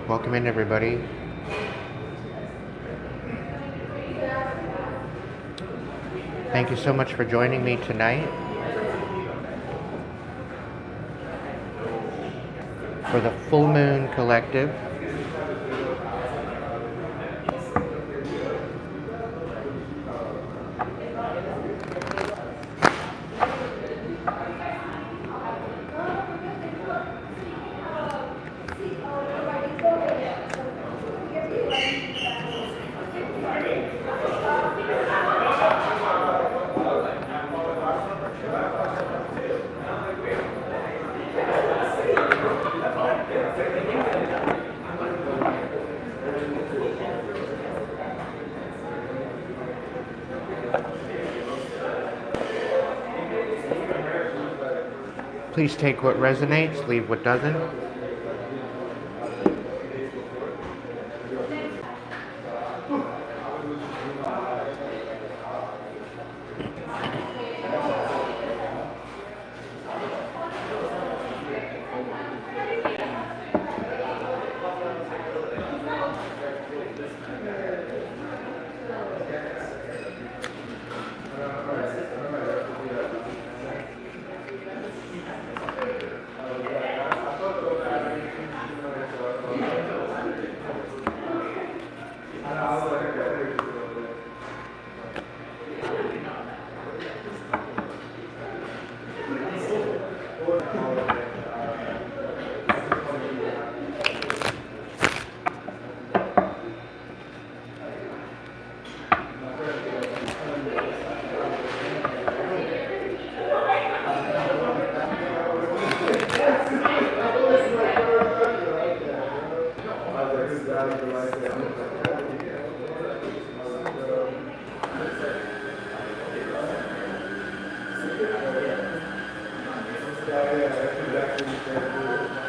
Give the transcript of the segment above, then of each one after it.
Welcome in, everybody. Thank you so much for joining me tonight for the Full Moon Collective. Please take what resonates, leave what doesn't.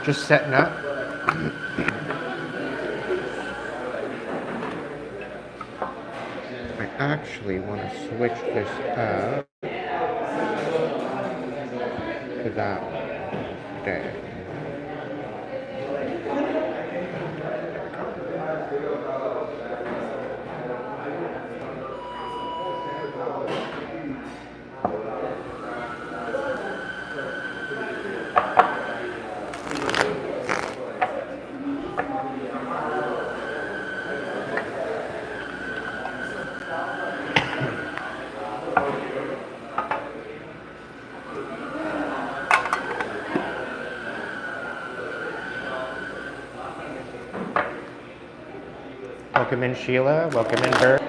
Just setting up. I actually want to switch this up to that one. There. Welcome in, Sheila. Welcome in, Bert.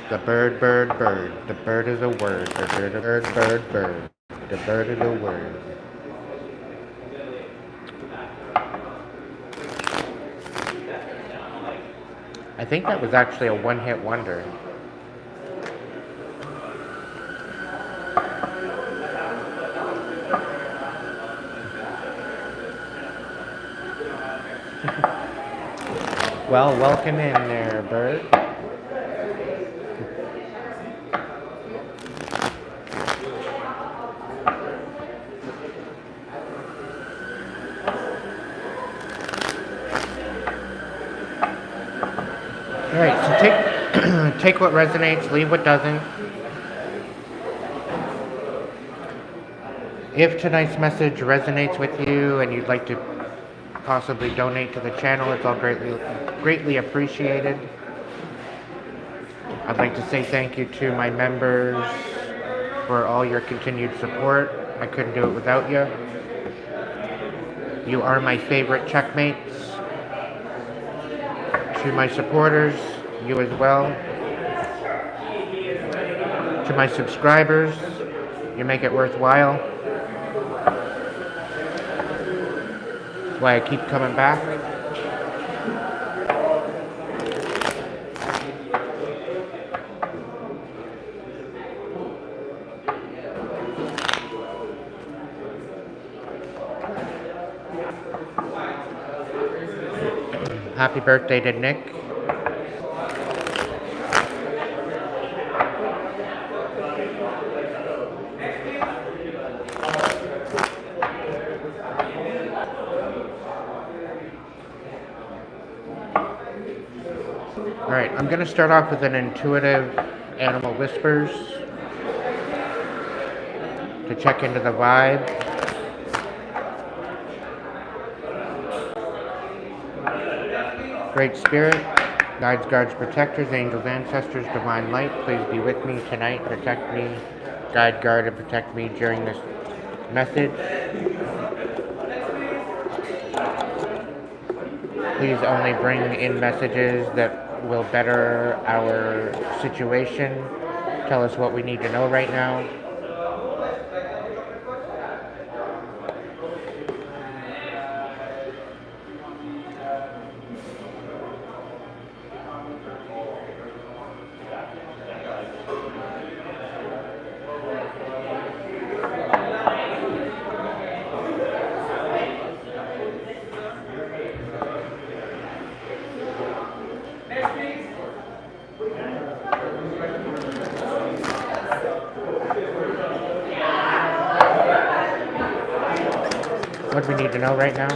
The bird, bird, bird. The bird is a word. The bird, bird, bird, bird. The bird is a word. I think that was actually a one-hit wonder. Well, welcome in there, Bert. Alright, so take what resonates, leave what doesn't. If tonight's message resonates with you and you'd like to possibly donate to the channel, it's all greatly appreciated. I'd like to say thank you to my members for all your continued support. I couldn't do it without you. You are my favorite checkmates. To my supporters, you as well. To my subscribers, you make it worthwhile. That's why I keep coming back. Happy birthday to Nick. Alright, I'm going to start off with an intuitive animal whispers to check into the vibe. Great Spirit, guides, guards, protectors, angels, ancestors, divine light, please be with me tonight, protect me, guide, guard, and protect me during this message. Please only bring in messages that will better our situation. Tell us what we need to know right now. What do we need to know right now?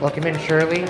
Welcome in, Shirley.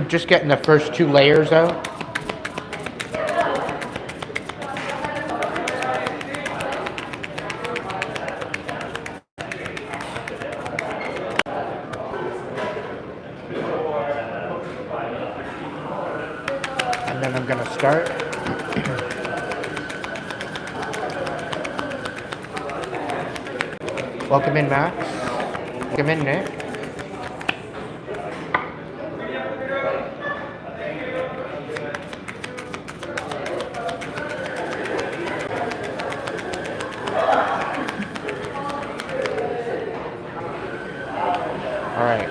Just getting the first two layers out. And then I'm going to start. Welcome in, Max. Welcome in, Nick. All right.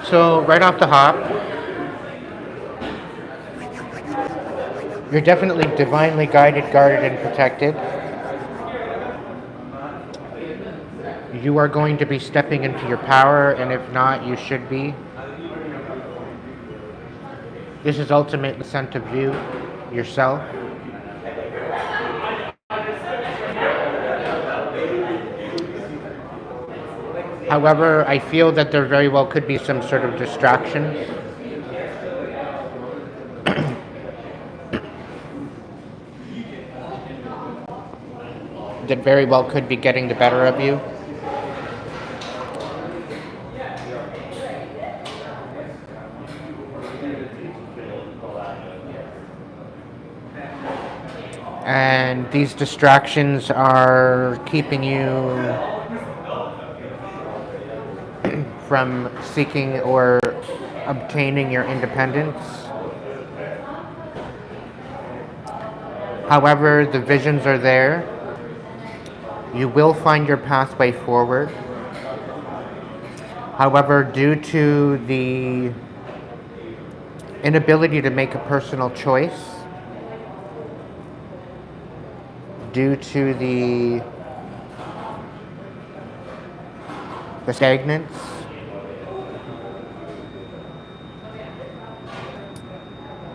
So right off the hop, you're definitely divinely guided, guarded, and protected. You are going to be stepping into your power, and if not, you should be. This is ultimately sent of you, yourself. However, I feel that there very well could be some sort of distractions. That very well could be getting the better of you. And these distractions are keeping you from seeking or obtaining your independence. However, the visions are there. You will find your pathway forward. However, due to the inability to make a personal choice, due to the stagnance,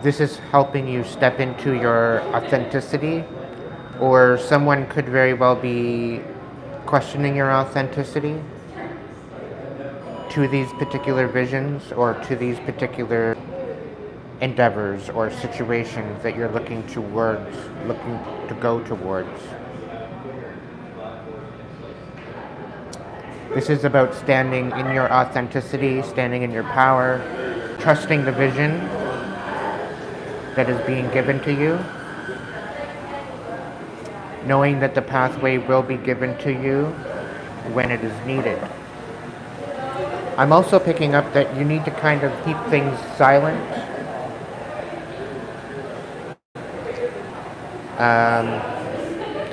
this is helping you step into your authenticity, or someone could very well be questioning your authenticity to these particular visions or to these particular endeavors or situations that you're looking to go towards. This is about standing in your authenticity, standing in your power, trusting the vision that is being given to you, knowing that the pathway will be given to you when it is needed. I'm also picking up that you need to kind of keep things silent.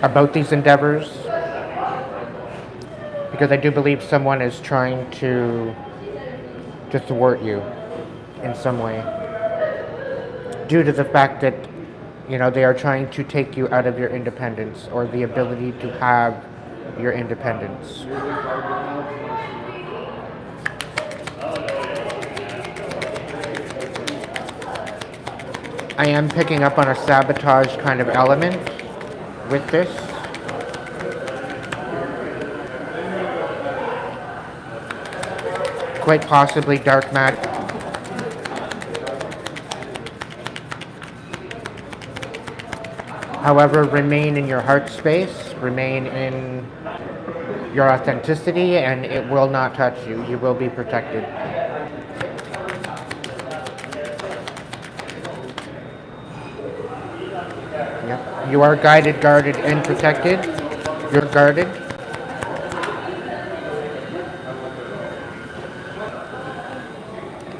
About these endeavors, because I do believe someone is trying to thwart you in some way, due to the fact that, you know, they are trying to take you out of your independence or the ability to have your independence. I am picking up on a sabotage kind of element with this. Quite possibly dark magic. However, remain in your heart space, remain in your authenticity, and it will not touch you. You will be protected. Yep. You are guided, guarded, and protected. You're guarded.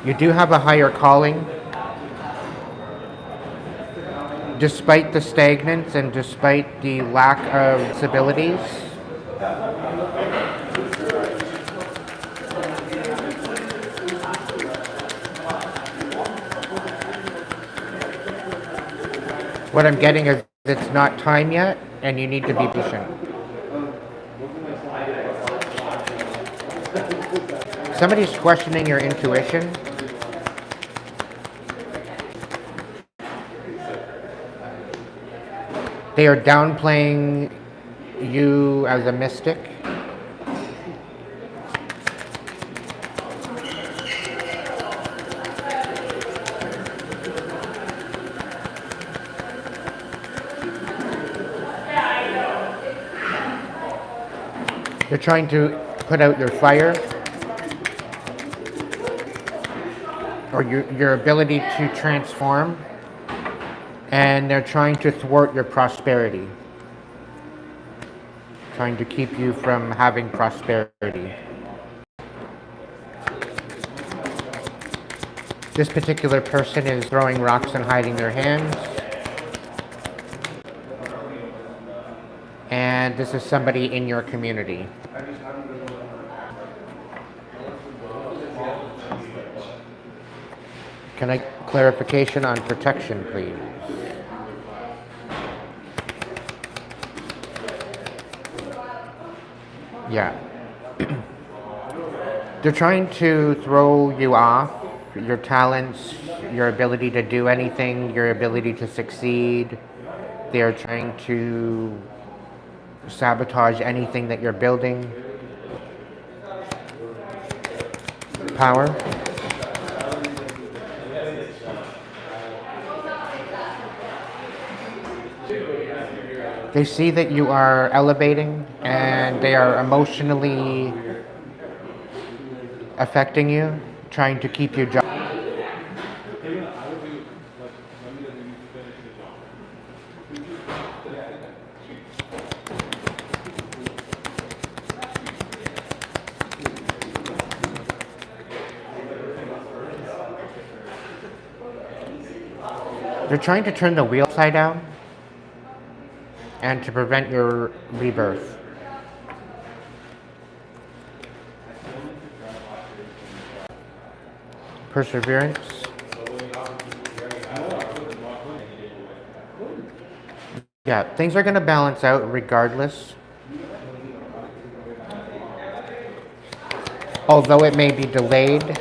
You do have a higher calling. Despite the stagnance and despite the lack of abilities, what I'm getting is it's not time yet, and you need to be patient. Somebody's questioning your intuition. They are downplaying you as a mystic. You're trying to put out your fire. or your ability to transform, and they're trying to thwart your prosperity, trying to keep you from having prosperity. This particular person is throwing rocks and hiding their hands. And this is somebody in your community. Can I clarification on protection, please? Yeah. They're trying to throw you off, your talents, your ability to do anything, your ability to succeed. They're trying to sabotage anything that you're building. Power. They see that you are elevating and they are emotionally affecting you, trying to keep you. They're trying to turn the wheel upside down and to prevent your rebirth. Perseverance. Yeah, things are going to balance out regardless. Although it may be delayed,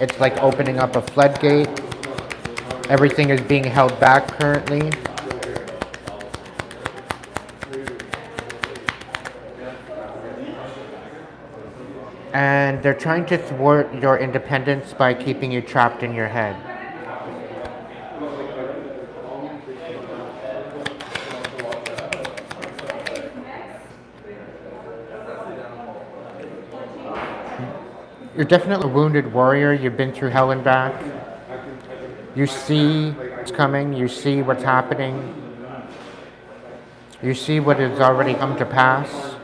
it's like opening up a floodgate. Everything is being held back currently. And they're trying to thwart your independence by keeping you trapped in your head. You're definitely a wounded warrior. You've been through hell and back. You see what's coming. You see what's happening. You see what has already come to pass.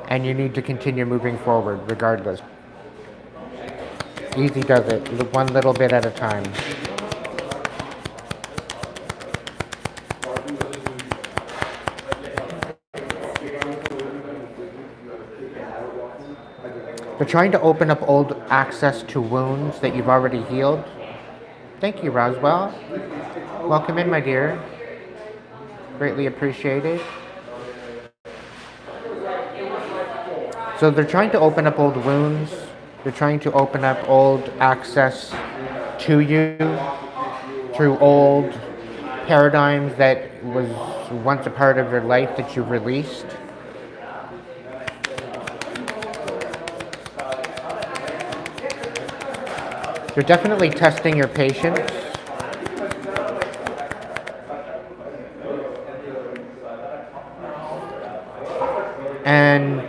And you need to continue moving forward regardless. Easy does it, one little bit at a time. They're trying to open up old access to wounds that you've already healed. Thank you, Roswell. Welcome in, my dear. Greatly appreciated. So they're trying to open up old wounds. They're trying to open up old access to you through old paradigms that was once a part of your life that you've released. They're definitely testing your patience. And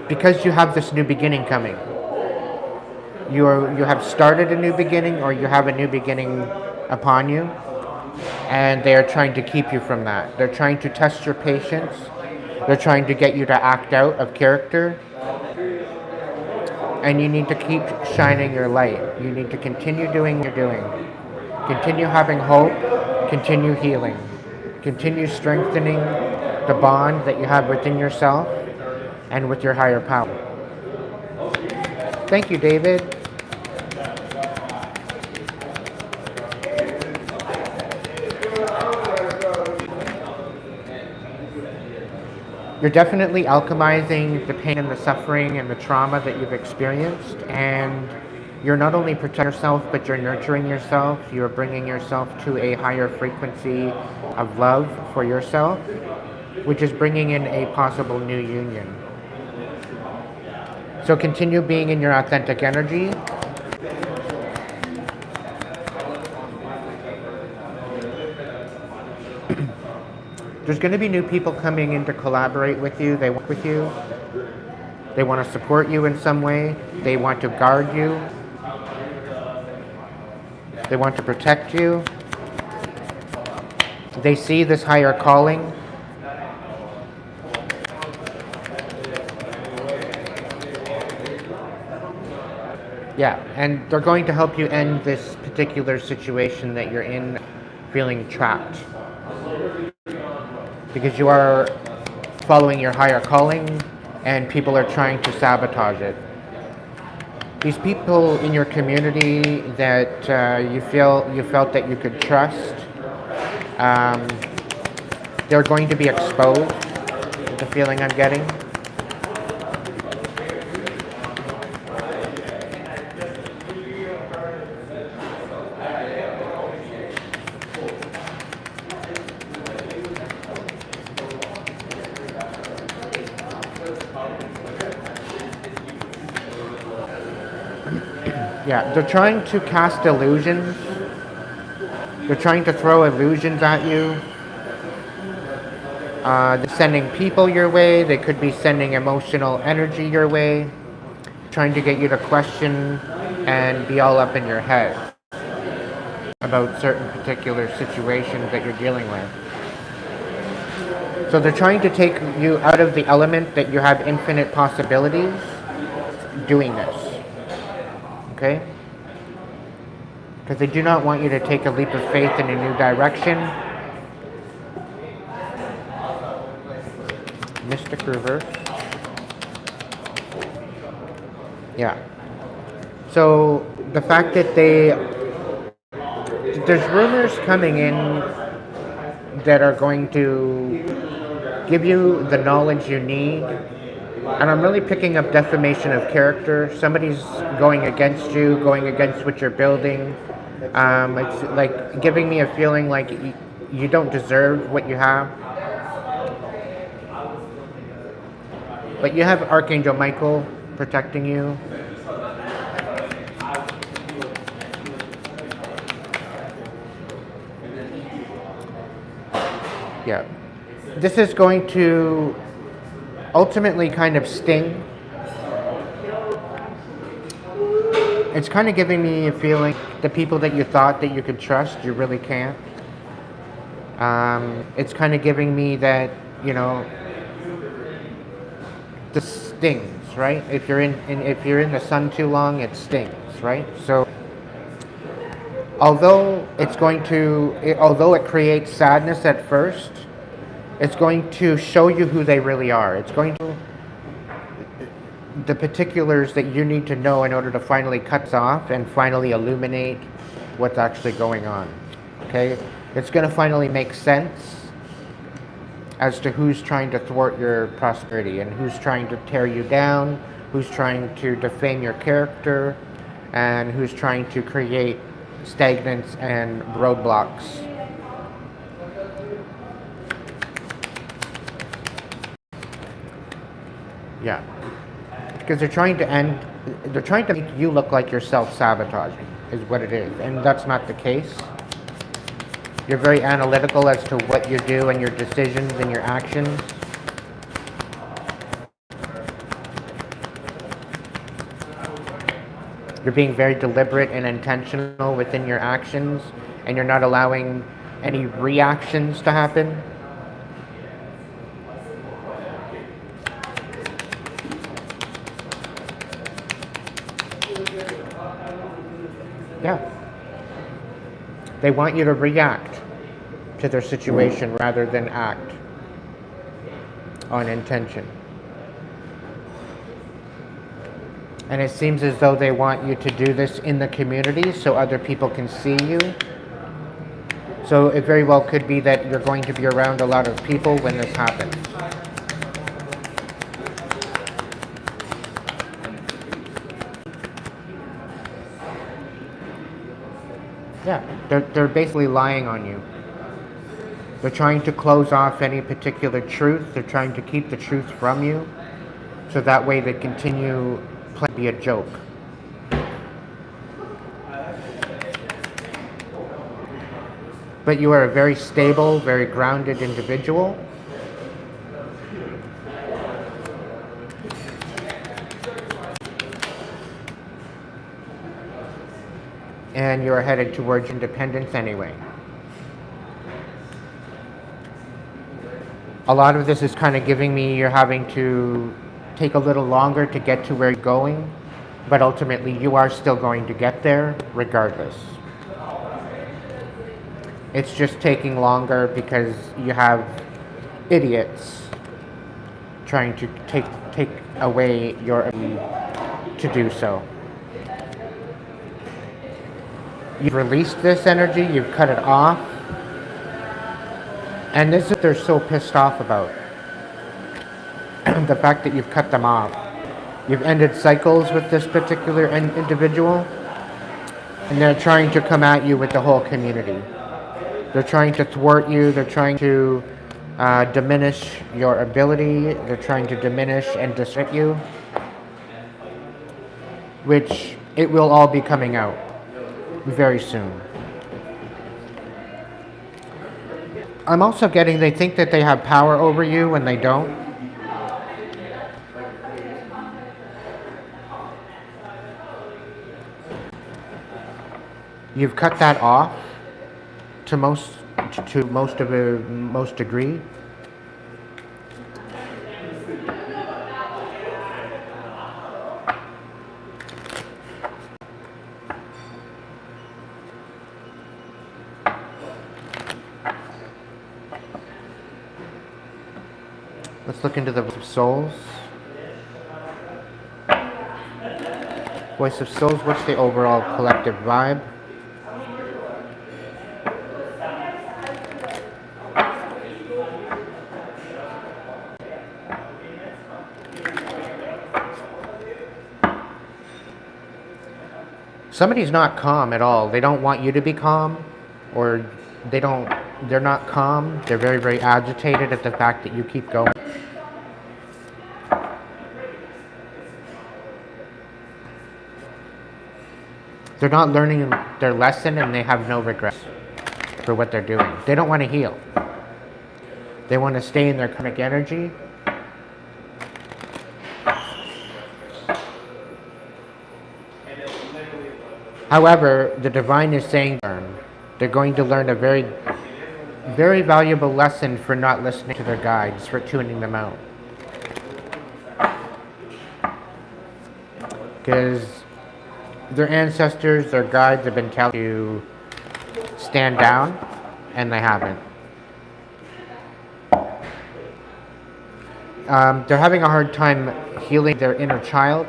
because you have this new beginning coming, you have started a new beginning, or you have a new beginning upon you, and they are trying to keep you from that. They're trying to test your patience. They're trying to get you to act out of character. And you need to keep shining your light. You need to continue doing what you're doing. Continue having hope. Continue healing. Continue strengthening the bond that you have within yourself and with your higher power. Thank you, David. You're definitely alchemizing the pain and the suffering and the trauma that you've experienced, and you're not only protecting yourself, but you're nurturing yourself. You're bringing yourself to a higher frequency of love for yourself, which is bringing in a possible new union. So continue being in your authentic energy. There's going to be new people coming in to collaborate with you. They work with you. They want to support you in some way. They want to guard you. They want to protect you. They see this higher calling. Yeah, and they're going to help you end this particular situation that you're in, feeling trapped. Because you are following your higher calling and people are trying to sabotage it. These people in your community that you felt that you could trust, um, they're going to be exposed, is the feeling I'm getting. Yeah, they're trying to cast illusions. They're trying to throw illusions at you. They're sending people your way. They could be sending emotional energy your way, trying to get you to question and be all up in your head about certain particular situations that you're dealing with. So they're trying to take you out of the element that you have infinite possibilities doing this. Okay? Because they do not want you to take a leap of faith in a new direction. Mystic reverse. Yeah. So the fact that there's rumors coming in that are going to give you the knowledge you need. And I'm really picking up defamation of character. Somebody's going against you, going against what you're building. It's like giving me a feeling like you don't deserve what you have. But you have Archangel Michael protecting you. Yeah. This is going to ultimately kind of sting. It's kind of giving me a feeling the people that you thought that you could trust, you really can't. It's kind of giving me that, the stings, right? If you're in the sun too long, it stings, right? So although it creates sadness at first, it's going to show you who they really are. It's going to the particulars that you need to know in order to finally cut off and finally illuminate what's actually going on. Okay? It's going to finally make sense as to who's trying to thwart your prosperity and who's trying to tear you down, who's trying to defame your character, and who's trying to create stagnance and roadblocks. Yeah. Because they're trying to make you look like you're self-sabotaging, is what it is. And that's not the case. You're very analytical as to what you do and your decisions and your actions. You're being very deliberate and intentional within your actions, and you're not allowing any reactions to happen. Yeah. They want you to react to their situation rather than act on intention. And it seems as though they want you to do this in the community so other people can see you. So it very well could be that you're going to be around a lot of people when this happens. Yeah, they're basically lying on you. They're trying to close off any particular truth. They're trying to keep the truth from you, so that way they continue to be a joke. But you are a very stable, very grounded individual. and you're headed towards independence anyway. A lot of this is kind of giving me you're having to take a little longer to get to where you're going, but ultimately you are still going to get there regardless. It's just taking longer because you have idiots trying to take away your ability to do so. You've released this energy, you've cut it off, and this is what they're so pissed off about. The fact that you've cut them off. You've ended cycles with this particular individual, and they're trying to come at you with the whole community. They're trying to thwart you, they're trying to diminish your ability, they're trying to diminish and disrupt you, which it will all be coming out very soon. I'm also getting they think that they have power over you when they don't. You've cut that off to most degree. Let's look into the Voice of Souls. Voice of Souls, what's the overall collective vibe? Somebody's not calm at all. They don't want you to be calm, or they're not calm. They're very, very agitated at the fact that you keep going. They're not learning their lesson, and they have no regrets for what they're doing. They don't want to heal. They want to stay in their karmic energy. However, the divine is saying they're going to learn a very, very valuable lesson for not listening to their guides, for tuning them out. Because their ancestors, their guides have been telling you to stand down, and they haven't. They're having a hard time healing their inner child.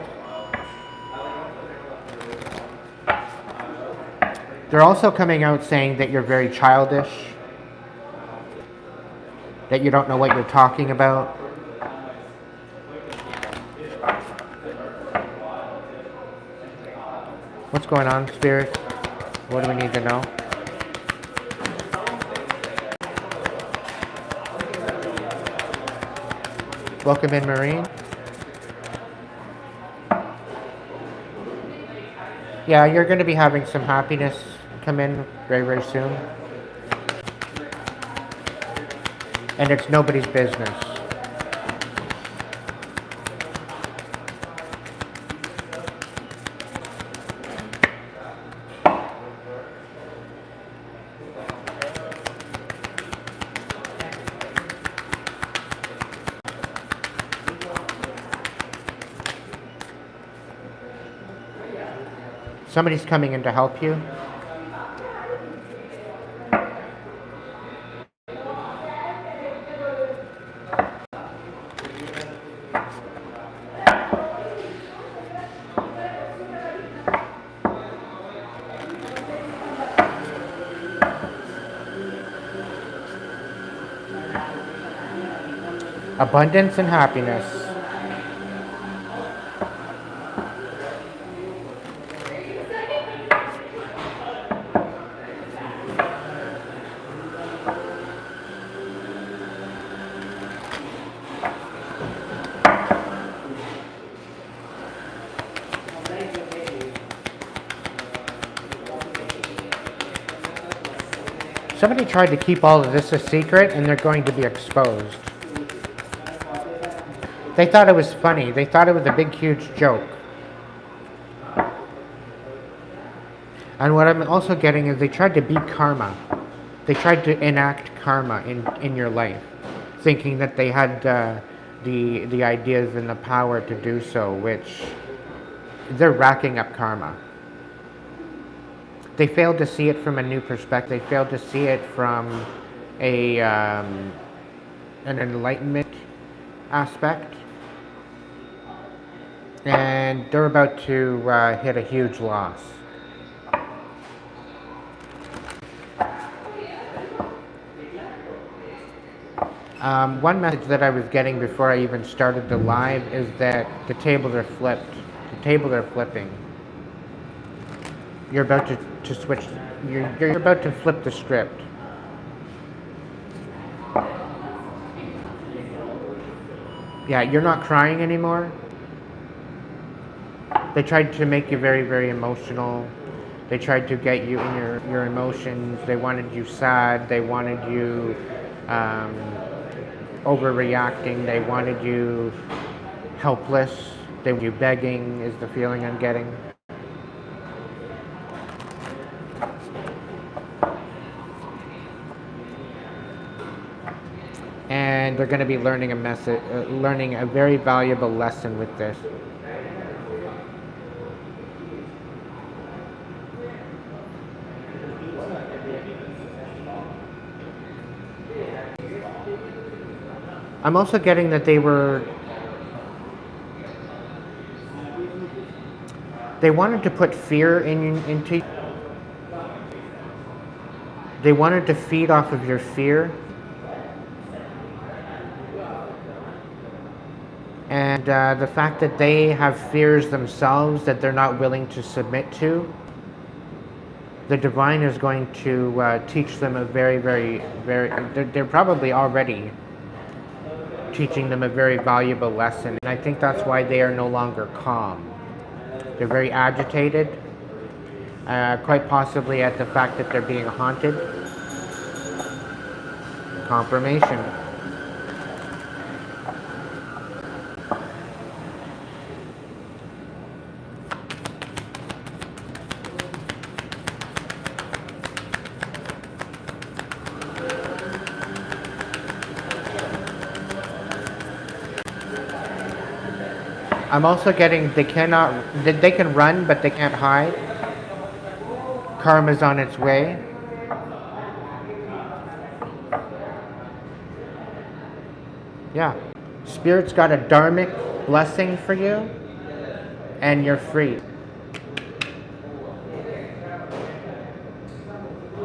They're also coming out saying that you're very childish, that you don't know what you're talking about. What's going on, Spirit? What do we need to know? Welcome in, Marine. Yeah, you're going to be having some happiness come in very, very soon. And it's nobody's business. Somebody's coming in to help you. Abundance and happiness. Somebody tried to keep all of this a secret, and they're going to be exposed. They thought it was funny. They thought it was a big, huge joke. And what I'm also getting is they tried to beat karma. They tried to enact karma in your life, thinking that they had the ideas and the power to do so, which they're racking up karma. They failed to see it from a new perspective. They failed to see it from a an enlightenment aspect, and they're about to hit a huge loss. One message that I was getting before I even started the live is that the tables are flipped. The tables are flipping. You're about to switch. You're about to flip the script. Yeah, you're not crying anymore. They tried to make you very, very emotional. They tried to get you in your emotions. They wanted you sad. They wanted you overreacting. They wanted you helpless. They wanted you begging, is the feeling I'm getting. And they're going to be learning learning a very valuable lesson with this. I'm also getting that they wanted to put fear into. They wanted to feed off of your fear. And the fact that they have fears themselves that they're not willing to submit to, the divine is going to teach them a very, very, very, they're probably already teaching them a very valuable lesson. And I think that's why they are no longer calm. They're very agitated, quite possibly at the fact that they're being haunted. Confirmation. I'm also getting they can run, but they can't hide. Karma's on its way. Yeah. Spirit's got a dharmic blessing for you, and you're free.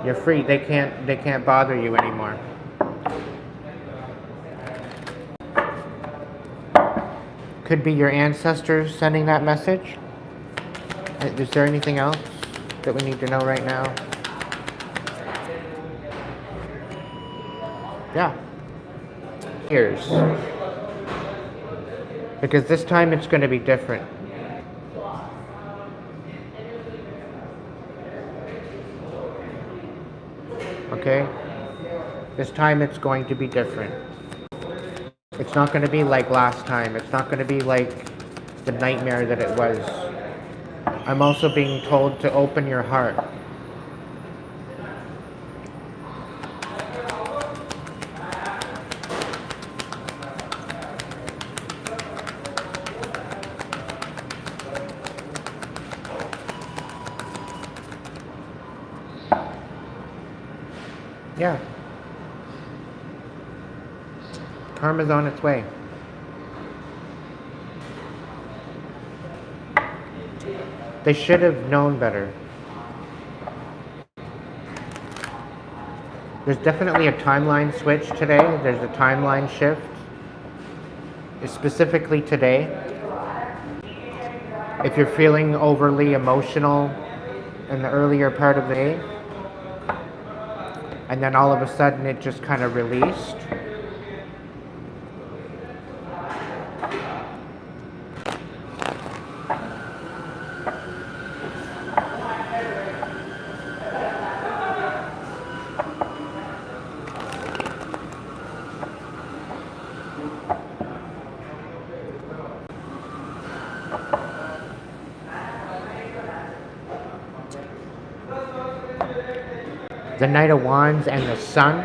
You're free. They can't bother you anymore. Could be your ancestors sending that message. Is there anything else that we need to know right now? Yeah. Years. Because this time it's going to be different. Okay? This time it's going to be different. It's not going to be like last time. It's not going to be like the nightmare that it was. I'm also being told to open your heart. Yeah. Karma's on its way. They should have known better. There's definitely a timeline switch today. There's a timeline shift. Specifically today. If you're feeling overly emotional in the earlier part of the day, and then all of a sudden it just kind of released. the Knight of Wands, and the Sun.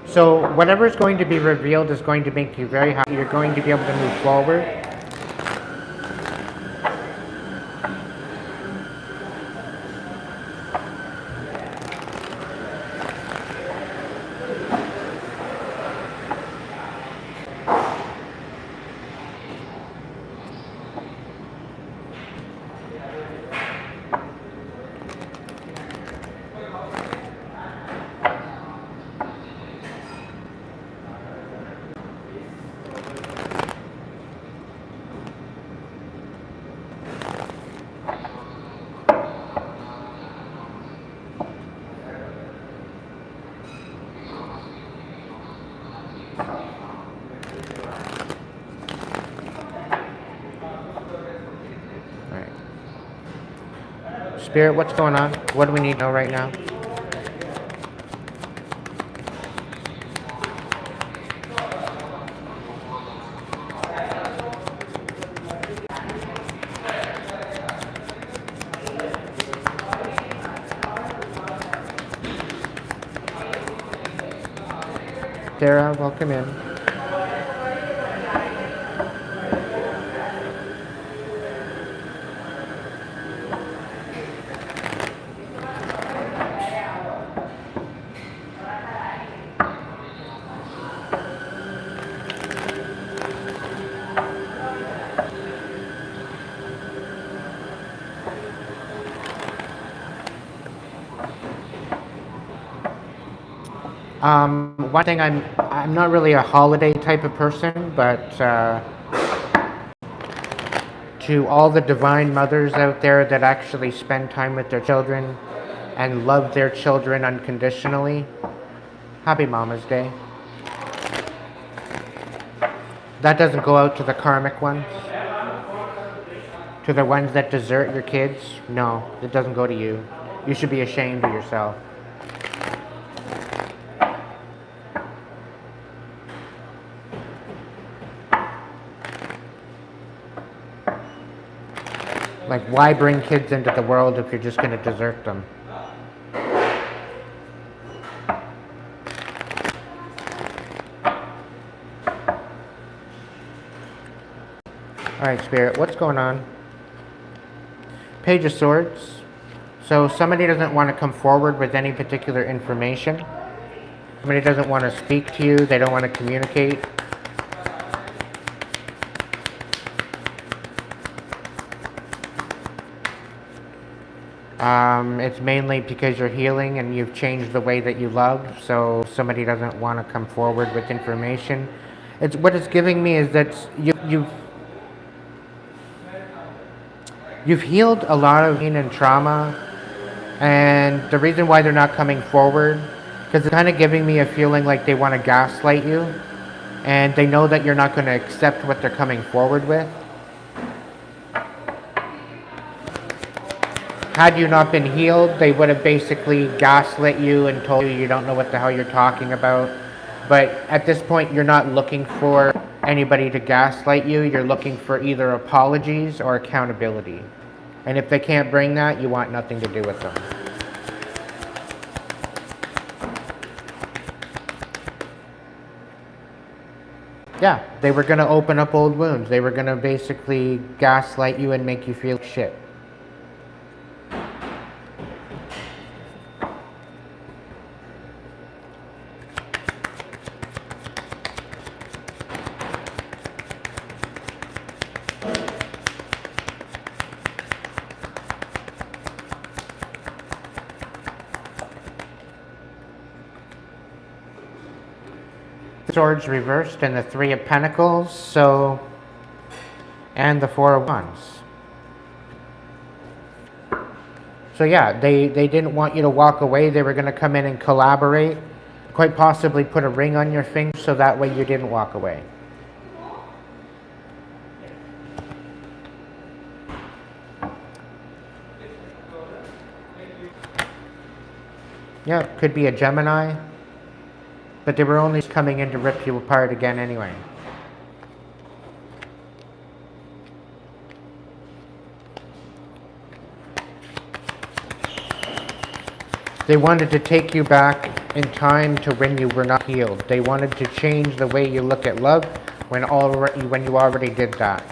So whatever is going to be revealed is going to make you very happy. You're going to be able to move forward. Spirit, what's going on? What do we need to know right now? Sarah, welcome in. One thing, I'm not really a holiday type of person, but to all the divine mothers out there that actually spend time with their children and love their children unconditionally, happy Mama's Day. That doesn't go out to the karmic ones, to the ones that desert your kids. No, it doesn't go to you. You should be ashamed of yourself. Like, why bring kids into the world if you're just going to desert them? Alright, Spirit, what's going on? Page of Swords. So somebody doesn't want to come forward with any particular information. Somebody doesn't want to speak to you. They don't want to communicate. It's mainly because you're healing and you've changed the way that you love, so somebody doesn't want to come forward with information. What it's giving me is that you've healed a lot of pain and trauma, and the reason why they're not coming forward, because it's kind of giving me a feeling like they want to gaslight you, and they know that you're not going to accept what they're coming forward with. Had you not been healed, they would have basically gaslit you and told you you don't know what the hell you're talking about. But at this point, you're not looking for anybody to gaslight you. You're looking for either apologies or accountability. And if they can't bring that, you want nothing to do with them. Yeah, they were going to open up old wounds. They were going to basically gaslight you and make you feel shit. Swords reversed and the Three of Pentacles, and the Four of Wands. So yeah, they didn't want you to walk away. They were going to come in and collaborate, quite possibly put a ring on your finger so that way you didn't walk away. Yeah, could be a Gemini. But they were only coming in to rip you apart again anyway. They wanted to take you back in time to when you were not healed. They wanted to change the way you look at love when you already did that.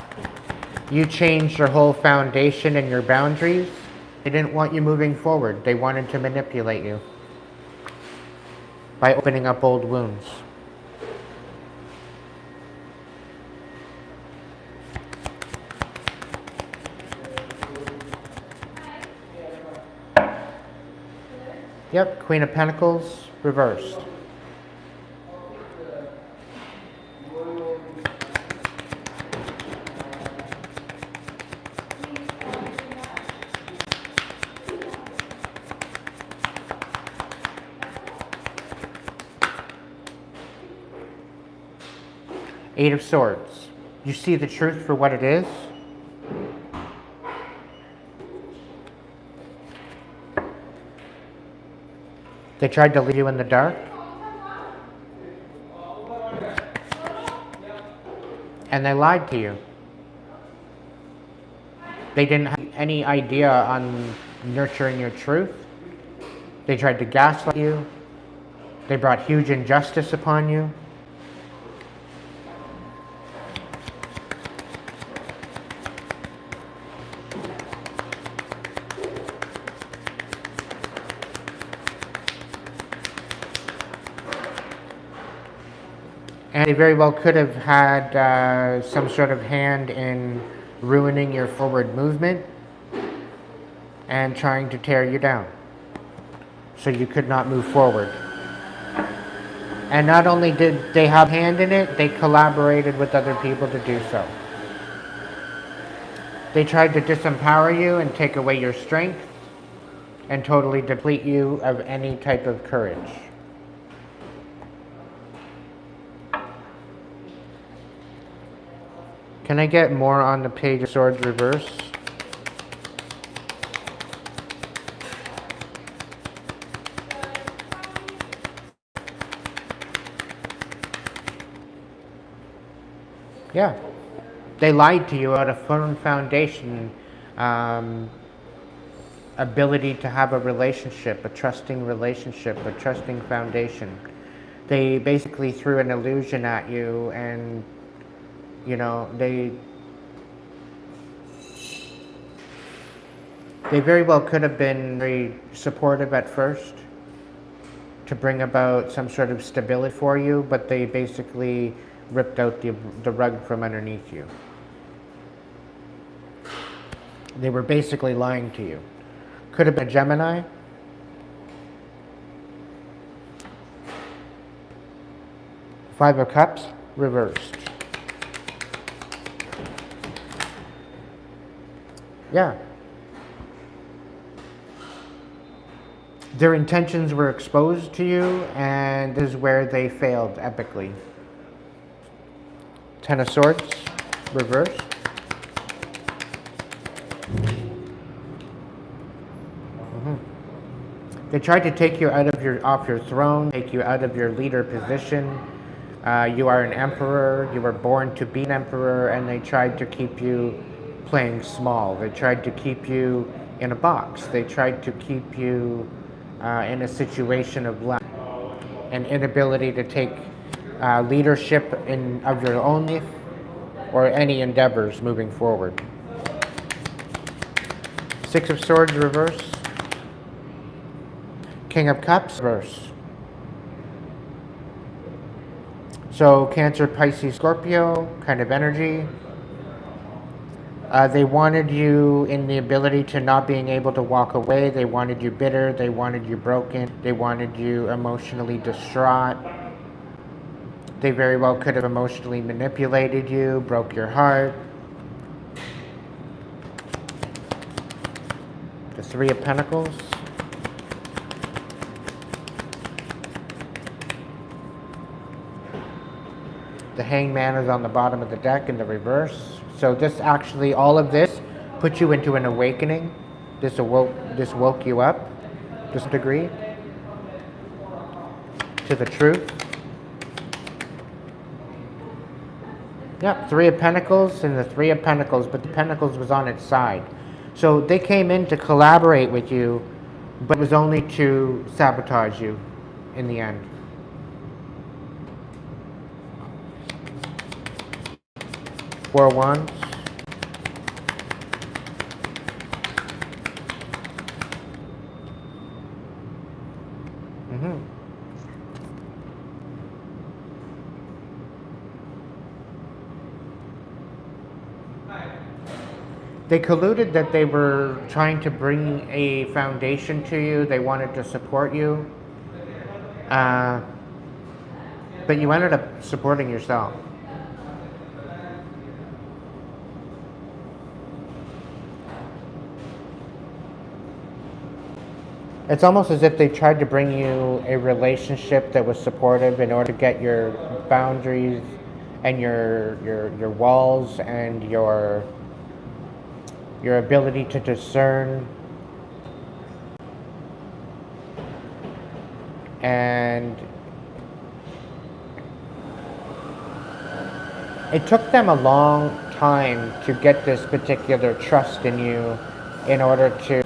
You changed your whole foundation and your boundaries. They didn't want you moving forward. They wanted to manipulate you by opening up old wounds. Yep, Queen of Pentacles, reversed. Eight of Swords. You see the truth for what it is. They tried to leave you in the dark. And they lied to you. They didn't have any idea on nurturing your truth. They tried to gaslight you. They brought huge injustice upon you. And they very well could have had some sort of hand in ruining your forward movement and trying to tear you down so you could not move forward. And not only did they have a hand in it, they collaborated with other people to do so. They tried to disempower you and take away your strength and totally deplete you of any type of courage. Can I get more on the Page of Swords reverse? Yeah. They lied to you about a firm foundation, ability to have a relationship, a trusting relationship, a trusting foundation. They basically threw an illusion at you, and you know, they very well could have been very supportive at first to bring about some sort of stability for you, but they basically ripped out the rug from underneath you. They were basically lying to you. Could have been a Gemini. Five of Cups, reversed. Yeah. Their intentions were exposed to you, and this is where they failed epically. Ten of Swords, reversed. They tried to take you off your throne, take you out of your leader position. You are an emperor. You were born to be an emperor, and they tried to keep you playing small. They tried to keep you in a box. They tried to keep you in a situation of lack and inability to take leadership of your own life or any endeavors moving forward. Six of Swords, reverse. King of Cups, reverse. So Cancer, Pisces, Scorpio kind of energy. They wanted you in the ability to not being able to walk away. They wanted you bitter. They wanted you broken. They wanted you emotionally distraught. They very well could have emotionally manipulated you, broke your heart. The Three of Pentacles. The Hangman is on the bottom of the deck in the reverse. So this actually, all of this put you into an awakening. This woke you up to some degree to the truth. Yep, Three of Pentacles and the Three of Pentacles, but the Pentacles was on its side. So they came in to collaborate with you but it was only to sabotage you in the end. Four wands. They colluded that they were trying to bring a foundation to you. They wanted to support you. But you ended up supporting yourself. It's almost as if they tried to bring you a relationship that was supportive in order to get your boundaries and your walls and your ability to discern, and it took them a long time to get this particular trust in you in order to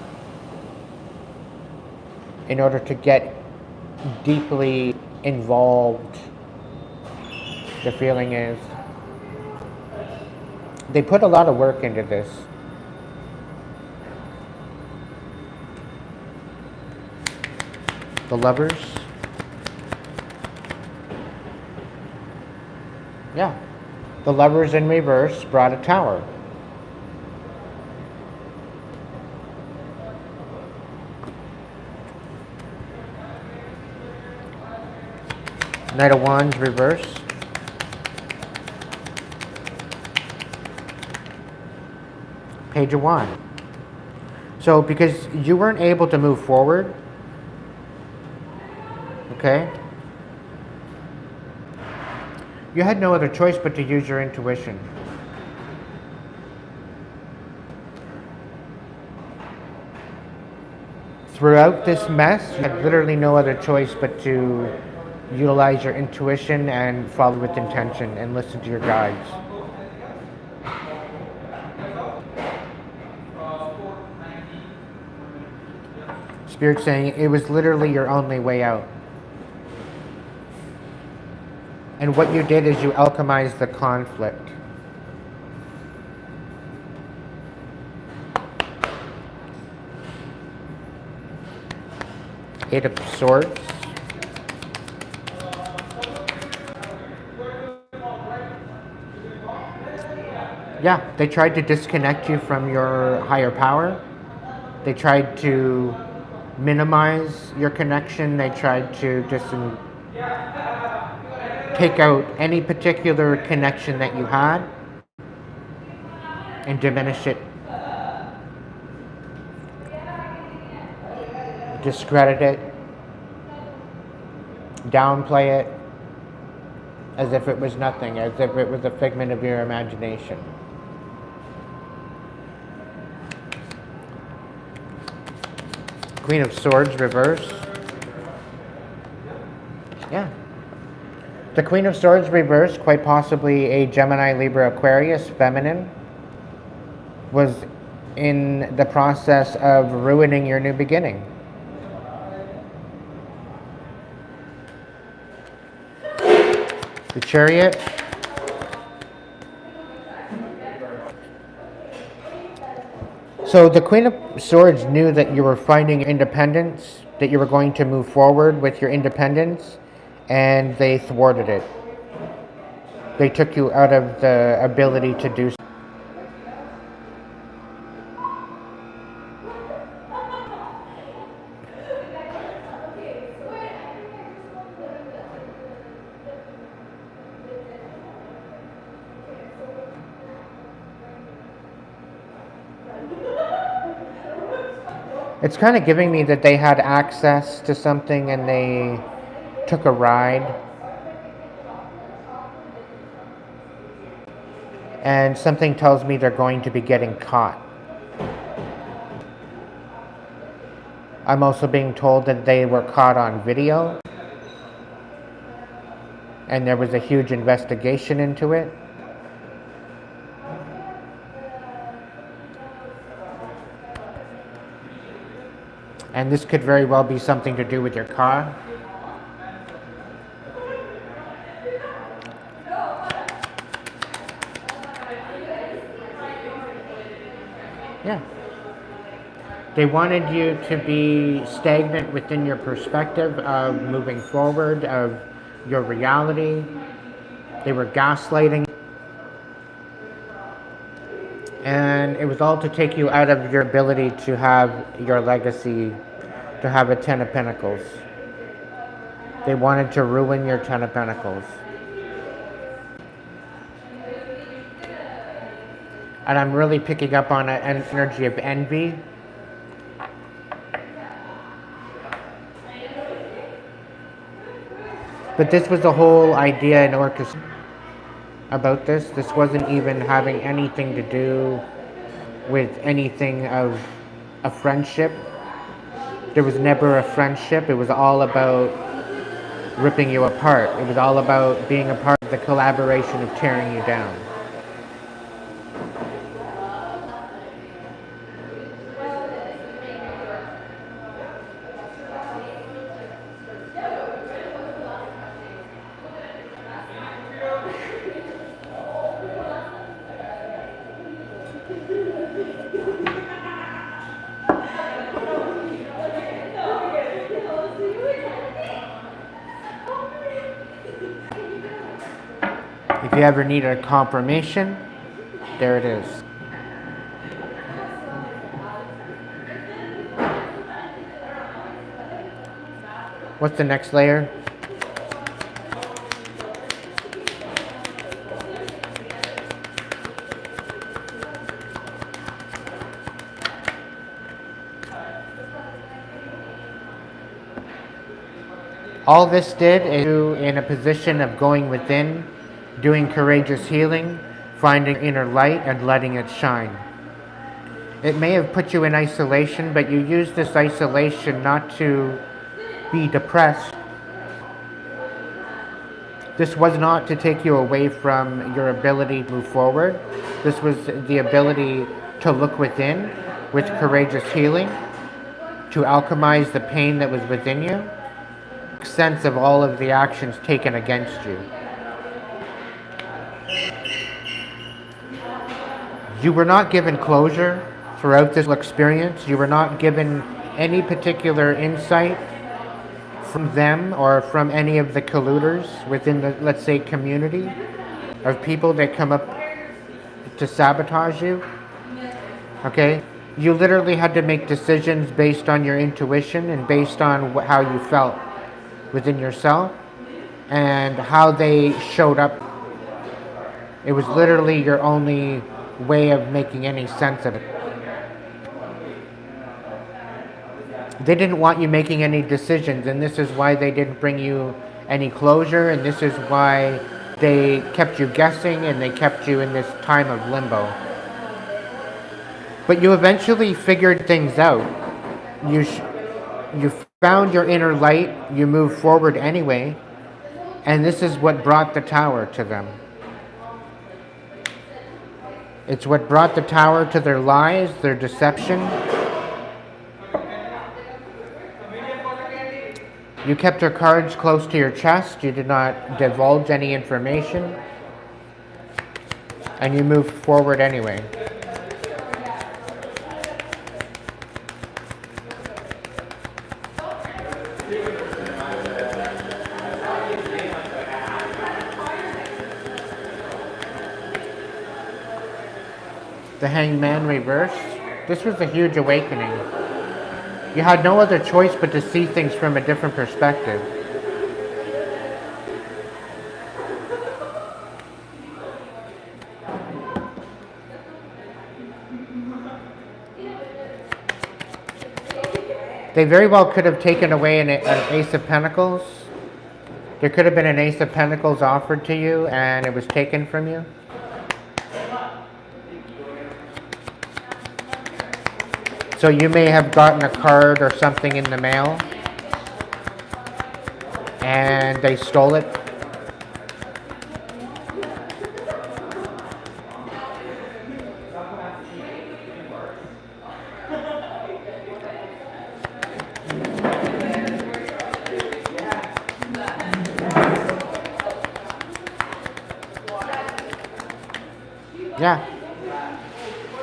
get deeply involved. The feeling is they put a lot of work into this. The Lovers. Yeah. The Lovers in reverse brought a Tower. Knight of Wands reverse. Page of Wands. So because you weren't able to move forward, okay, you had no other choice but to use your intuition. Throughout this mess, you had literally no other choice but to utilize your intuition and follow with intention and listen to your guides. Spirit saying it was literally your only way out. And what you did is you alchemized the conflict. Eight of Swords. Yeah, they tried to disconnect you from your higher power. They tried to minimize your connection. They tried to take out any particular connection that you had and diminish it, discredit it, downplay it as if it was nothing, as if it was a figment of your imagination. Queen of Swords reverse. Yeah. The Queen of Swords reverse, quite possibly a Gemini, Libra, Aquarius, feminine, was in the process of ruining your new beginning. The Chariot. So the Queen of Swords knew that you were finding independence, that you were going to move forward with your independence, and they thwarted it. They took you out of the ability to do so. It's kind of giving me that they had access to something and they took a ride. And something tells me they're going to be getting caught. I'm also being told that they were caught on video. And there was a huge investigation into it. And this could very well be something to do with your car. Yeah. They wanted you to be stagnant within your perspective of moving forward, of your reality. They were gaslighting. And it was all to take you out of your ability to have your legacy, to have a Ten of Pentacles. They wanted to ruin your Ten of Pentacles. And I'm really picking up on an energy of envy. But this was the whole idea in orchestra about this. This wasn't even having anything to do with anything of a friendship. There was never a friendship. It was all about ripping you apart. It was all about being a part of the collaboration of tearing you down. If you ever need a confirmation, there it is. What's the next layer? All this did is you in a position of going within, doing courageous healing, finding inner light and letting it shine. It may have put you in isolation, but you used this isolation not to be depressed. This was not to take you away from your ability to move forward. This was the ability to look within with courageous healing, to alchemize the pain that was within you, sense of all of the actions taken against you. You were not given closure throughout this experience. You were not given any particular insight from them or from any of the colluders within the, let's say, community of people that come up to sabotage you. Okay? You literally had to make decisions based on your intuition and based on how you felt within yourself and how they showed up. It was literally your only way of making any sense of it. They didn't want you making any decisions, and this is why they didn't bring you any closure, and this is why they kept you guessing and they kept you in this time of limbo. But you eventually figured things out. You found your inner light, you moved forward anyway, and this is what brought the tower to them. It's what brought the tower to their lies, their deception. You kept your cards close to your chest, you did not divulge any information, and you moved forward anyway. The Hanged Man reversed. This was a huge awakening. You had no other choice but to see things from a different perspective. They very well could have taken away an Ace of Pentacles. There could have been an Ace of Pentacles offered to you and it was taken from you. So you may have gotten a card or something in the mail and they stole it. Yeah.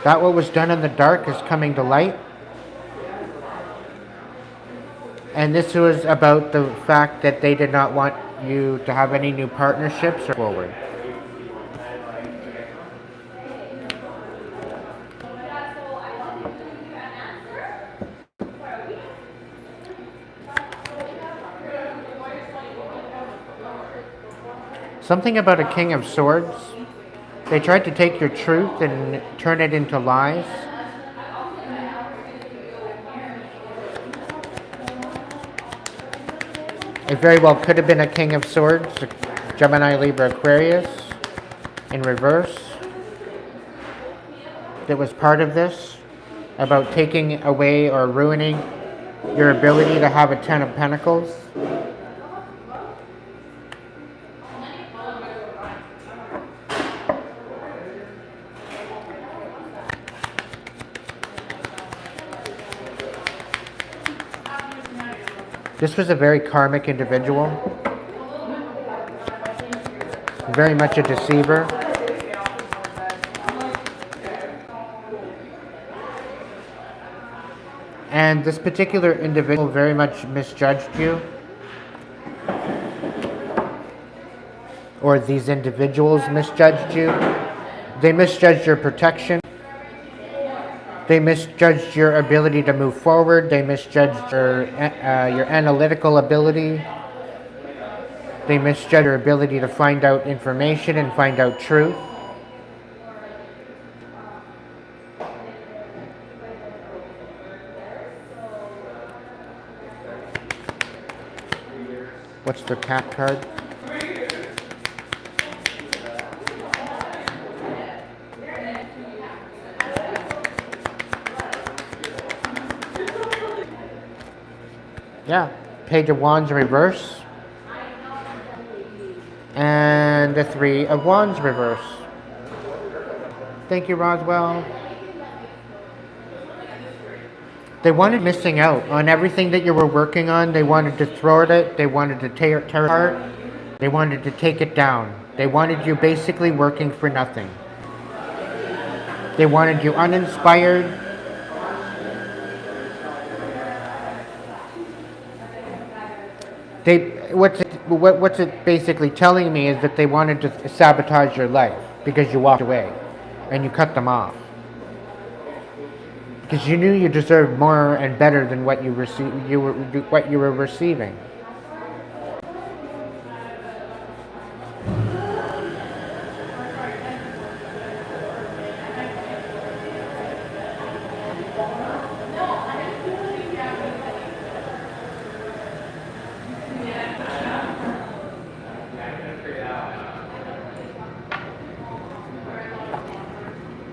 That what was done in the dark is coming to light. And this was about the fact that they did not want you to have any new partnerships or forward. Something about a King of Swords. They tried to take your truth and turn it into lies. It very well could have been a King of Swords, Gemini, Libra, Aquarius, in reverse. That was part of this, about taking away or ruining your ability to have a Ten of Pentacles. This was a very karmic individual, very much a deceiver. And this particular individual very much misjudged you, or these individuals misjudged you. They misjudged your protection. They misjudged your ability to move forward. They misjudged your analytical ability. They misjudged your ability to find out information and find out truth. What's the cat card? Yeah, Page of Wands reverse. And the Three of Wands reverse. Thank you, Roswell. They wanted missing out on everything that you were working on. They wanted to throw it. They wanted to tear it apart. They wanted to take it down. They wanted you basically working for nothing. They wanted you uninspired. What's it basically telling me is that they wanted to sabotage your life because you walked away and you cut them off. Because you knew you deserved more and better than what you were receiving.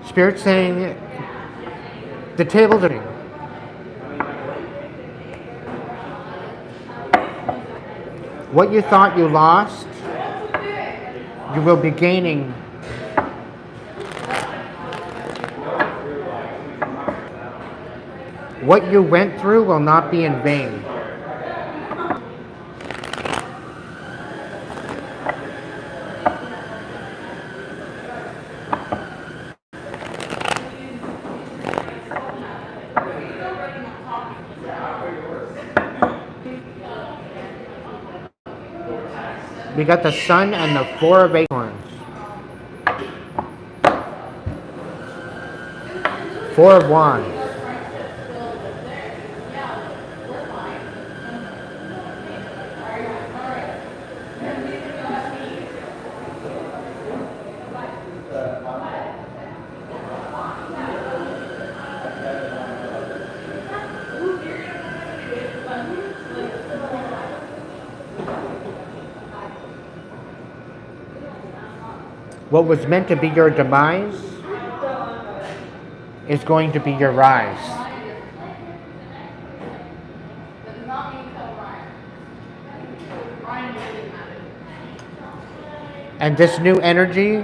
Spirit saying the tables are. What you thought you lost, you will be gaining. What you went through will not be in vain. We got the Sun and the Four of Acorns. Four of Wands. What was meant to be your demise is going to be your rise. And this new energy,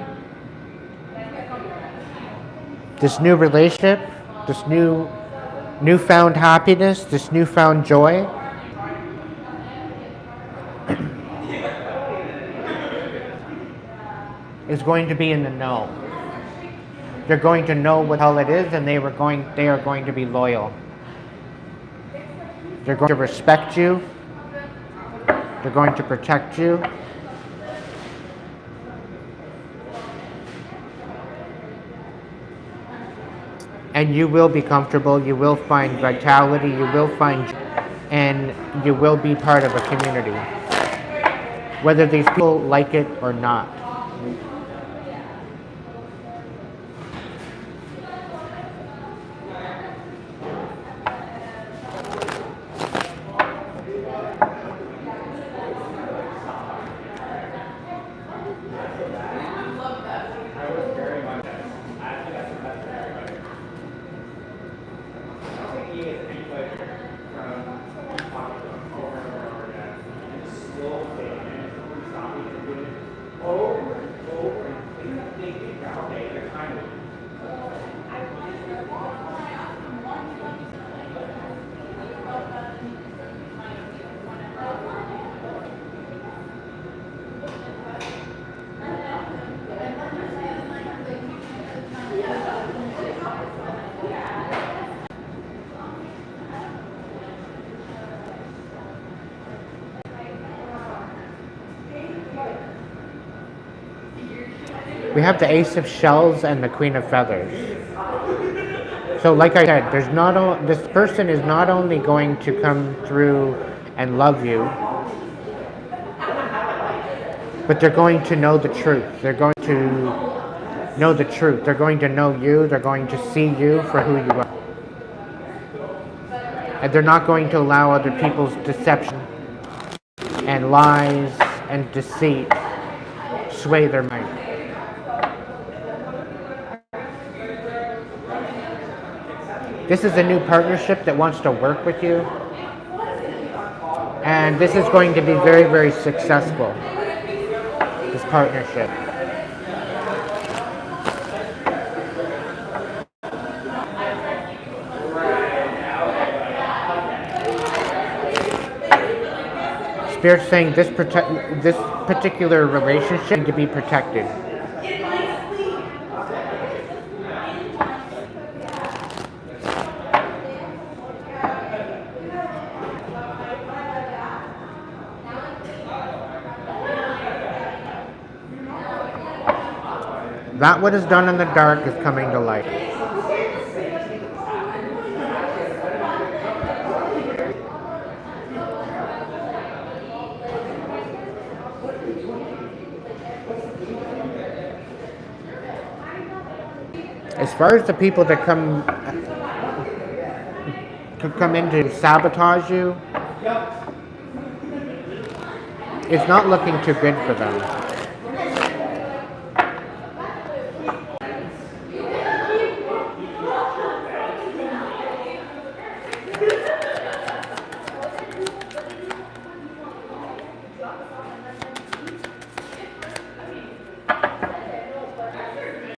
this new relationship, this newfound happiness, this newfound joy, is going to be in the know. They're going to know what the hell it is, and they are going to be loyal. They're going to respect you. They're going to protect you. And you will be comfortable, you will find vitality, you will find, and you will be part of a community. Whether these people like it or not. We have the Ace of Shells and the Queen of Feathers. So like I said, this person is not only going to come through and love you, but they're going to know the truth. They're going to know the truth. They're going to know you. They're going to see you for who you are. And they're not going to allow other people's deception and lies and deceit sway their mind. This is a new partnership that wants to work with you. And this is going to be very, very successful, this partnership. Spirit's saying this particular relationship needs to be protected. That what is done in the dark is coming to light. As far as the people that could come in to sabotage you, it's not looking too good for them.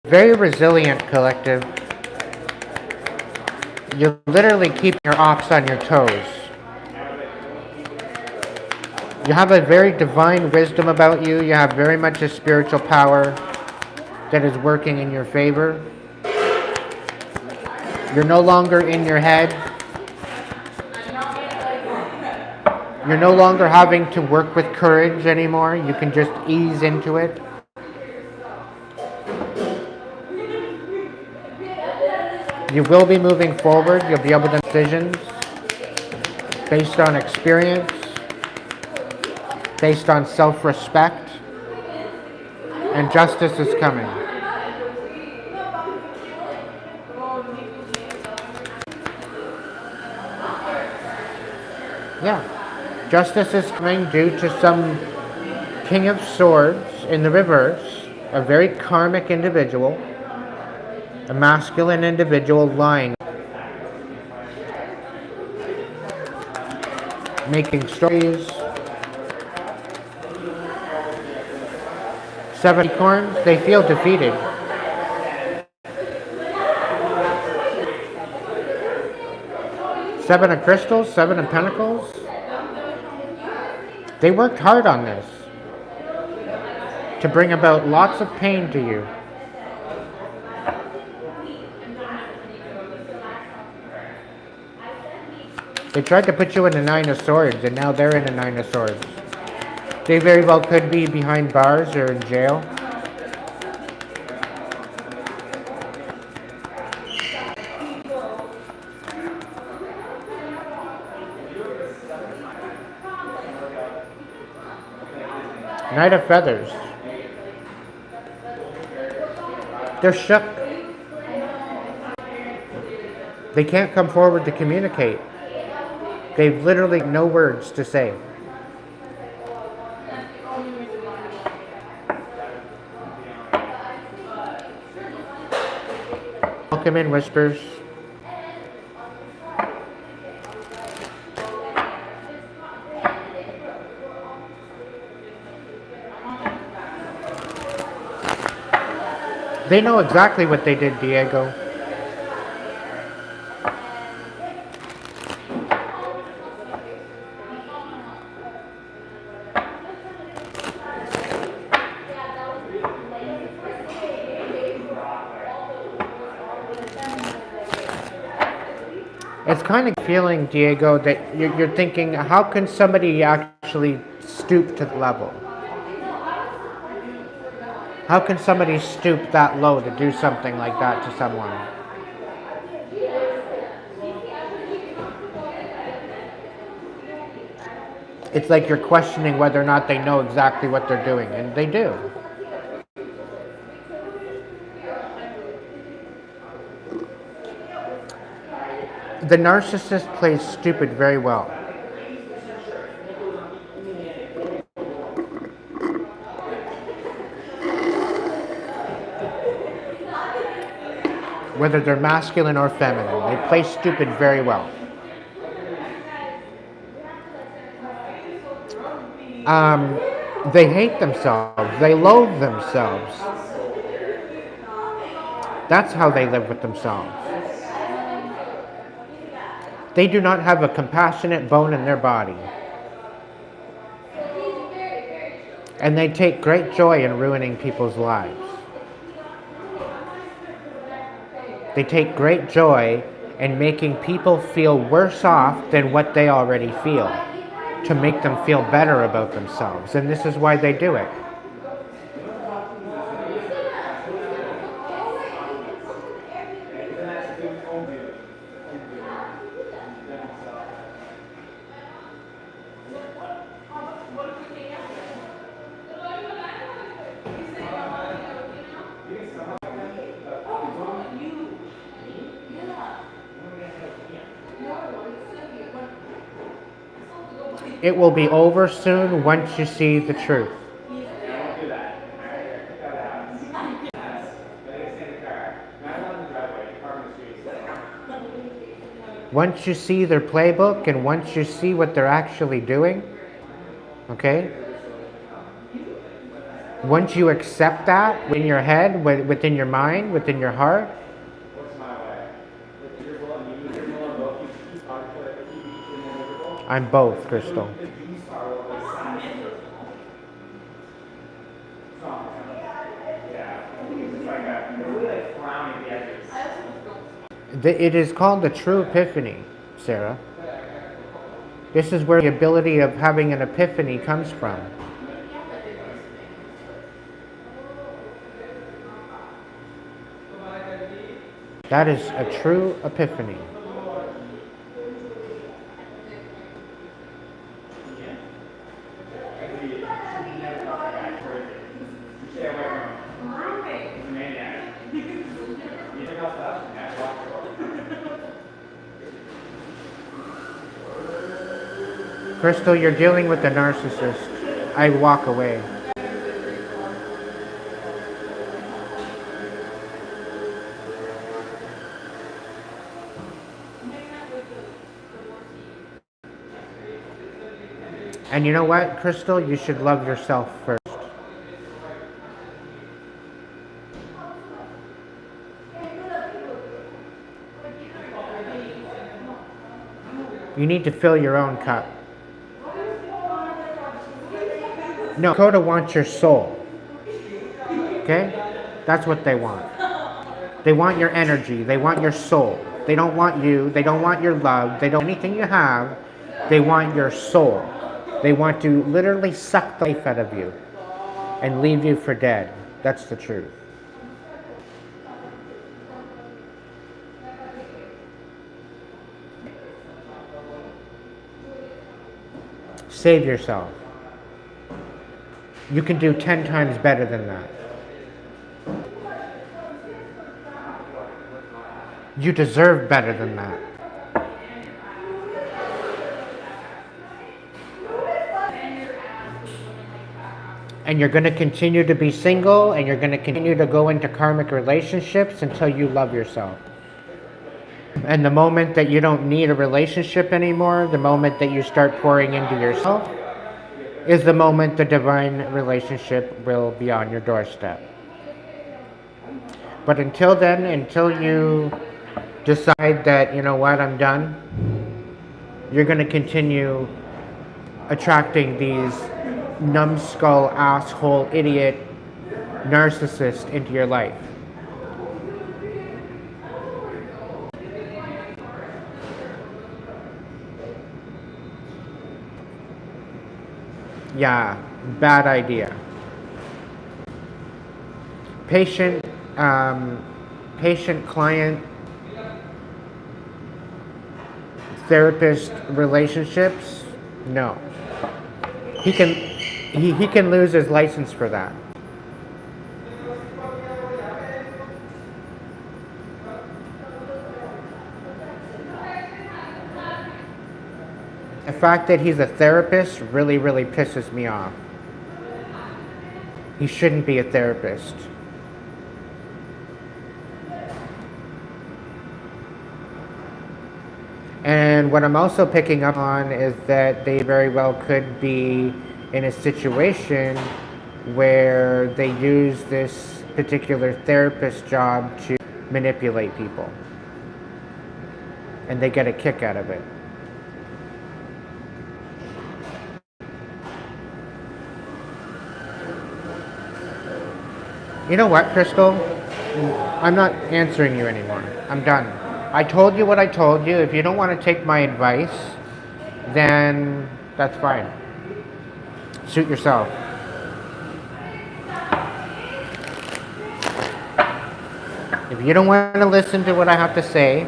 Very resilient collective. You're literally keeping your ops on your toes. You have a very divine wisdom about you. You have very much a spiritual power that is working in your favor. You're no longer in your head. You're no longer having to work with courage anymore. You can just ease into it. You will be moving forward. You'll be able to make decisions based on experience, based on self-respect, and justice is coming. Yeah, justice is coming due to some King of Swords in the reverse, a very karmic individual. A masculine individual lying, making stories. 7 unicorns, they feel defeated. Seven of Crystals, 7 of Pentacles. They worked hard on this to bring about lots of pain to you. They tried to put you in a nine of swords, and now they're in a nine of swords. They very well could be behind bars or in jail. Knight of feathers. They're shook. They can't come forward to communicate. They've literally no words to say. Welcome in, whispers. They know exactly what they did, Diego. It's kind of feeling, Diego, that you're thinking, how can somebody actually stoop to the level? How can somebody stoop that low to do something like that to someone? It's like you're questioning whether or not they know exactly what they're doing, and they do. The narcissist plays stupid very well. Whether they're masculine or feminine, they play stupid very well. They hate themselves. They loathe themselves. That's how they live with themselves. They do not have a compassionate bone in their body. And they take great joy in ruining people's lives. They take great joy in making people feel worse off than what they already feel, to make them feel better about themselves. And this is why they do it. It will be over soon once you see the truth. Once you see their playbook and once you see what they're actually doing, okay? Once you accept that in your head, within your mind, within your heart, I'm both, Crystal. It is called the true epiphany, Sarah. This is where the ability of having an epiphany comes from. That is a true epiphany. Crystal, you're dealing with a narcissist. I walk away. And you know what, Crystal? You should love yourself first. You need to fill your own cup. No, Dakota wants your soul. Okay? That's what they want. They want your energy. They want your soul. They don't want you. They don't want your love. They don't want anything you have. They want your soul. They want to literally suck the life out of you and leave you for dead. That's the truth. Save yourself. You can do 10 times better than that. You deserve better than that. And you're going to continue to be single, and you're going to continue to go into karmic relationships until you love yourself. And the moment that you don't need a relationship anymore, the moment that you start pouring into yourself, is the moment the divine relationship will be on your doorstep. But until then, until you decide that, you know what, I'm done, you're going to continue attracting these numbskull, asshole, idiot, narcissist into your life. Yeah, bad idea. Patient-client therapist relationships, no. He can lose his license for that. The fact that he's a therapist really, really pisses me off. He shouldn't be a therapist. And what I'm also picking up on is that they very well could be in a situation where they use this particular therapist job to manipulate people. And they get a kick out of it. You know what, Crystal? I'm not answering you anymore. I'm done. I told you what I told you. If you don't want to take my advice, then that's fine. Suit yourself. If you don't want to listen to what I have to say,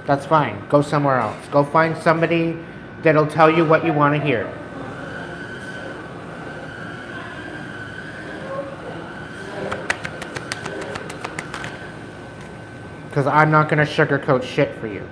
that's fine. Go somewhere else. Go find somebody that'll tell you what you want to hear. Because I'm not going to sugarcoat shit for you.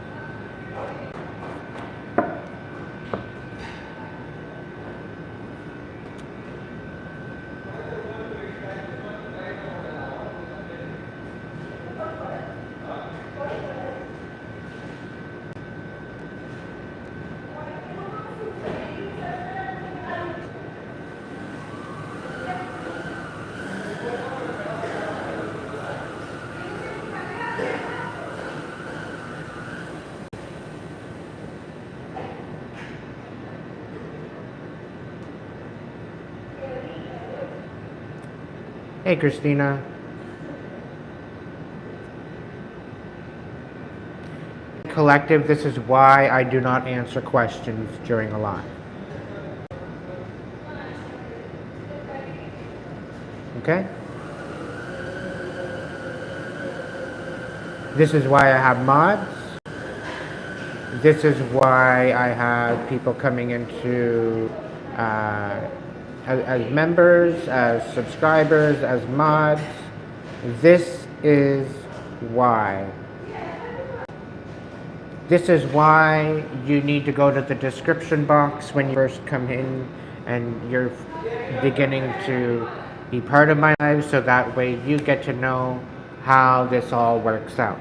Hey, Christina. Collective, this is why I do not answer questions during a live. Okay? This is why I have mods. This is why I have people coming into as members, as subscribers, as mods. This is why. This is why you need to go to the description box when you first come in and you're beginning to be part of my life, so that way you get to know how this all works out.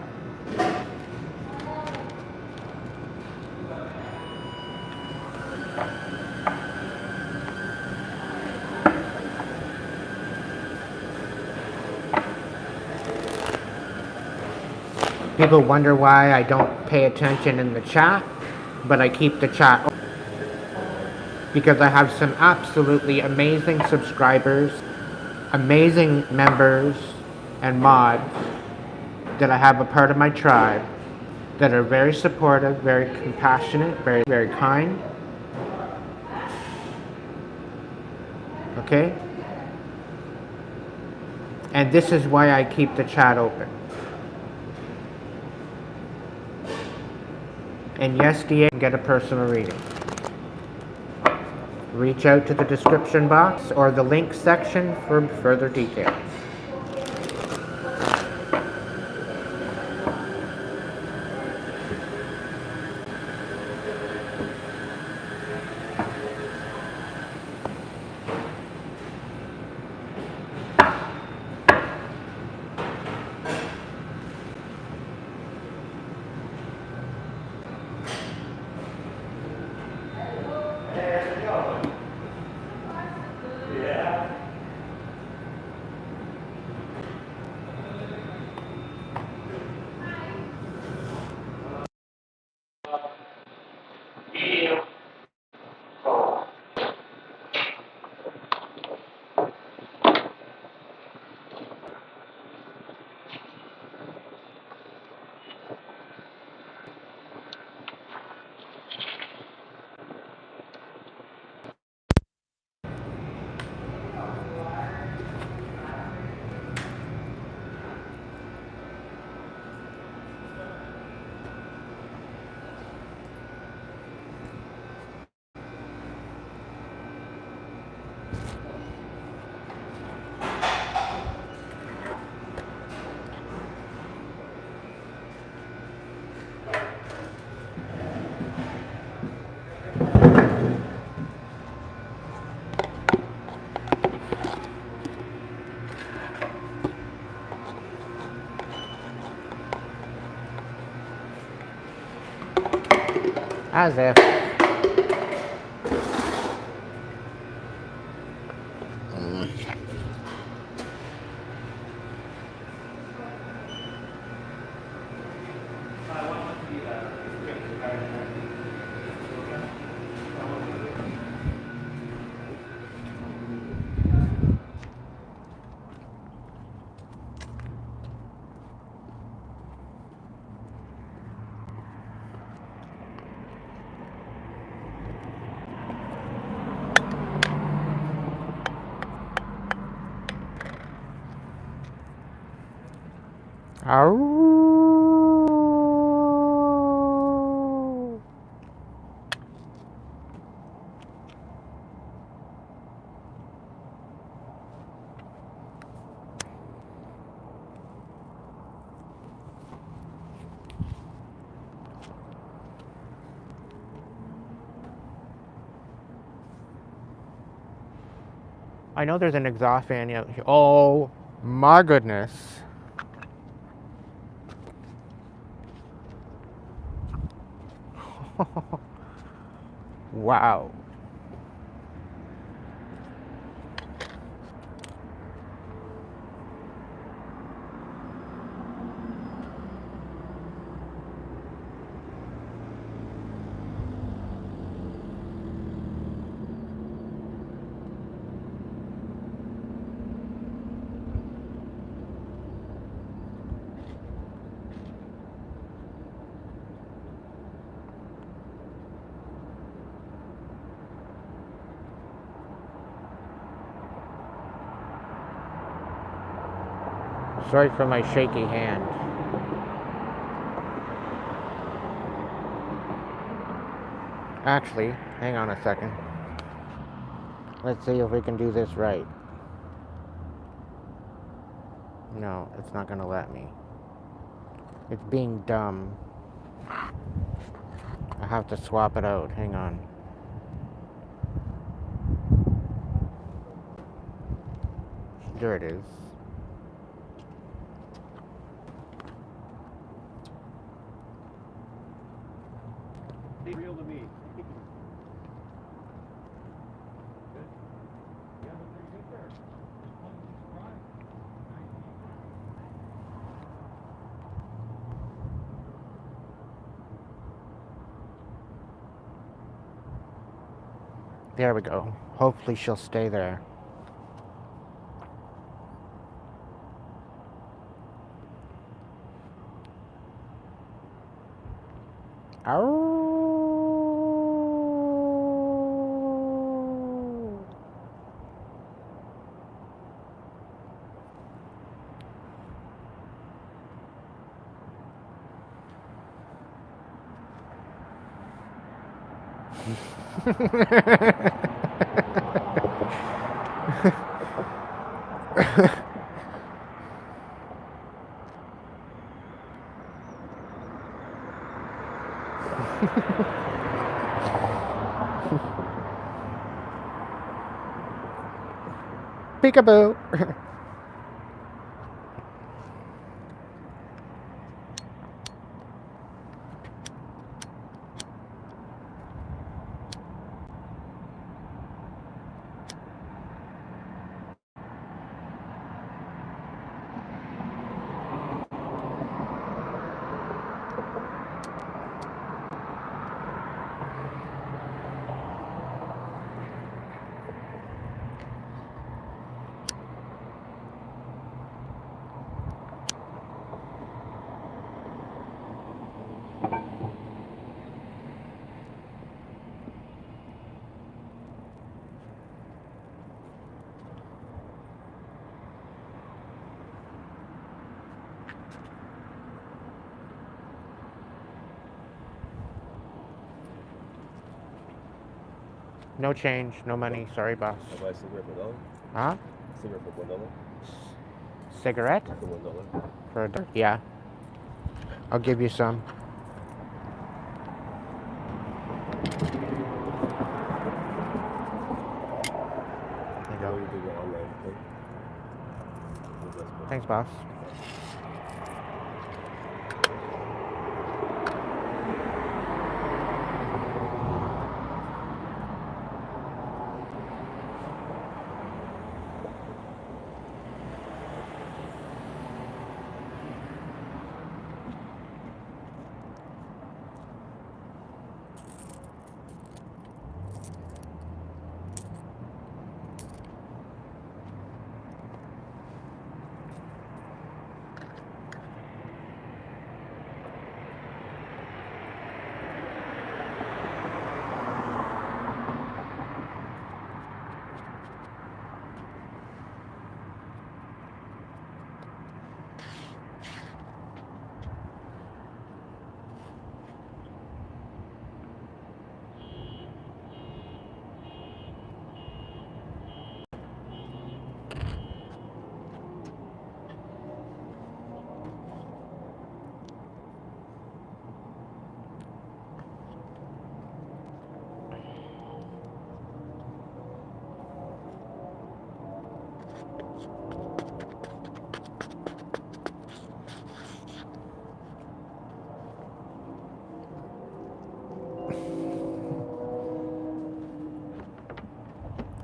People wonder why I don't pay attention in the chat, but I keep the chat open because I have some absolutely amazing subscribers, amazing members and mods that I have a part of my tribe that are very supportive, very compassionate, very, very kind. Okay? And this is why I keep the chat open. And yes, DA can get a personal reading. Reach out to the description box or the link section for further details. As if. I know there's an exhaust fan out here. Oh my goodness. Wow. Sorry for my shaky hand. Actually, hang on a second. Let's see if we can do this right. No, it's not gonna let me. It's being dumb. I have to swap it out. Hang on. There it is. Be real to me. There we go. Hopefully she'll stay there. Peekaboo. No change, no money. Sorry, boss. Have I cigarette for $1? Huh? Cigarette for $1? Cigarette? For $1? For a yeah. I'll give you some. There you Go. go. You do your online thing. Thanks, boss.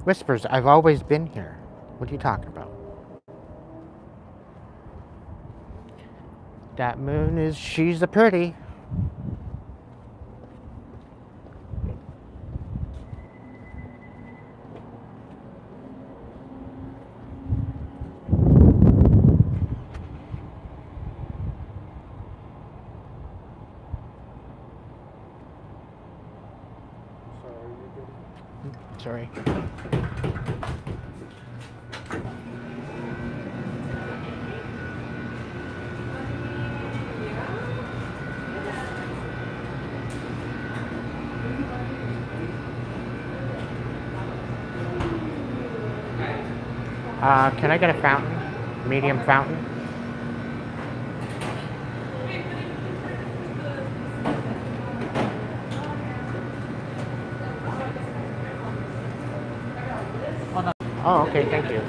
Whispers, I've always been here. What are you talking about? That moon is, she's a pretty. Sorry. Can I get a fountain? Medium fountain? Oh, okay, thank you.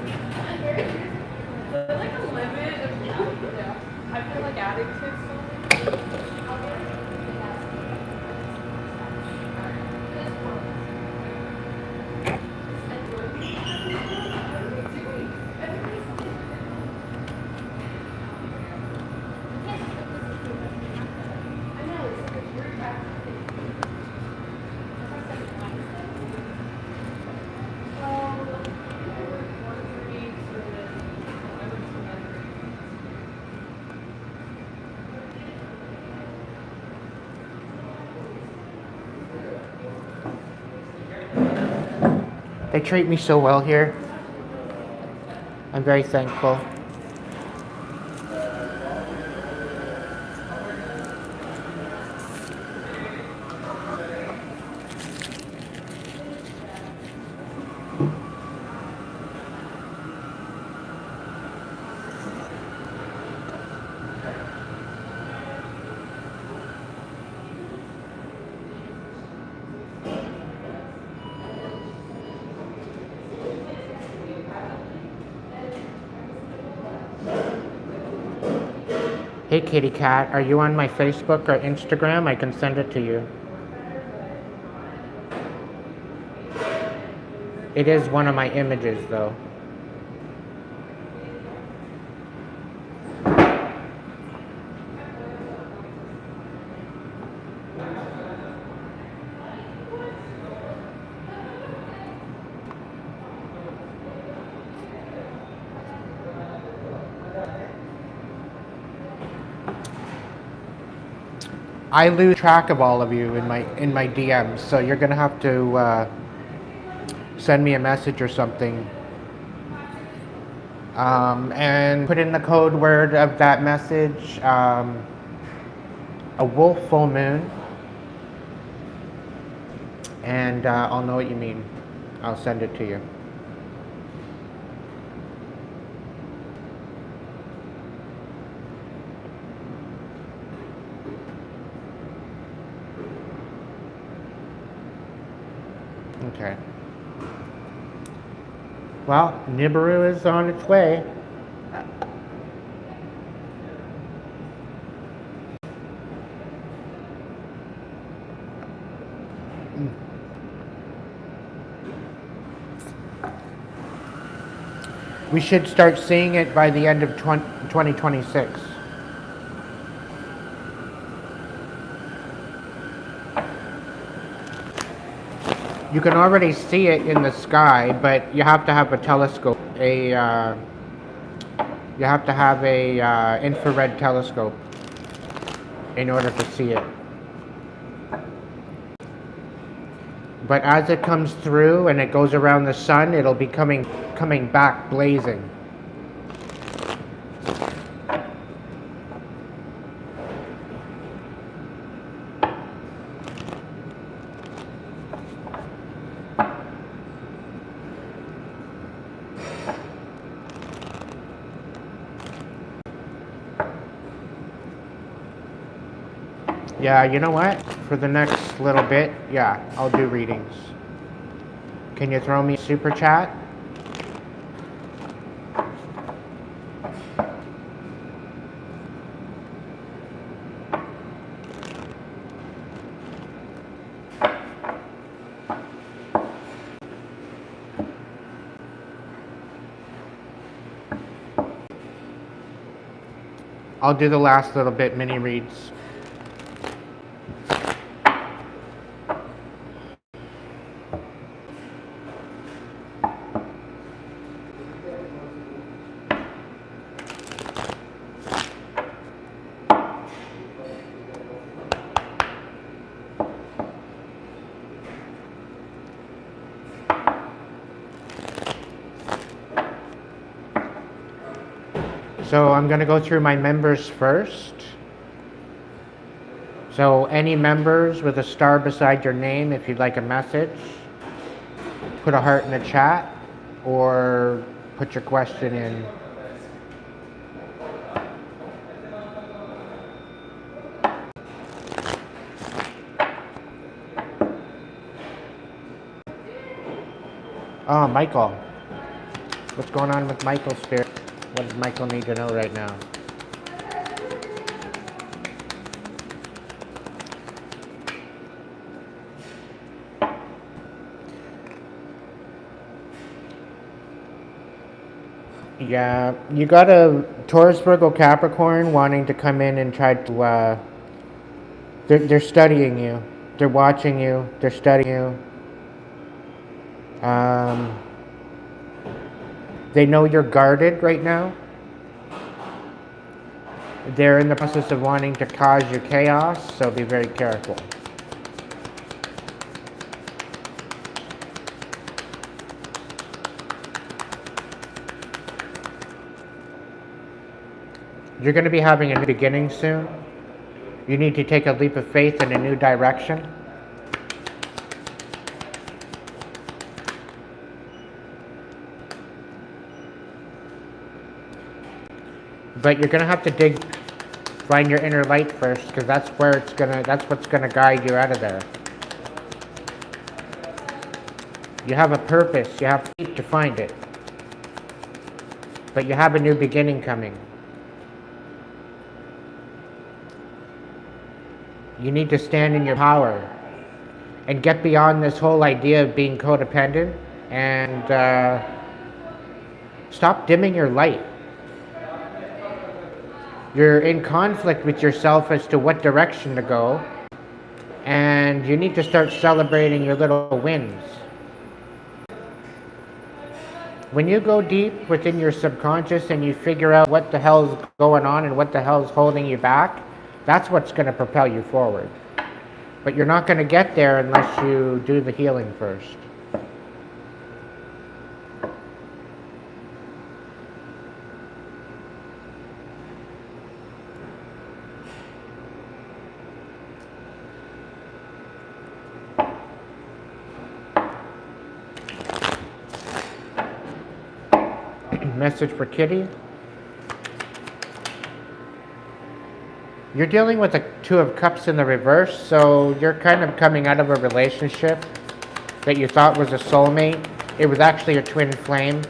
They treat me so well here. I'm very thankful. Hey kitty cat, are you on my Facebook or Instagram? I can send it to you. It is one of my images though. I lose track of all of you in my DMs, so you're gonna have to send me a message or something, and put in the code word of that message, a wolf full moon, and I'll know what you mean. I'll send it to you. Okay. Well, Nibiru is on its way. We should start seeing it by the end of 2026. You can already see it in the sky, but you have to have a telescope. You have to have a infrared telescope in order to see it. But as it comes through and it goes around the sun, it'll be coming back blazing. Yeah, you know what? For the next little bit, yeah, I'll do readings. Can you throw me a super chat? I'll do the last little bit, mini reads. So I'm going to go through my members first. So any members with a star beside your name, if you'd like a message, put a heart in the chat or put your question in. Oh, Michael. What's going on with Michael's spirit? What does Michael need to know right now? Yeah, you got a Taurus, Virgo, Capricorn wanting to come in and try to, they're studying you. They're watching you. They're studying you. They know you're guarded right now. They're in the process of wanting to cause you chaos, so be very careful. You're going to be having a new beginning soon. You need to take a leap of faith in a new direction. But you're going to have to find your inner light first, because that's what's going to guide you out of there. You have a purpose, you have to find it. But you have a new beginning coming. You need to stand in your power and get beyond this whole idea of being codependent and stop dimming your light. You're in conflict with yourself as to what direction to go, and you need to start celebrating your little wins. When you go deep within your subconscious and you figure out what the hell's going on and what the hell's holding you back, that's what's going to propel you forward. But you're not going to get there unless you do the healing first. Message for Kitty. You're dealing with a Two of Cups in the reverse, so you're kind of coming out of a relationship that you thought was a soulmate. It was actually a twin flame.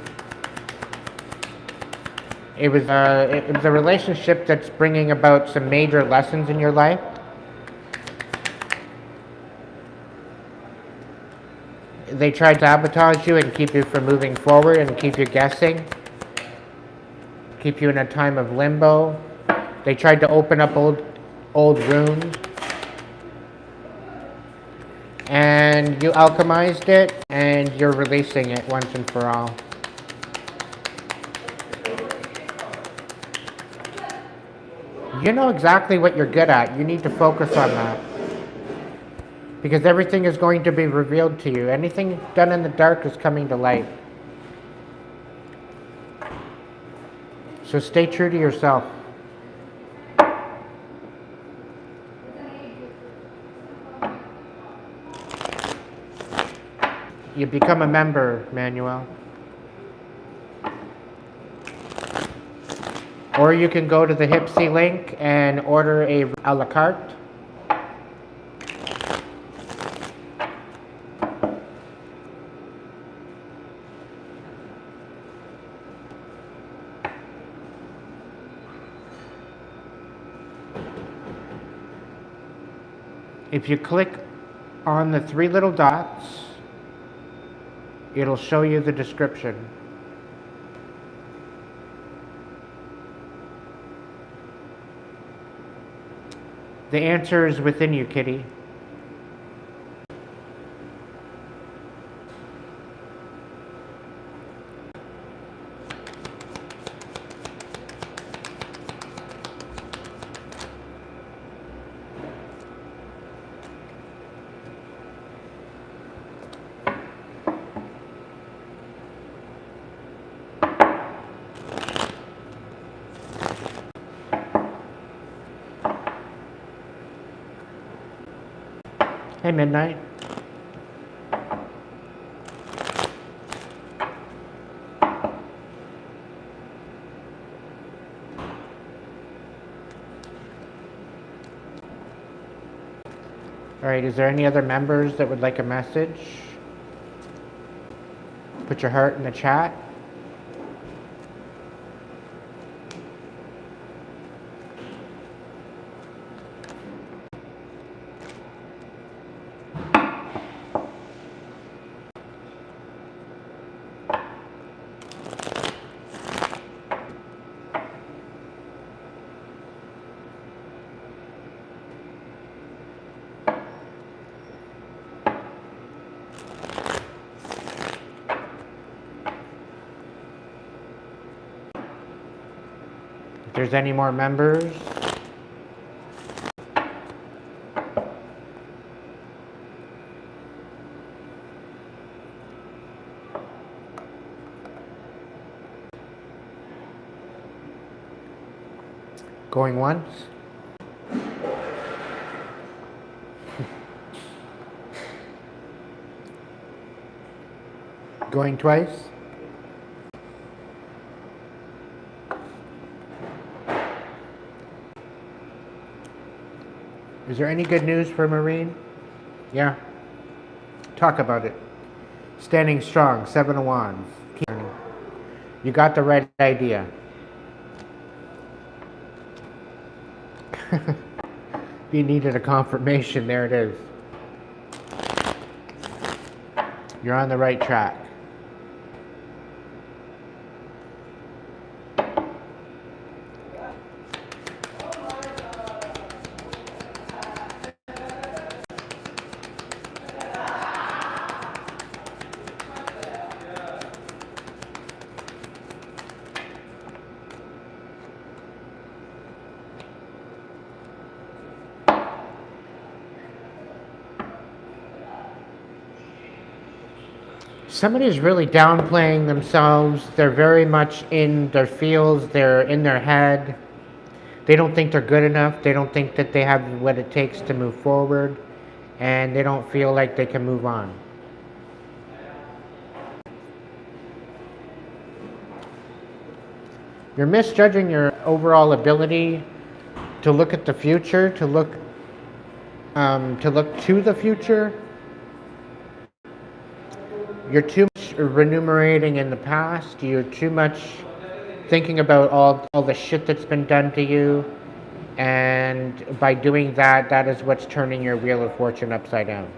It was a relationship that's bringing about some major lessons in your life. They tried to sabotage you and keep you from moving forward and keep you guessing. Keep you in a time of limbo. They tried to open up old wounds. And you alchemized it, and you're releasing it once and for all. You know exactly what you're good at. You need to focus on that. Because everything is going to be revealed to you. Anything done in the dark is coming to light. So stay true to yourself. You become a member, Manuel. Or you can go to the Hipsy link and order a la carte. If you click on the three little dots, it'll show you the description. The answer is within you, Kitty. Hey, Midnight. All right, is there any other members that would like a message? Put your heart in the chat. If there's any more members, going once. Going twice. Is there any good news for Marine? Yeah. Talk about it. Standing strong, 7 of Wands. Keep learning. You got the right idea. If you needed a confirmation, there it is. You're on the right track. Somebody's really downplaying themselves. They're very much in their feels. They're in their head. They don't think they're good enough. They don't think that they have what it takes to move forward. And they don't feel like they can move on. You're misjudging your overall ability to look at the future, to look to the future. You're too much remunerating in the past. You're too much thinking about all the shit that's been done to you. And by doing that, that is what's turning your wheel of fortune upside down.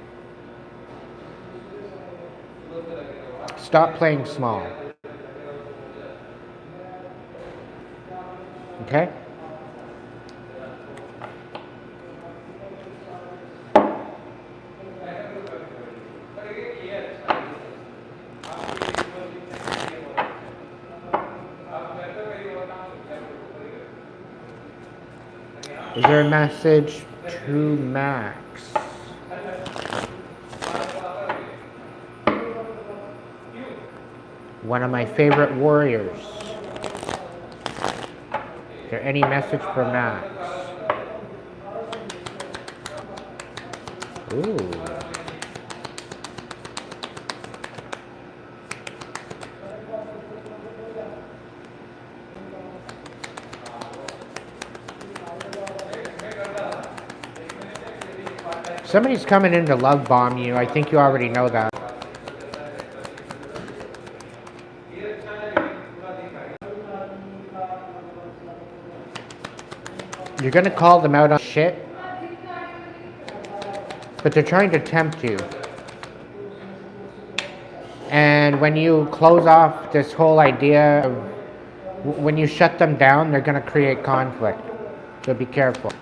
Stop playing small. Okay? Is there a message to Max? One of my favorite warriors. Is there any message for Max? Ooh. Somebody's coming in to love bomb you. I think you already know that. You're gonna call them out on shit, but they're trying to tempt you. And when you close off this whole idea of, when you shut them down, they're gonna create conflict. So be careful.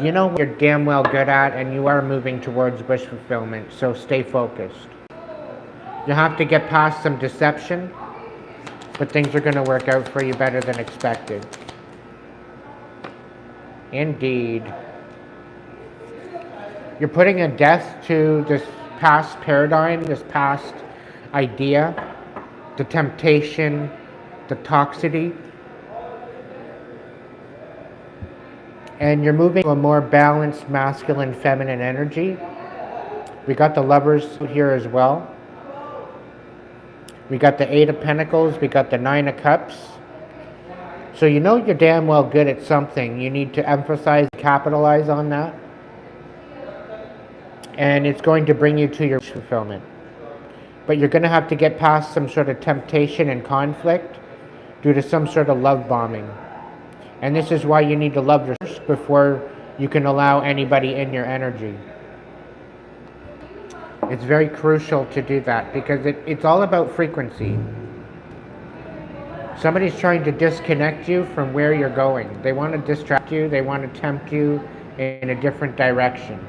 You know what you're damn well good at, and you are moving towards wish fulfillment, so stay focused. You have to get past some deception, but things are going to work out for you better than expected. Indeed. You're putting a death to this past paradigm, this past idea, the temptation, the toxicity. And you're moving to a more balanced masculine feminine energy. We got the lovers here as well. We got the 8 of Pentacles, we got the 9 of Cups. So you know you're damn well good at something. You need to emphasize, capitalize on that. And it's going to bring you to your fulfillment. But you're going to have to get past some sort of temptation and conflict due to some sort of love bombing. And this is why you need to love yourself before you can allow anybody in your energy. It's very crucial to do that because it's all about frequency. Somebody's trying to disconnect you from where you're going. They want to distract you. They want to tempt you in a different direction.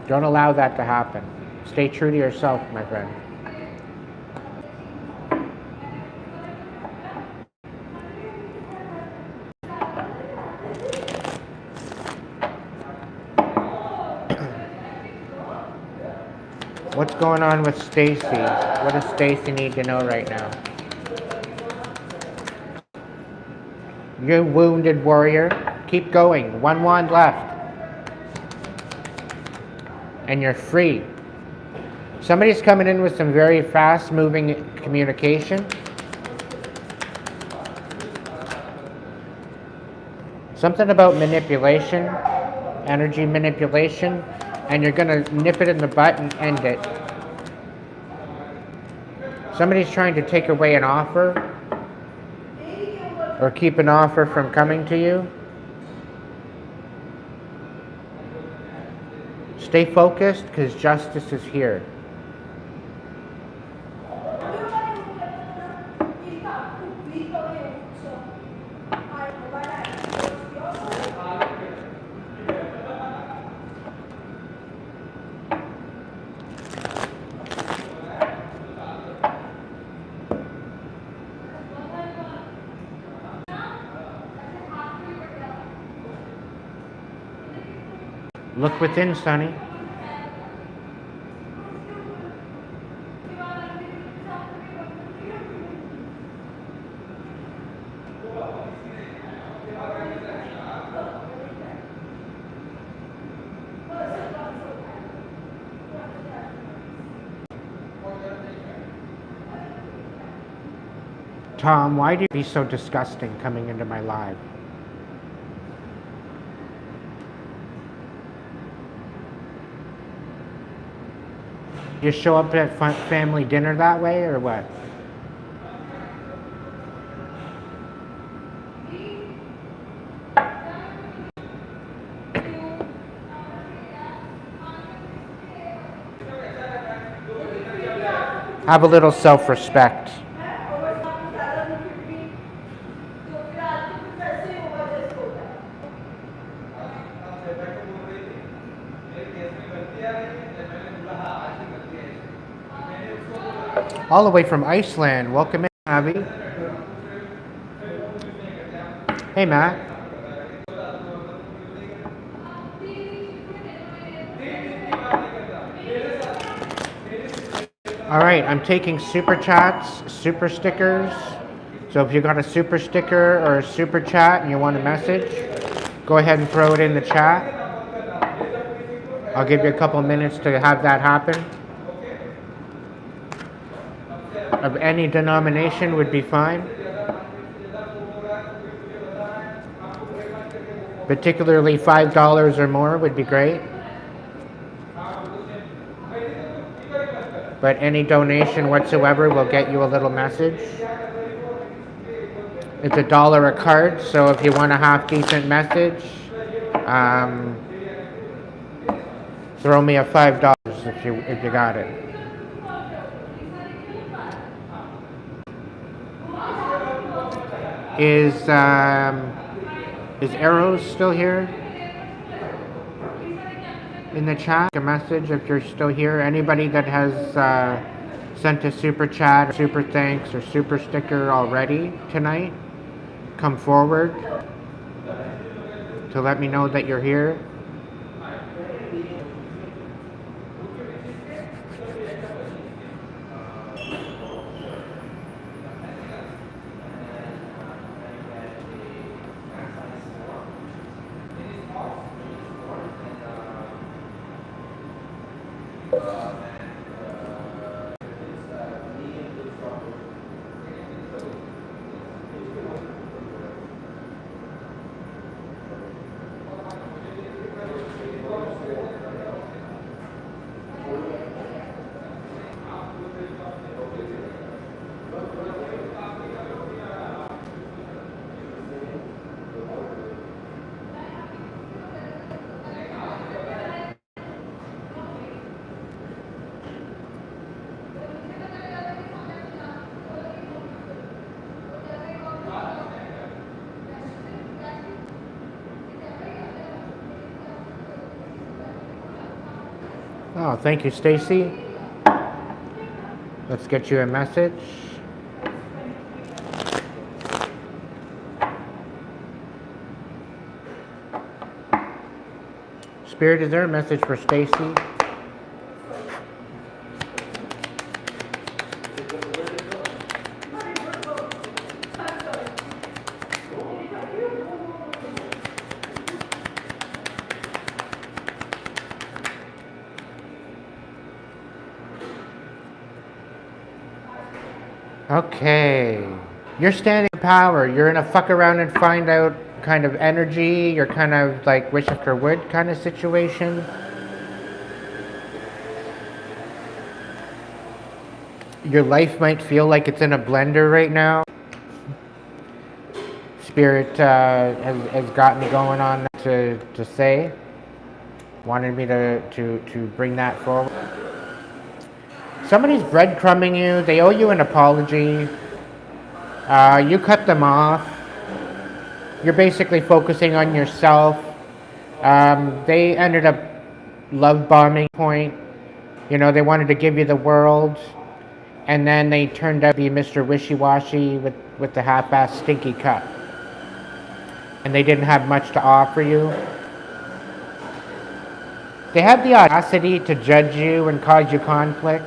Don't allow that to happen. Stay true to yourself, my friend. What's going on with Stacy? What does Stacy need to know right now? You wounded warrior. Keep going. 1 wand left. And you're free. Somebody's coming in with some very fast moving communication. Something about manipulation, energy manipulation. And you're going to nip it in the butt and end it. Somebody's trying to take away an offer or keep an offer from coming to you. Stay focused because justice is here. Look within, Sonny. Tom, why do you be so disgusting coming into my live? You show up at family dinner that way, or what? Have a little self-respect. All the way from Iceland. Welcome in, Abby. Hey, Matt. All right, I'm taking super chats, super stickers. So if you got a super sticker or a super chat and you want a message, go ahead and throw it in the chat. I'll give you a couple minutes to have that happen. Of any denomination would be fine. Particularly $5 or more would be great. But any donation whatsoever will get you a little message. It's $1 a card, so if you want a half decent message, throw me a $5 if you got it. Is Arrows still here? In the chat, a message if you're still here. Anybody that has sent a super chat, or super thanks, or super sticker already tonight, come forward to let me know that you're here. Oh, thank you, Stacy. Let's get you a message. Spirit, is there a message for Stacy? Okay. You're standing in power. You're in a fuck around and find out kind of energy. You're kind of like wish if there would kind of situation. Your life might feel like it's in a blender right now. Spirit has got me going on to say. Wanted me to bring that forward. Somebody's breadcrumbing you. They owe you an apology. You cut them off. You're basically focusing on yourself. They ended up love bombing point. You know, they wanted to give you the world, and then they turned out to be Mr. Wishy-Washy with the half-assed stinky cup. And they didn't have much to offer you. They have the audacity to judge you and cause you conflict.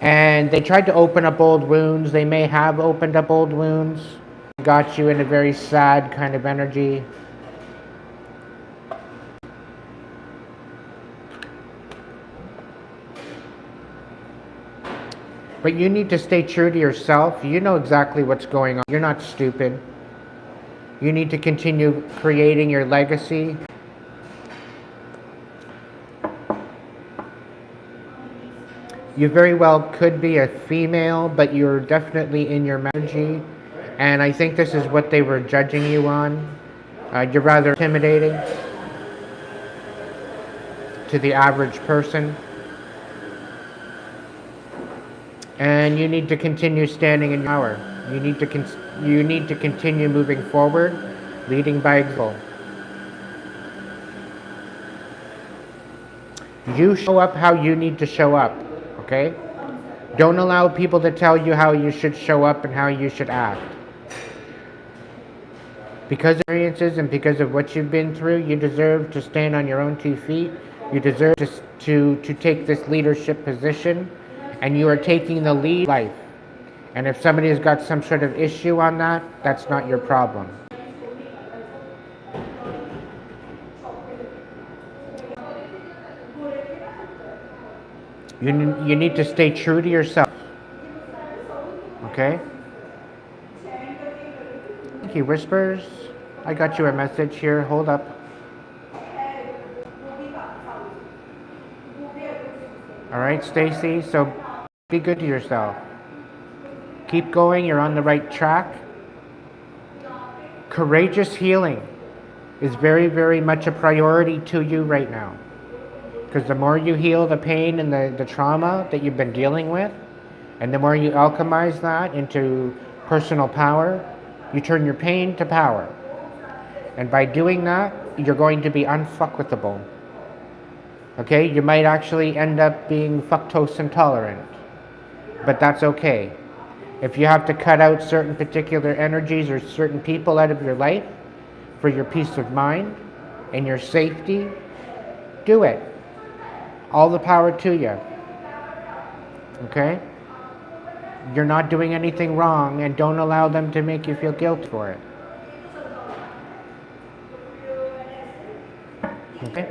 And they tried to open up old wounds. They may have opened up old wounds. Got you in a very sad kind of energy. But you need to stay true to yourself. You know exactly what's going on. You're not stupid. You need to continue creating your legacy. You very well could be a female, but you're definitely in your energy. And I think this is what they were judging you on. You're rather intimidating to the average person. And you need to continue standing in your power. You need to continue moving forward, leading by example. You show up how you need to show up, okay? Don't allow people to tell you how you should show up and how you should act. Because of experiences and because of what you've been through, you deserve to stand on your own 2 feet. You deserve to take this leadership position, and you are taking the lead in life. And if somebody has got some sort of issue on that, that's not your problem. You need to stay true to yourself. Okay? Thank you, Whispers. I got you a message here. Hold up. All right, Stacy. So be good to yourself. Keep going. You're on the right track. Courageous healing is very, very much a priority to you right now. Because the more you heal the pain and the trauma that you've been dealing with, and the more you alchemize that into personal power, you turn your pain to power. And by doing that, you're going to be unfuckwithable. Okay? You might actually end up being fructose intolerant. But that's okay. If you have to cut out certain particular energies or certain people out of your life for your peace of mind and your safety, do it. All the power to you. Okay? You're not doing anything wrong, and don't allow them to make you feel guilt for it. Okay?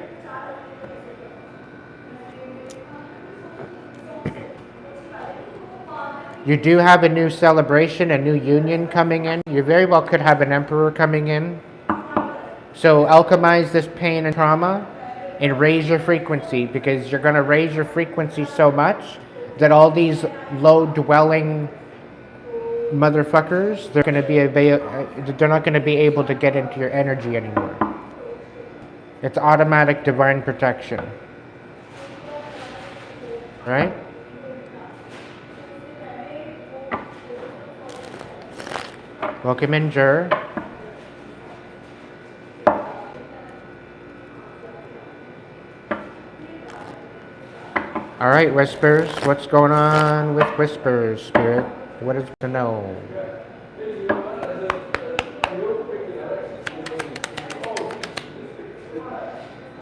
You do have a new celebration, a new union coming in. You very well could have an emperor coming in. So alchemize this pain and trauma and raise your frequency, because you're going to raise your frequency so much that all these low-dwelling motherfuckers, they're not going to be able to get into your energy anymore. It's automatic divine protection. Right? Welcome in, Jer. All right, Whispers. What's going on with Whispers, Spirit? What is to know?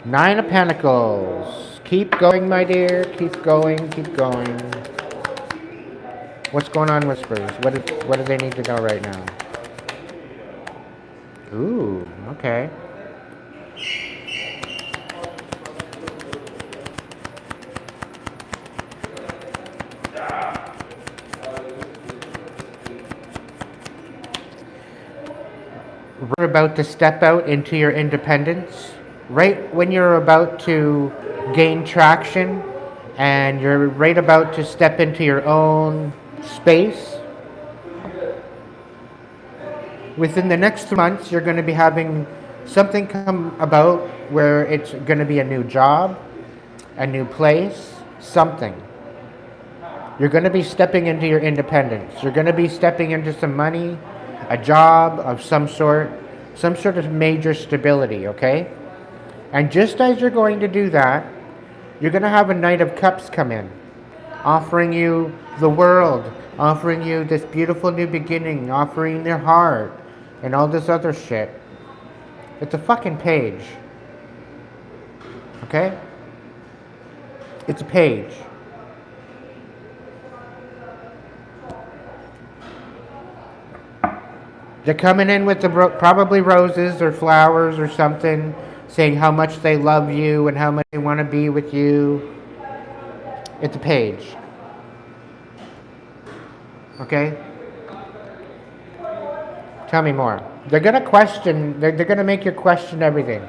Nine of Pentacles. Keep going, my dear. Keep going. Keep going. What's going on, Whispers? What do they need to know right now? Ooh, okay. We're about to step out into your independence. Right when you're about to gain traction and you're right about to step into your own space. Within the next 3 months, you're going to be having something come about where it's going to be a new job, a new place, something. You're going to be stepping into your independence. You're going to be stepping into some money, a job of some sort of major stability, okay? And just as you're going to do that, you're going to have a Knight of Cups come in, offering you the world, offering you this beautiful new beginning, offering their heart, and all this other shit. It's a fucking page. Okay? It's a page. They're coming in with probably roses or flowers or something, saying how much they love you and how much they want to be with you. It's a page. Okay? Tell me more. They're going to question, they're going to make you question everything.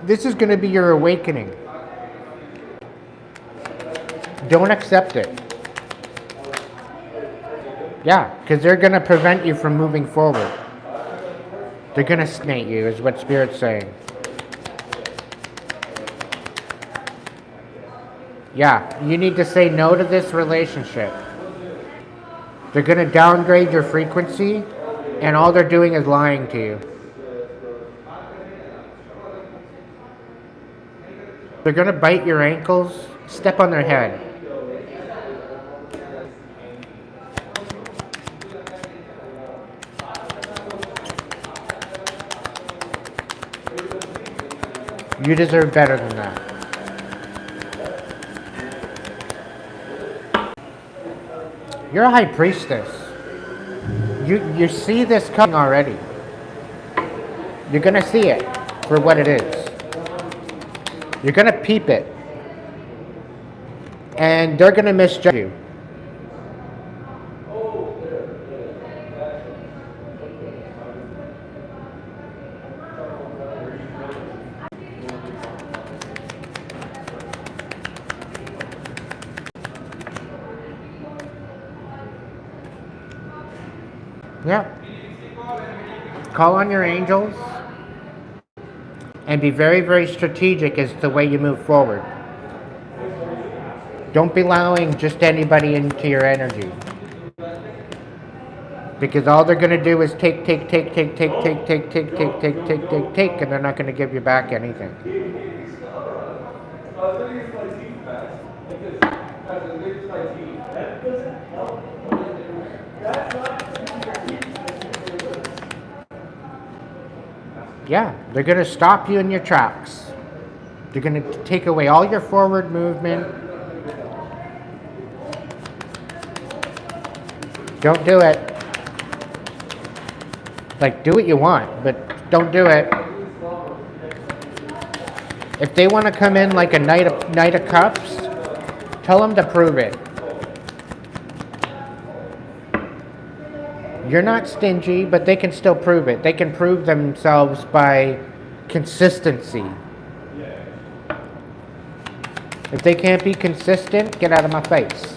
This is going to be your awakening. Don't accept it. Yeah, because they're going to prevent you from moving forward. They're going to snake you, is what Spirit's saying. Yeah, you need to say no to this relationship. They're going to downgrade your frequency, and all they're doing is lying to you. They're going to bite your ankles, step on their head. You deserve better than that. You're a high priestess. You see this coming already. You're going to see it for what it is. You're going to peep it. And they're going to misjudge you. Yeah. Call on your angels and be very, very strategic as to the way you move forward. Don't be allowing just anybody into your energy. Because all they're going to do is take, and they're not going to give you back anything. Yeah, they're going to stop you in your tracks. They're going to take away all your forward movement. Don't do it. Like, do what you want, but don't do it. If they want to come in like a Knight of Cups, tell them to prove it. You're not stingy, but they can still prove it. They can prove themselves by consistency. If they can't be consistent, get out of my face.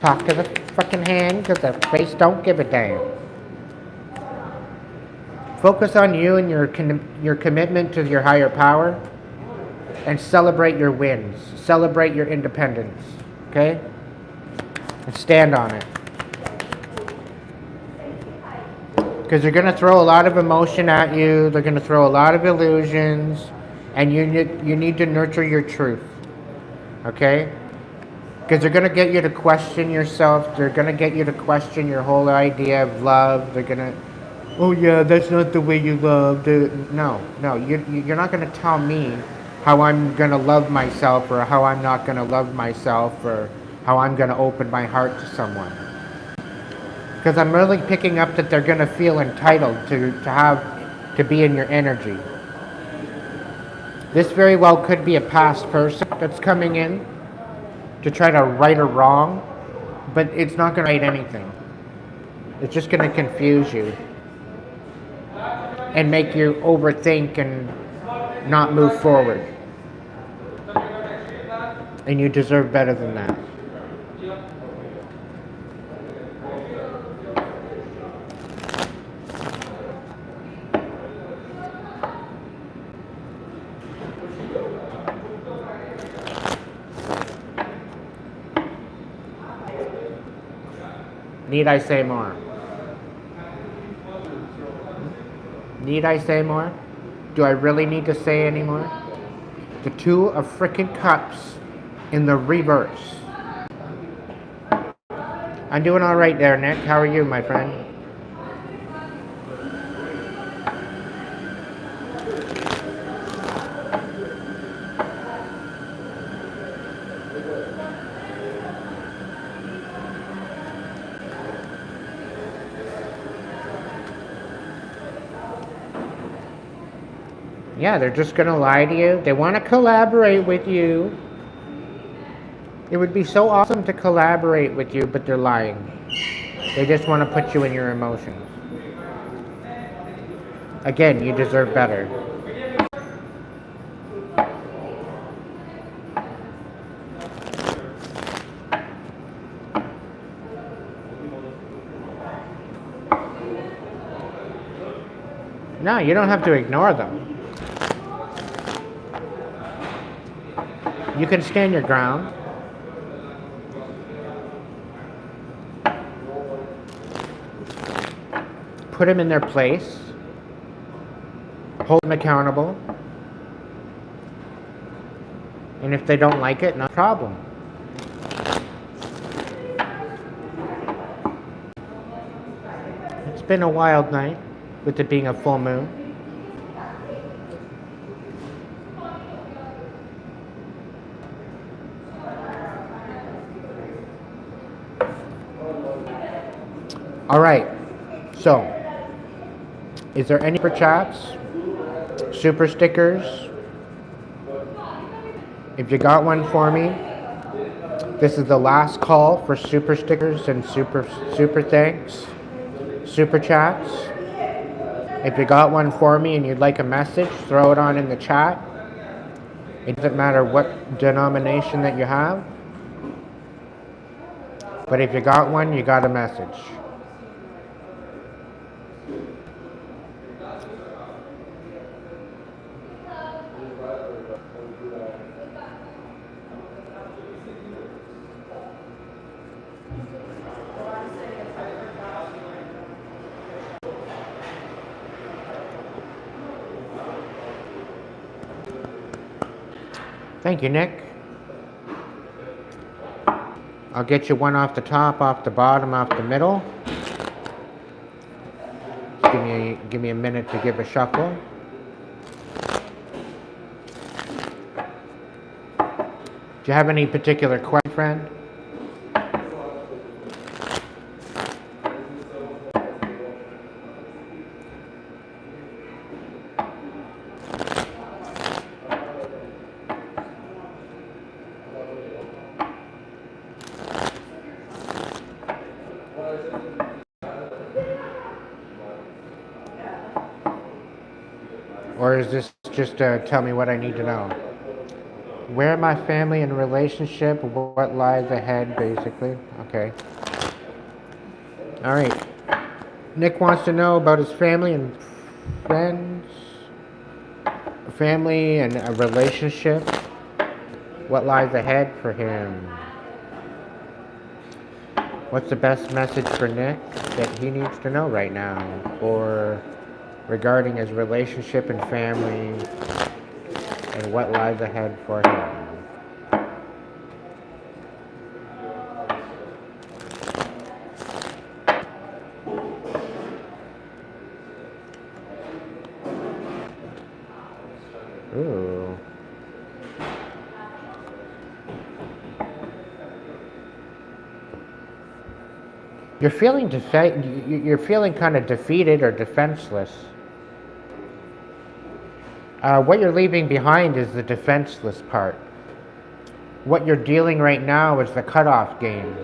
Talk to the fucking hand, because the face don't give a damn. Focus on you and your commitment to your higher power, and celebrate your wins. Celebrate your independence, okay? And stand on it. Because they're going to throw a lot of emotion at you. They're going to throw a lot of illusions. And you need to nurture your truth. Okay? Because they're going to get you to question yourself. They're going to get you to question your whole idea of love. They're going to, oh yeah, that's not the way you love. No, you're not going to tell me how I'm going to love myself or how I'm not going to love myself or how I'm going to open my heart to someone. Because I'm really picking up that they're going to feel entitled to be in your energy. This very well could be a past person that's coming in to try to right a wrong, but it's not going to right anything. It's just going to confuse you and make you overthink and not move forward. And you deserve better than that. Need I say more? Need I say more? Do I really need to say any more? The two of frickin' cups in the reverse. I'm doing all right there, Nick. How are you, my friend? Yeah, they're just gonna lie to you. They want to collaborate with you. It would be so awesome to collaborate with you, but they're lying. They just want to put you in your emotions. Again, you deserve better. No, you don't have to ignore them. You can stand your ground. Put them in their place. Hold them accountable. And if they don't like it, no problem. It's been a wild night, with it being a full moon. All right, so is there any super chats, super stickers? If you got one for me, this is the last call for super stickers and super thanks, super chats. If you got one for me and you'd like a message, throw it on in the chat. It doesn't matter what denomination that you have, but if you got one, you got a message. Thank you, Nick. I'll get you one off the top, off the bottom, off the middle. Give me a minute to give a shuffle. Do you have any particular question, friend? Or is this just tell me what I need to know? Where my family and relationship, what lies ahead, basically. Okay. All right. Nick wants to know about his family and friends, family and a relationship. What lies ahead for him? What's the best message for Nick that he needs to know right now for regarding his relationship and family and what lies ahead for him? Ooh. You're feeling kind of defeated or defenseless. What you're leaving behind is the defenseless part. What you're dealing right now is the cutoff game.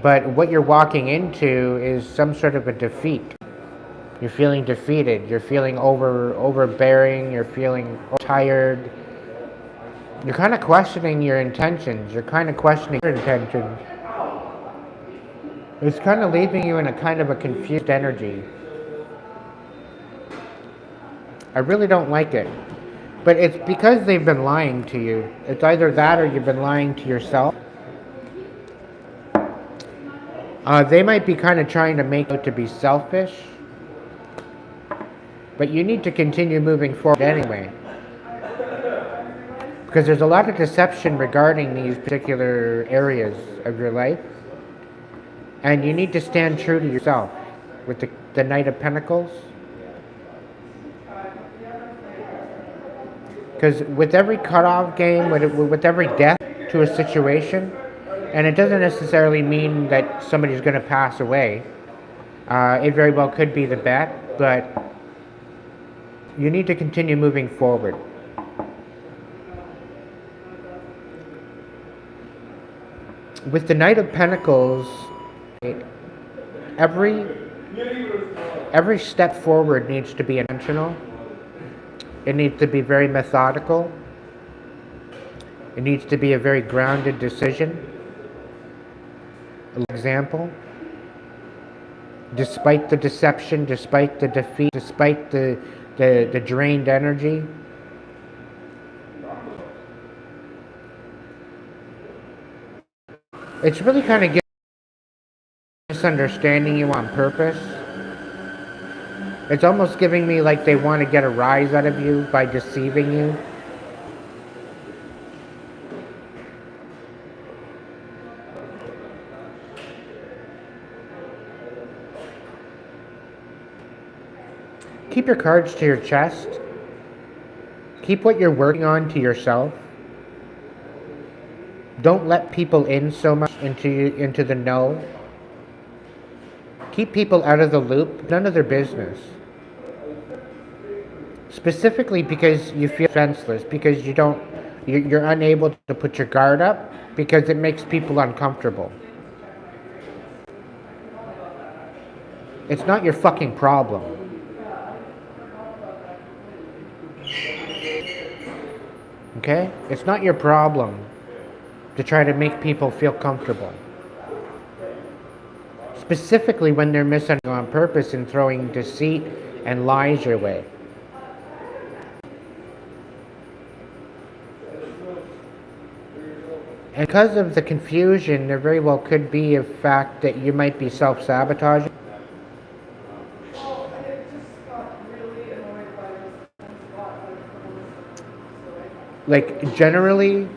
But what you're walking into is some sort of a defeat. You're feeling defeated. You're feeling overbearing. You're feeling tired. You're kind of questioning your intentions. You're kind of questioning your intentions. It's kind of leaving you in a kind of a confused energy. I really don't like it. But it's because they've been lying to you. It's either that or you've been lying to yourself. They might be kind of trying to make it to be selfish. But you need to continue moving forward anyway. Because there's a lot of deception regarding these particular areas of your life. And you need to stand true to yourself with the Knight of Pentacles. Because with every cutoff game, with every death to a situation, and it doesn't necessarily mean that somebody's going to pass away. It very well could be the bet, but you need to continue moving forward. With the Knight of Pentacles, every step forward needs to be intentional. It needs to be very methodical. It needs to be a very grounded decision. Example, despite the deception, despite the defeat, despite the drained energy, it's really kind of misunderstanding you on purpose. It's almost giving me like they want to get a rise out of you by deceiving you. Keep your cards to your chest. Keep what you're working on to yourself. Don't let people in so much into the know. Keep people out of the loop. None of their business. Specifically because you feel defenseless, because you're unable to put your guard up, because it makes people uncomfortable. It's not your fucking problem. Okay? It's not your problem to try to make people feel comfortable. Specifically when they're misunderstanding on purpose and throwing deceit and lies your way. And because of the confusion, there very well could be a fact that you might be self-sabotaging. Like generally,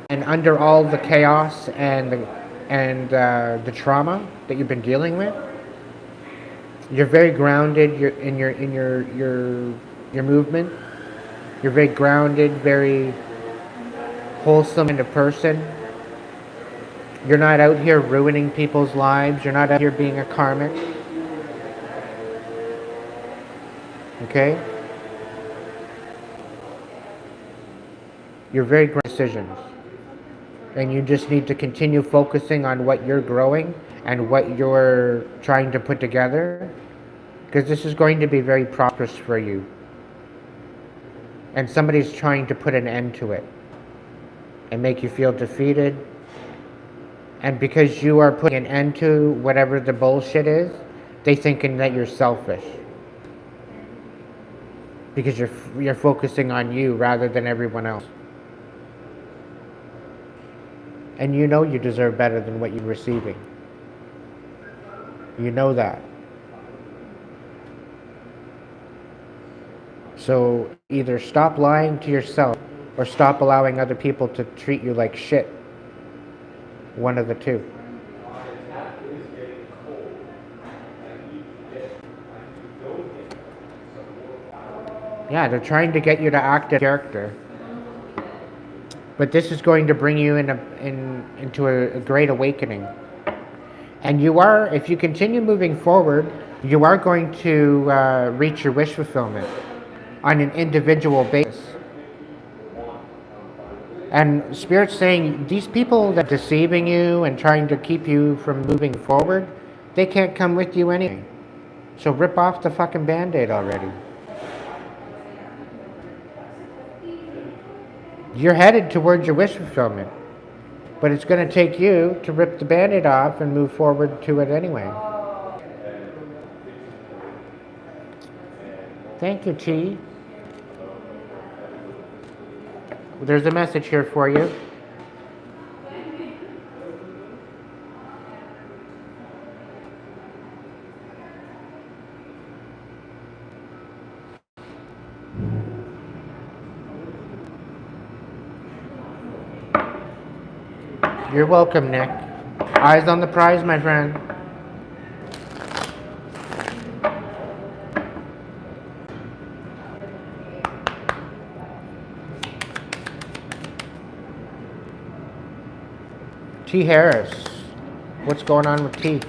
and under all the chaos and the trauma that you've been dealing with, you're very grounded. You're in your movement. You're very grounded, very wholesome kind of person. You're not out here ruining people's lives. You're not out here being a karmic. Okay? You're very great decisions. And you just need to continue focusing on what you're growing and what you're trying to put together. Because this is going to be very prosperous for you. And somebody's trying to put an end to it. And make you feel defeated. And because you are putting an end to whatever the bullshit is, they thinking that you're selfish. Because you're focusing on you rather than everyone else. And you know you deserve better than what you're receiving. You know that. So either stop lying to yourself or stop allowing other people to treat you like shit. One of the two. Yeah, they're trying to get you to act a character. But this is going to bring you into a great awakening. And you are, if you continue moving forward, you are going to reach your wish fulfillment on an individual basis. And Spirit's saying, these people that are deceiving you and trying to keep you from moving forward, they can't come with you anyway. So rip off the fucking Band-Aid already. You're headed towards your wish fulfillment. But it's going to take you to rip the Band-Aid off and move forward to it anyway. Thank you, T. There's a message here for you. You're welcome, Nick. Eyes on the prize, my friend. T. Harris. What's going on with T?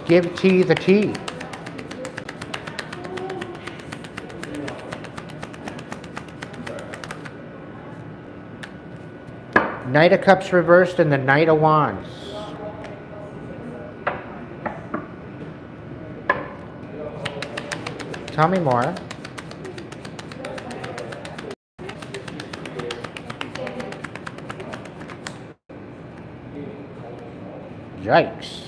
Give T the T. Knight of Cups reversed and the Knight of Wands. Tell me more. Yikes.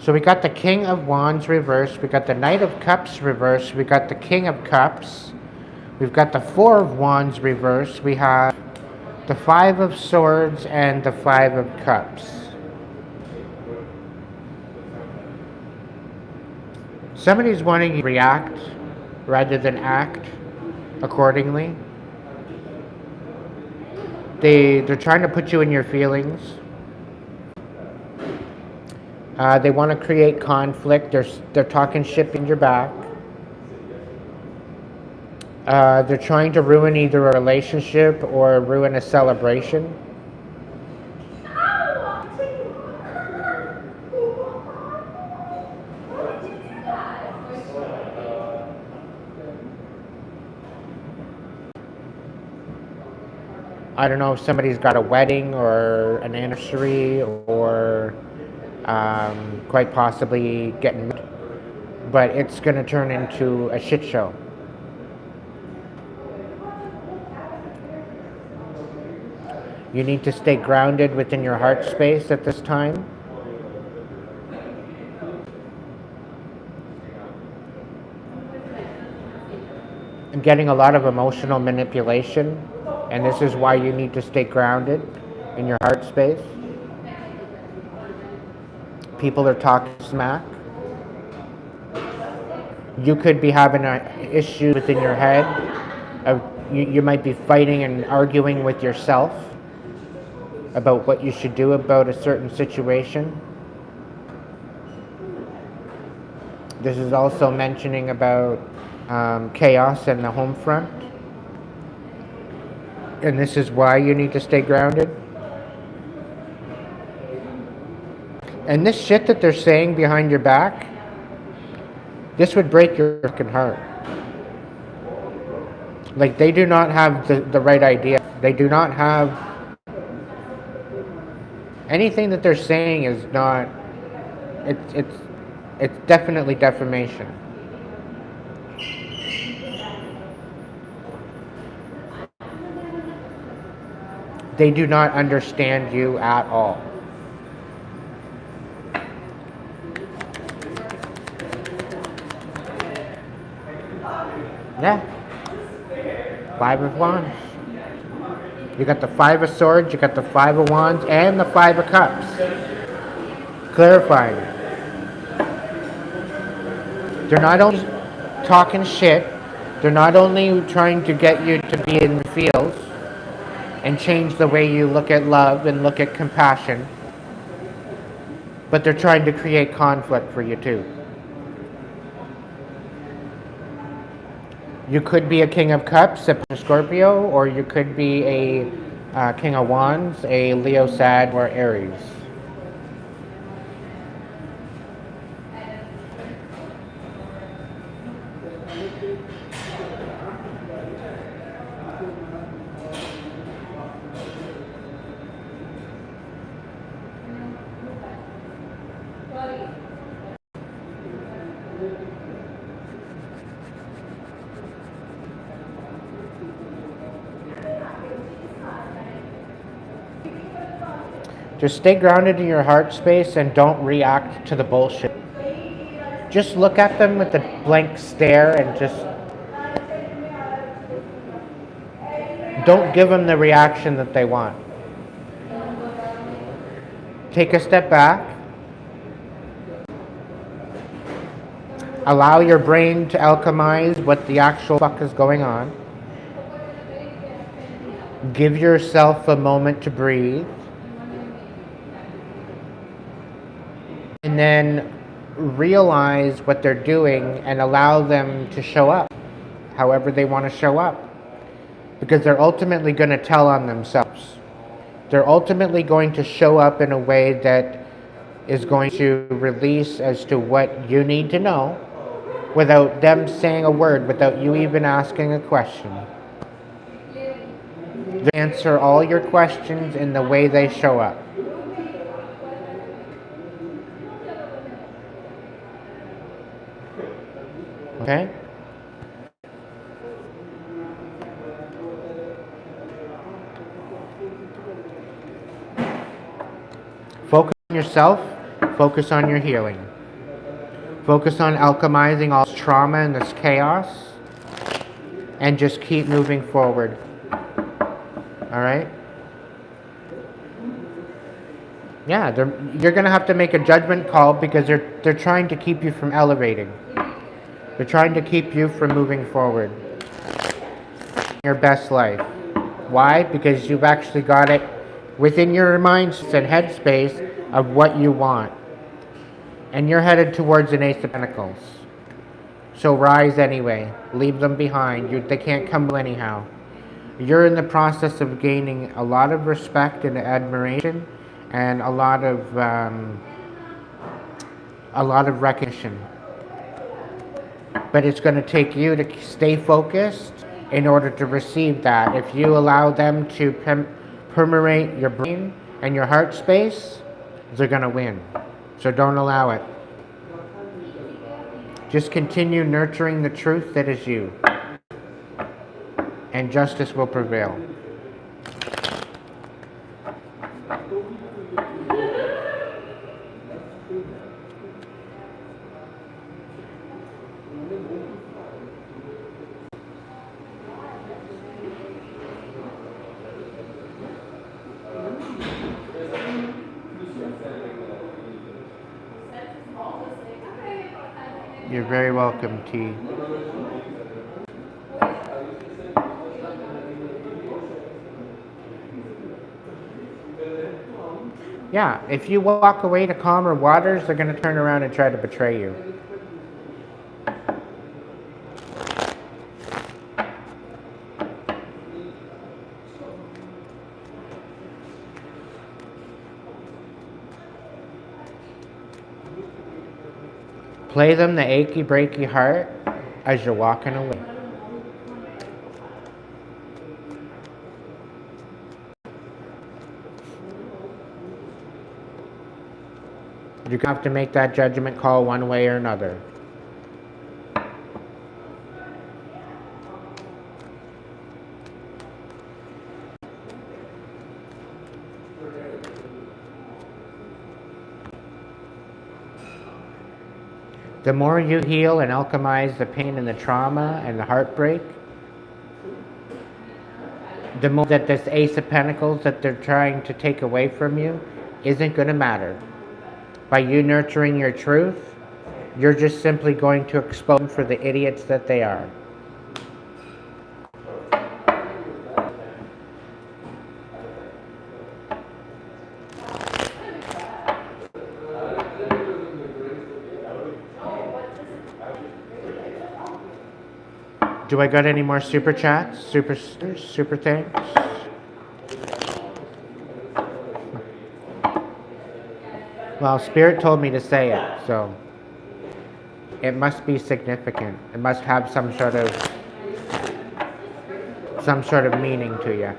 So we got the King of Wands reversed, we got the Knight of Cups reversed, we got the King of Cups, we've got the Four of Wands reversed, we have the Five of Swords and the Five of Cups. Somebody's wanting you to react rather than act accordingly. They're trying to put you in your feelings. They want to create conflict. They're talking shit in your back. They're trying to ruin either a relationship or ruin a celebration. I don't know if somebody's got a wedding or an anniversary or quite possibly getting married, but it's going to turn into a shit show. You need to stay grounded within your heart space at this time. I'm getting a lot of emotional manipulation, and this is why you need to stay grounded in your heart space. People are talking smack. You could be having an issue within your head. You might be fighting and arguing with yourself about what you should do about a certain situation. This is also mentioning about chaos and the home front. And this is why you need to stay grounded. And this shit that they're saying behind your back, this would break your fucking heart. Like, they do not have the right idea. They do not have... Anything that they're saying is not... It's definitely defamation. They do not understand you at all. Yeah. Five of Wands. You got the Five of Swords, you got the Five of Wands, and the Five of Cups. Clarifying. They're not only talking shit, they're not only trying to get you to be in the feels and change the way you look at love and look at compassion, but they're trying to create conflict for you too. You could be a King of Cups, a Scorpio, or you could be a King of Wands, a Leo, Sag, or Aries. Just stay grounded in your heart space and don't react to the bullshit. Just look at them with a blank stare and just don't give them the reaction that they want. Take a step back. Allow your brain to alchemize what the actual fuck is going on. Give yourself a moment to breathe. And then realize what they're doing and allow them to show up however they want to show up. Because they're ultimately going to tell on themselves. They're ultimately going to show up in a way that is going to release as to what you need to know without them saying a word, without you even asking a question. They answer all your questions in the way they show up. Okay? Focus on yourself, focus on your healing. Focus on alchemizing all this trauma and this chaos, and just keep moving forward. Alright? Yeah, you're going to have to make a judgment call because they're trying to keep you from elevating. They're trying to keep you from moving forward. Your best life. Why? Because you've actually got it within your mindset and headspace of what you want. And you're headed towards an Ace of Pentacles. So rise anyway. Leave them behind. They can't come anyhow. You're in the process of gaining a lot of respect and admiration and a lot of recognition. But it's going to take you to stay focused in order to receive that. If you allow them to permeate your brain and your heart space, they're going to win. So don't allow it. Just continue nurturing the truth that is you. And justice will prevail. You're very welcome, T. Yeah, if you walk away to calmer waters, they're going to turn around and try to betray you. Play them the achy breaky heart as you're walking away. You have to make that judgment call one way or another. The more you heal and alchemize the pain and the trauma and the heartbreak, the more that this Ace of Pentacles that they're trying to take away from you isn't going to matter. By you nurturing your truth, you're just simply going to expose them for the idiots that they are. Do I got any more super chats? Super thanks? Well, Spirit told me to say it, so it must be significant. It must have some sort of meaning to you.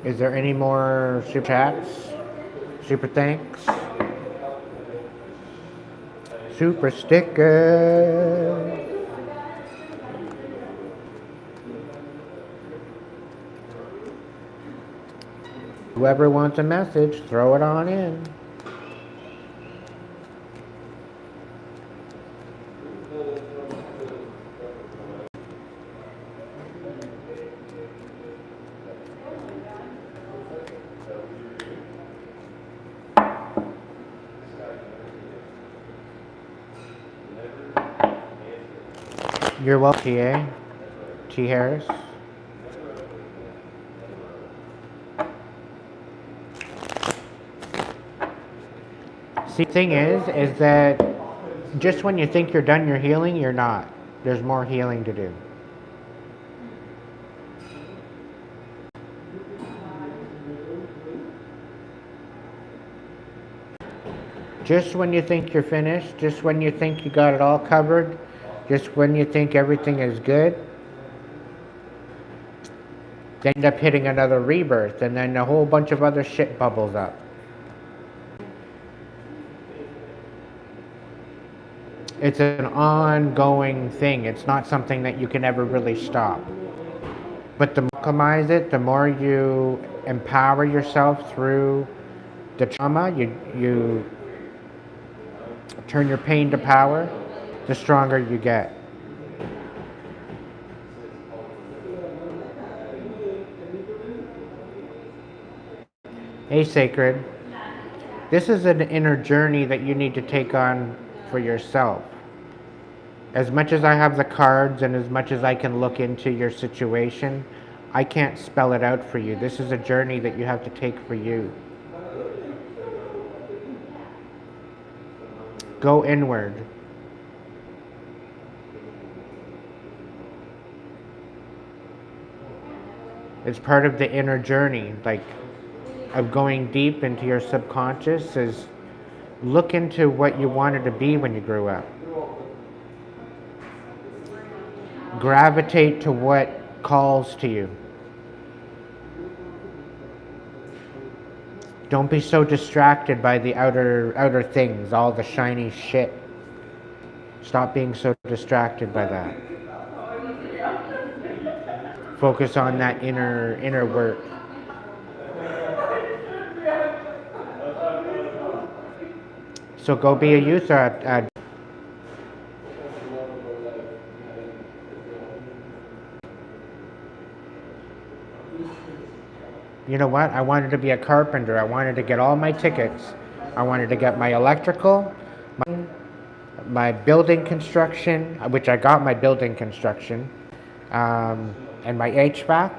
Is there any more super chats? Super thanks? Super sticker. Whoever wants a message, throw it on in. You're welcome, TA. T. Harris. See, the thing is that just when you think you're done your healing, you're not. There's more healing to do. Just when you think you're finished, just when you think you got it all covered, just when you think everything is good, they end up hitting another rebirth, and then a whole bunch of other shit bubbles up. It's an ongoing thing. It's not something that you can ever really stop. But the more you alchemize it, the more you empower yourself through the trauma, you turn your pain to power, the stronger you get. Hey, Sacred. This is an inner journey that you need to take on for yourself. As much as I have the cards and as much as I can look into your situation, I can't spell it out for you. This is a journey that you have to take for you. Go inward. It's part of the inner journey, like of going deep into your subconscious, is look into what you wanted to be when you grew up. Gravitate to what calls to you. Don't be so distracted by the outer things, all the shiny shit. Stop being so distracted by that. Focus on that inner work. So go be a youth at you know what? I wanted to be a carpenter. I wanted to get all my tickets. I wanted to get my electrical, my building construction, which I got my building construction, and my HVAC.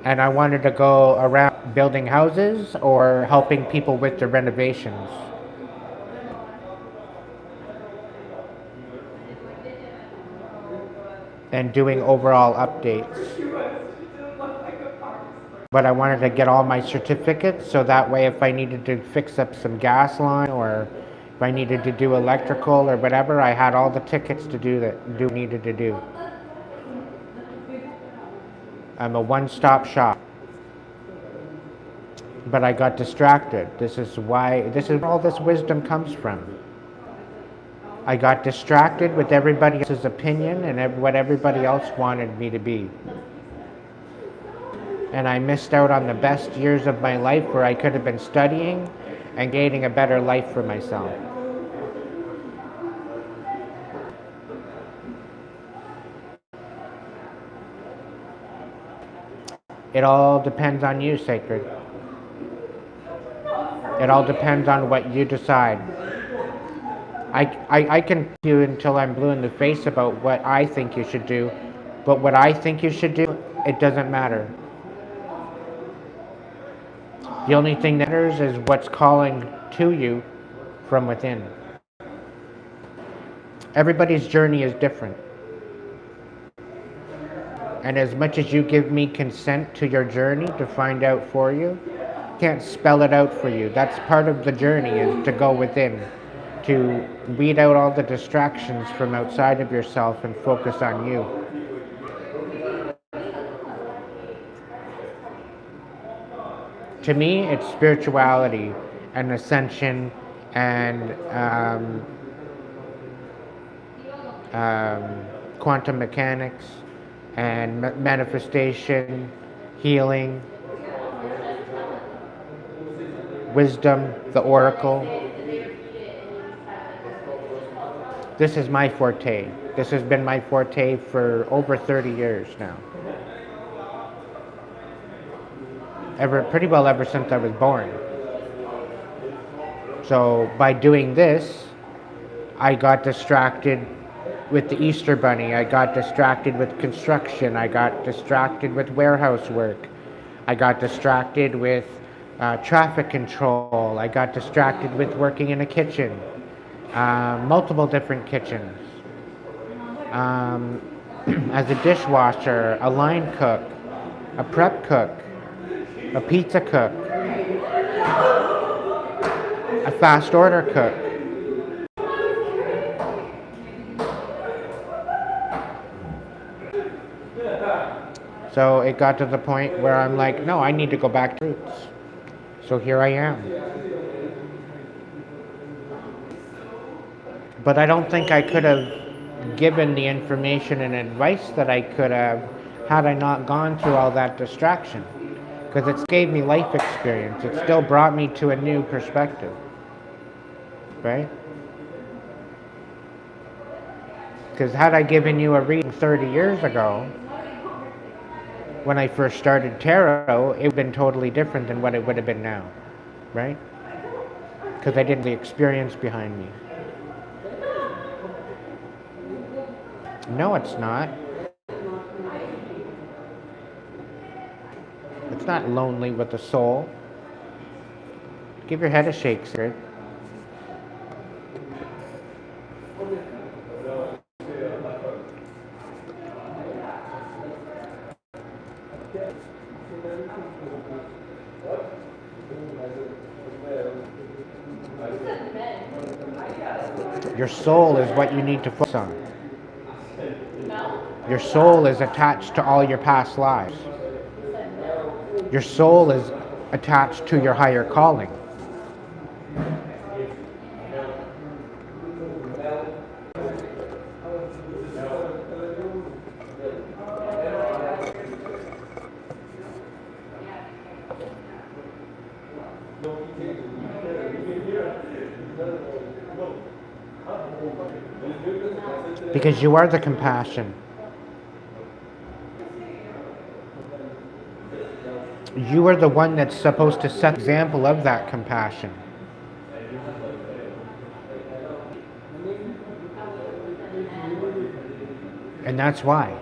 And I wanted to go around building houses or helping people with the renovations. And doing overall updates. But I wanted to get all my certificates so that way if I needed to fix up some gas line or if I needed to do electrical or whatever, I had all the tickets to do what needed to do. I'm a one-stop shop. But I got distracted. This is where all this wisdom comes from. I got distracted with everybody else's opinion and what everybody else wanted me to be. And I missed out on the best years of my life where I could have been studying and gaining a better life for myself. It all depends on you, Sacred. It all depends on what you decide. I can tell you until I'm blue in the face about what I think you should do, but what I think you should do, it doesn't matter. The only thing that matters is what's calling to you from within. Everybody's journey is different. And as much as you give me consent to your journey to find out for you, I can't spell it out for you. That's part of the journey, is to go within, to weed out all the distractions from outside of yourself and focus on you. To me, it's spirituality and ascension and quantum mechanics and manifestation, healing, wisdom, the oracle. This is my forte. This has been my forte for over 30 years now. Pretty well ever since I was born. So by doing this, I got distracted with the Easter Bunny. I got distracted with construction. I got distracted with warehouse work. I got distracted with traffic control. I got distracted with working in a kitchen, multiple different kitchens. As a dishwasher, a line cook, a prep cook, a pizza cook, a fast order cook. So it got to the point where I'm like, no, I need to go back to roots. So here I am. But I don't think I could have given the information and advice that I could have had I not gone through all that distraction. Because it's gave me life experience. It still brought me to a new perspective. Right? Because had I given you a reading 30 years ago, when I first started tarot, it would have been totally different than what it would have been now. Right? Because I didn't have the experience behind me. No, it's not. It's not lonely with the soul. Give your head a shake, sir. Your soul is what you need to focus on. Your soul is attached to all your past lives. Your soul is attached to your higher calling. Because you are the compassion. You are the one that's supposed to set the example of that compassion. And that's why.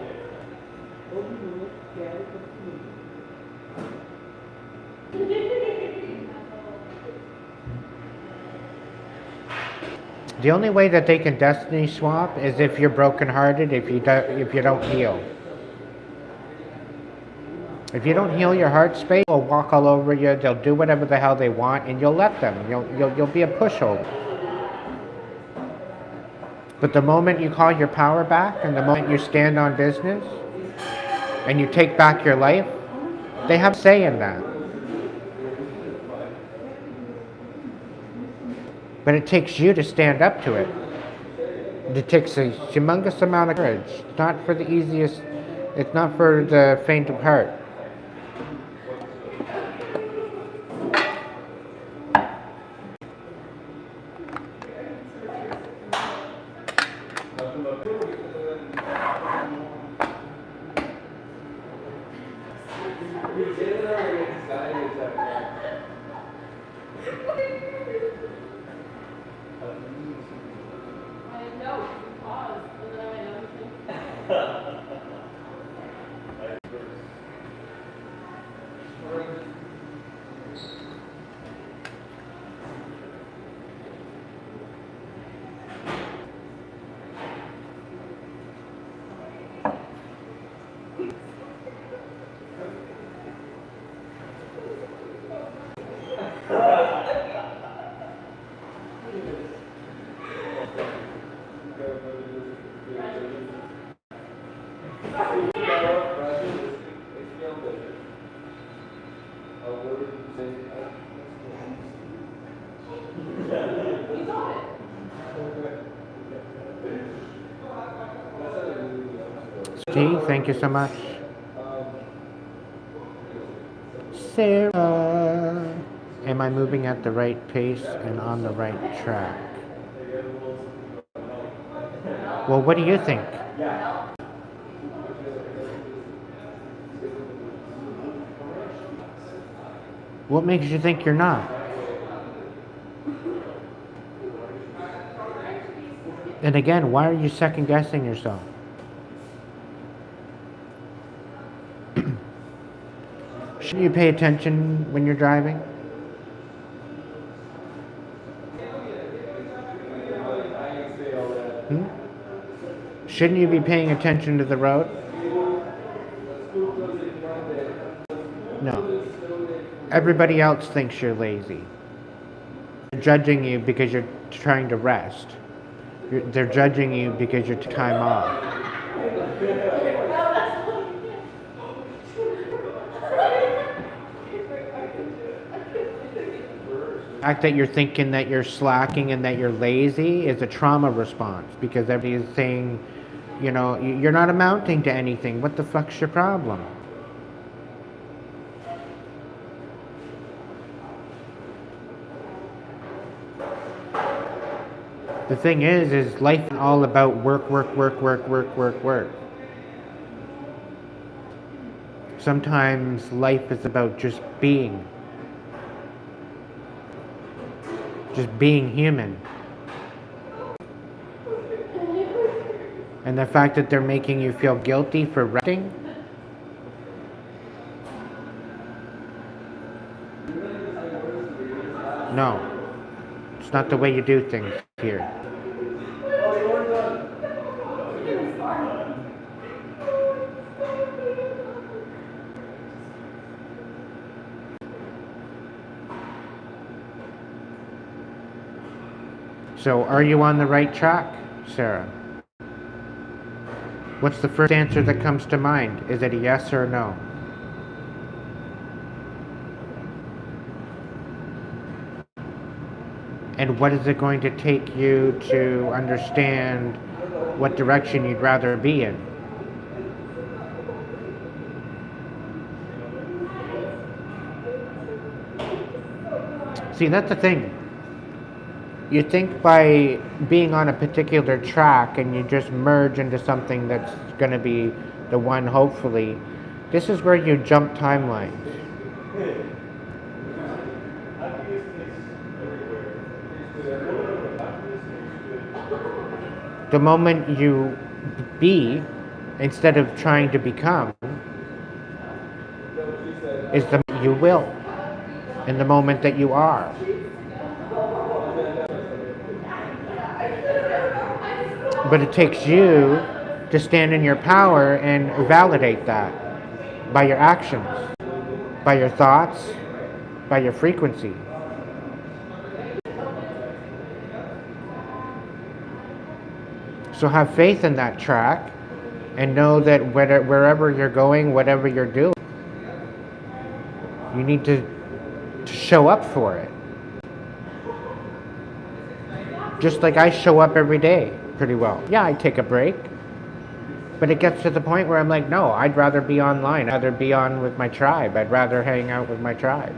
The only way that they can destiny swap is if you're brokenhearted, if you don't heal. If you don't heal your heart space, they'll walk all over you. They'll do whatever the hell they want, and you'll let them. You'll be a pushover. But the moment you call your power back, and the moment you stand on business, and you take back your life, they have say in that. But it takes you to stand up to it. It takes a humongous amount of courage. It's not for the easiest, it's not for the faint of heart. G, thank you so much. Sarah. Am I moving at the right pace and on the right track? Well, what do you think? What makes you think you're not? And again, why are you second guessing yourself? Shouldn't you pay attention when you're driving? Hmm? Shouldn't you be paying attention to the road? No. Everybody else thinks you're lazy. They're judging you because you're trying to rest. They're judging you because you're time off. The fact that you're thinking that you're slacking and that you're lazy is a trauma response because everybody is saying, you know, you're not amounting to anything. What the fuck's your problem? The thing is life is all about work, work, work, work, work, work, work. Sometimes life is about just being. Just being human. And the fact that they're making you feel guilty for resting, no, it's not the way you do things here. So, are you on the right track, Sarah? What's the first answer that comes to mind? Is it a yes or a no? And what is it going to take you to understand what direction you'd rather be in? See, that's the thing. You think by being on a particular track and you just merge into something that's going to be the one, hopefully, this is where you jump timelines. The moment you be, instead of trying to become, is the moment you will, in the moment that you are. But it takes you to stand in your power and validate that by your actions, by your thoughts, by your frequency. So have faith in that track and know that wherever you're going, whatever you're doing, you need to show up for it. Just like I show up every day pretty well. Yeah, I take a break. But it gets to the point where I'm like, no, I'd rather be online. I'd rather be on with my tribe. I'd rather hang out with my tribe.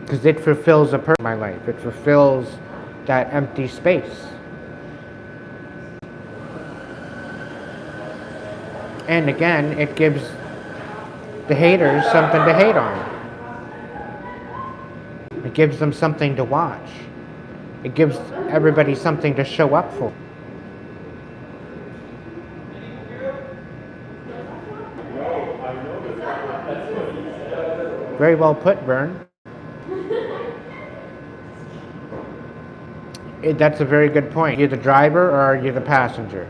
Because it fulfills a purpose in my life. It fulfills that empty space. And again, it gives the haters something to hate on. It gives them something to watch. It gives everybody something to show up for. Very well put, Vern. That's a very good point. Are you the driver or are you the passenger?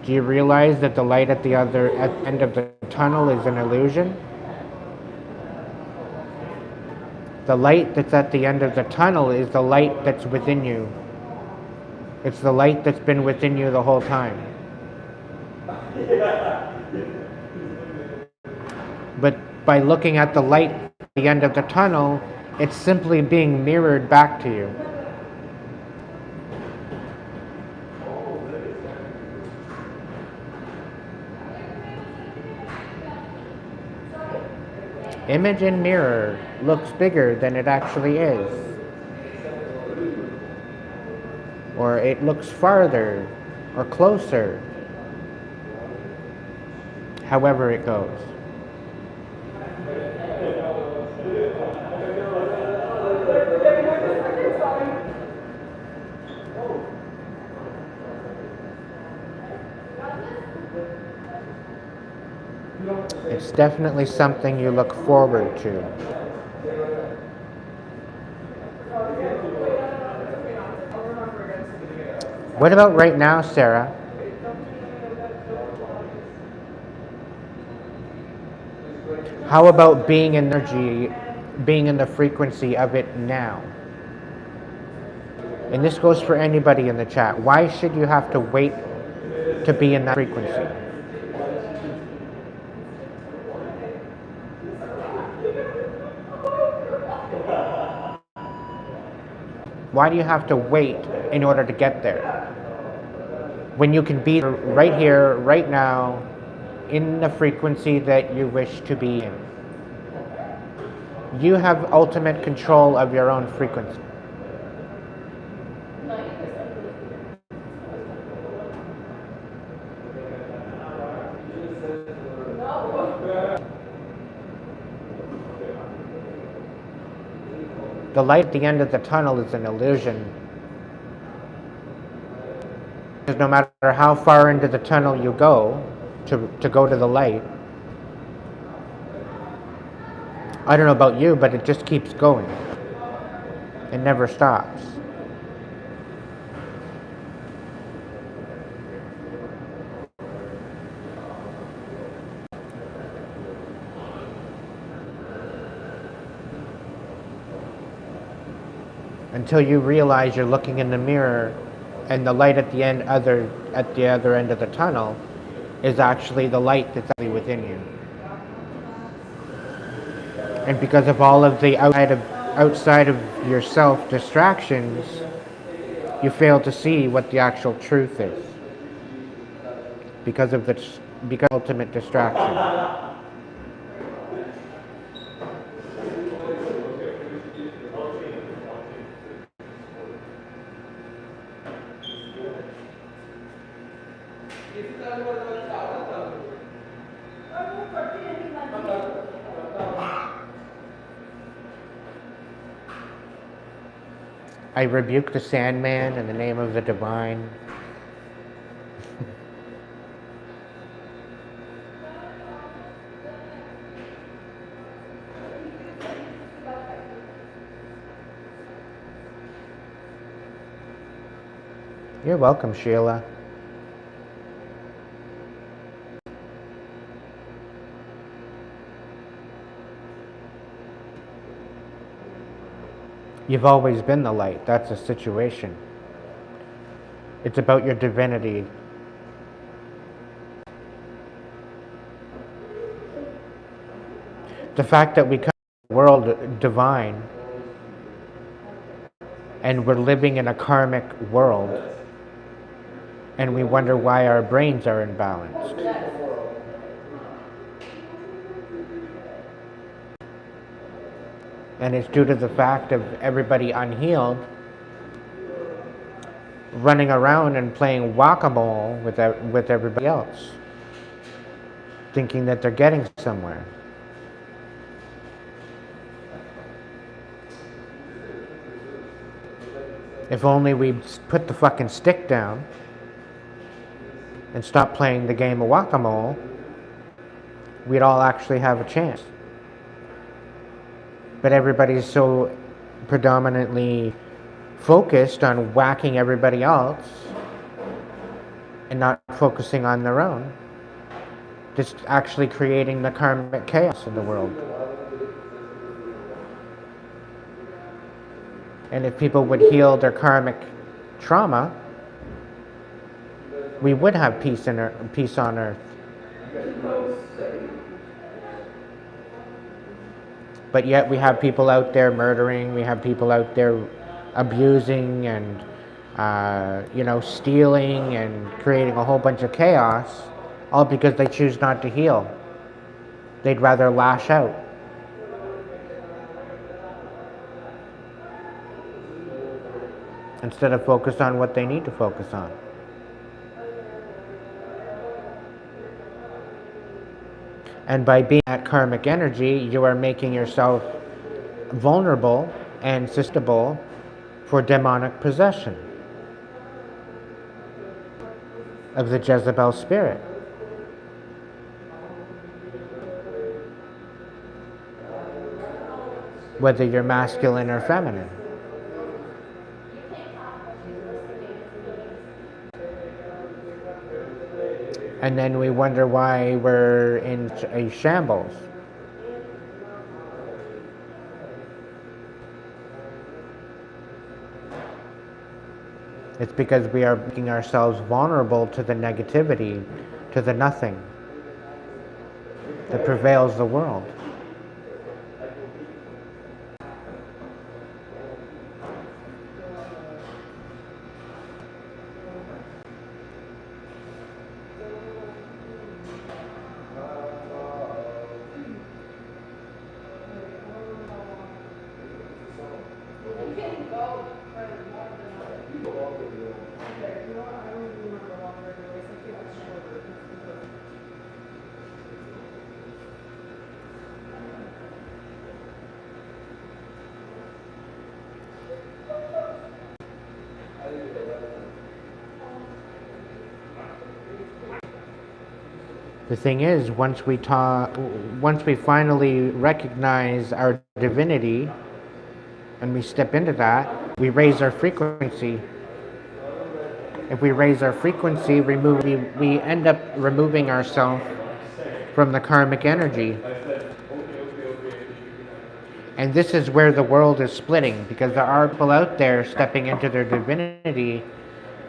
Do you realize that the light at the end of the tunnel is an illusion? The light that's at the end of the tunnel is the light that's within you. It's the light that's been within you the whole time. But by looking at the light at the end of the tunnel, it's simply being mirrored back to you. Image in mirror looks bigger than it actually is. Or it looks farther or closer. However it goes. It's definitely something you look forward to. What about right now, Sarah? How about being in energy, being in the frequency of it now? And this goes for anybody in the chat. Why should you have to wait to be in that frequency? Why do you have to wait in order to get there? When you can be right here, right now, in the frequency that you wish to be in. You have ultimate control of your own frequency. The light at the end of the tunnel is an illusion. Because no matter how far into the tunnel you go, to go to the light, I don't know about you, but it just keeps going. It never stops. Until you realize you're looking in the mirror and the light at the other end of the tunnel is actually the light that's actually within you. And because of all of the outside of yourself distractions, you fail to see what the actual truth is. Because of ultimate distraction. I rebuke the Sandman in the name of the divine. You're welcome, Sheila. You've always been the light. That's a situation. It's about your divinity. The fact that we come to the world divine and we're living in a karmic world and we wonder why our brains are imbalanced. And it's due to the fact of everybody unhealed running around and playing whack-a-mole with everybody else, thinking that they're getting somewhere. If only we put the fucking stick down and stop playing the game of whack-a-mole, we'd all actually have a chance. But everybody's so predominantly focused on whacking everybody else and not focusing on their own, just actually creating the karmic chaos in the world. And if people would heal their karmic trauma, we would have peace on earth. But yet we have people out there murdering, we have people out there abusing and stealing and creating a whole bunch of chaos, all because they choose not to heal. They'd rather lash out. Instead of focus on what they need to focus on. And by being that karmic energy, you are making yourself vulnerable and susceptible for demonic possession of the Jezebel spirit. Whether you're masculine or feminine. And then we wonder why we're in a shambles. It's because we are making ourselves vulnerable to the negativity, to the nothing that prevails the world. The thing is, once we finally recognize our divinity and we step into that, we raise our frequency. If we raise our frequency, we end up removing ourselves from the karmic energy. And this is where the world is splitting, because there are people out there stepping into their divinity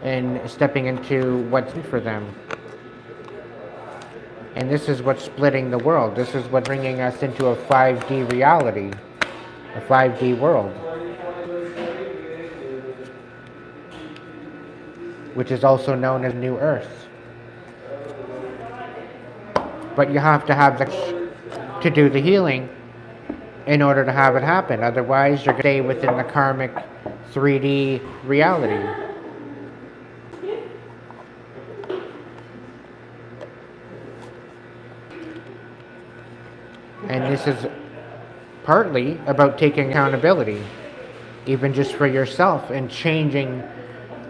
and stepping into what's for them. And this is what's splitting the world. This is what's bringing us into a 5D reality, a 5D world, which is also known as New Earth. But you have to have to do the healing in order to have it happen. Otherwise, you're going to stay within the karmic 3D reality. And this is partly about taking accountability, even just for yourself, and changing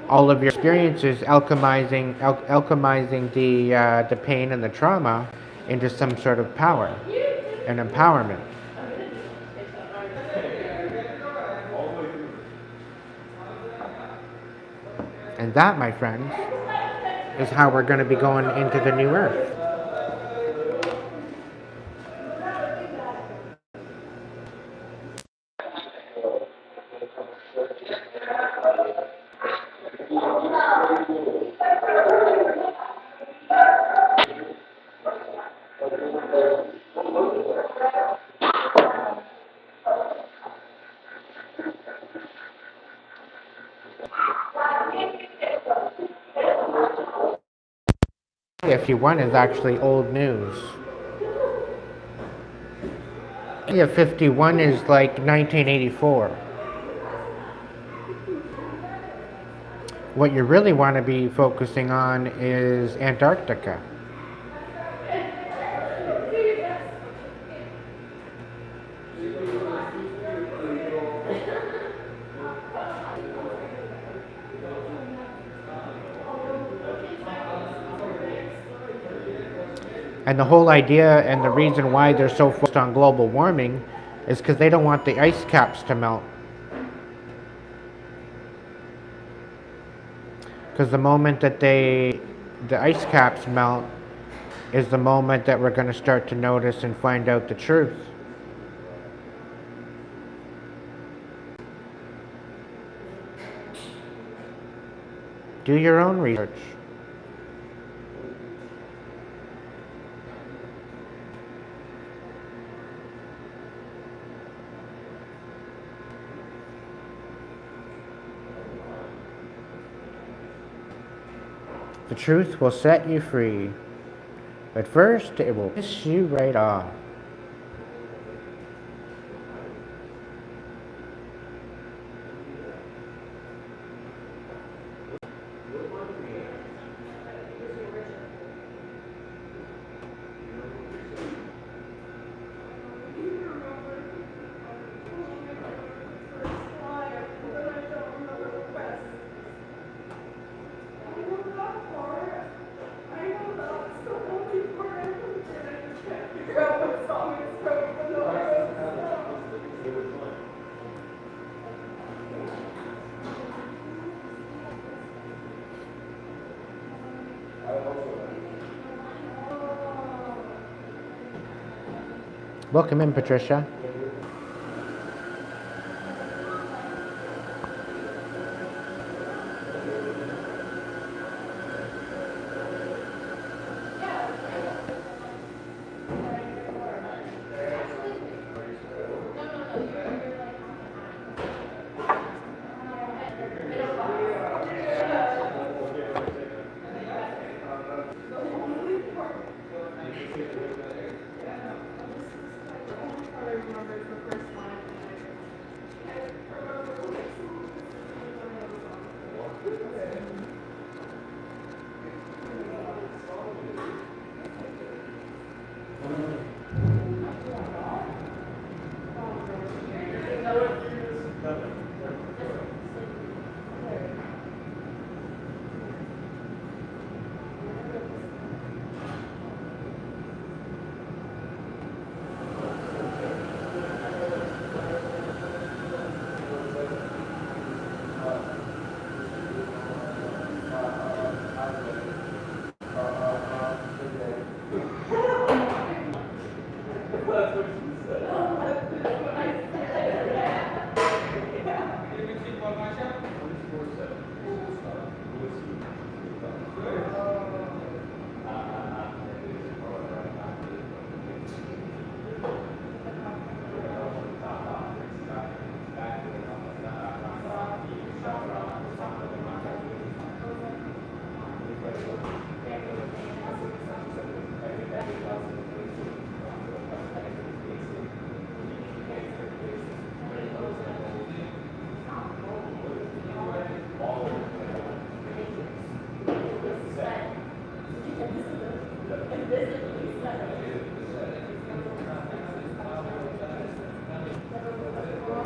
all of your experiences, alchemizing the pain and the trauma into some sort of power and empowerment. And that, my friends, is how we're going to be going into the new earth. Area 51 is actually old news. Area 51 is like 1984. What you really want to be focusing on is Antarctica. And the whole idea and the reason why they're so focused on global warming is because they don't want the ice caps to melt. Because the moment that the ice caps melt is the moment that we're going to start to notice and find out the truth. Do your own research. The truth will set you free, but first it will piss you right off. Welcome in, Patricia.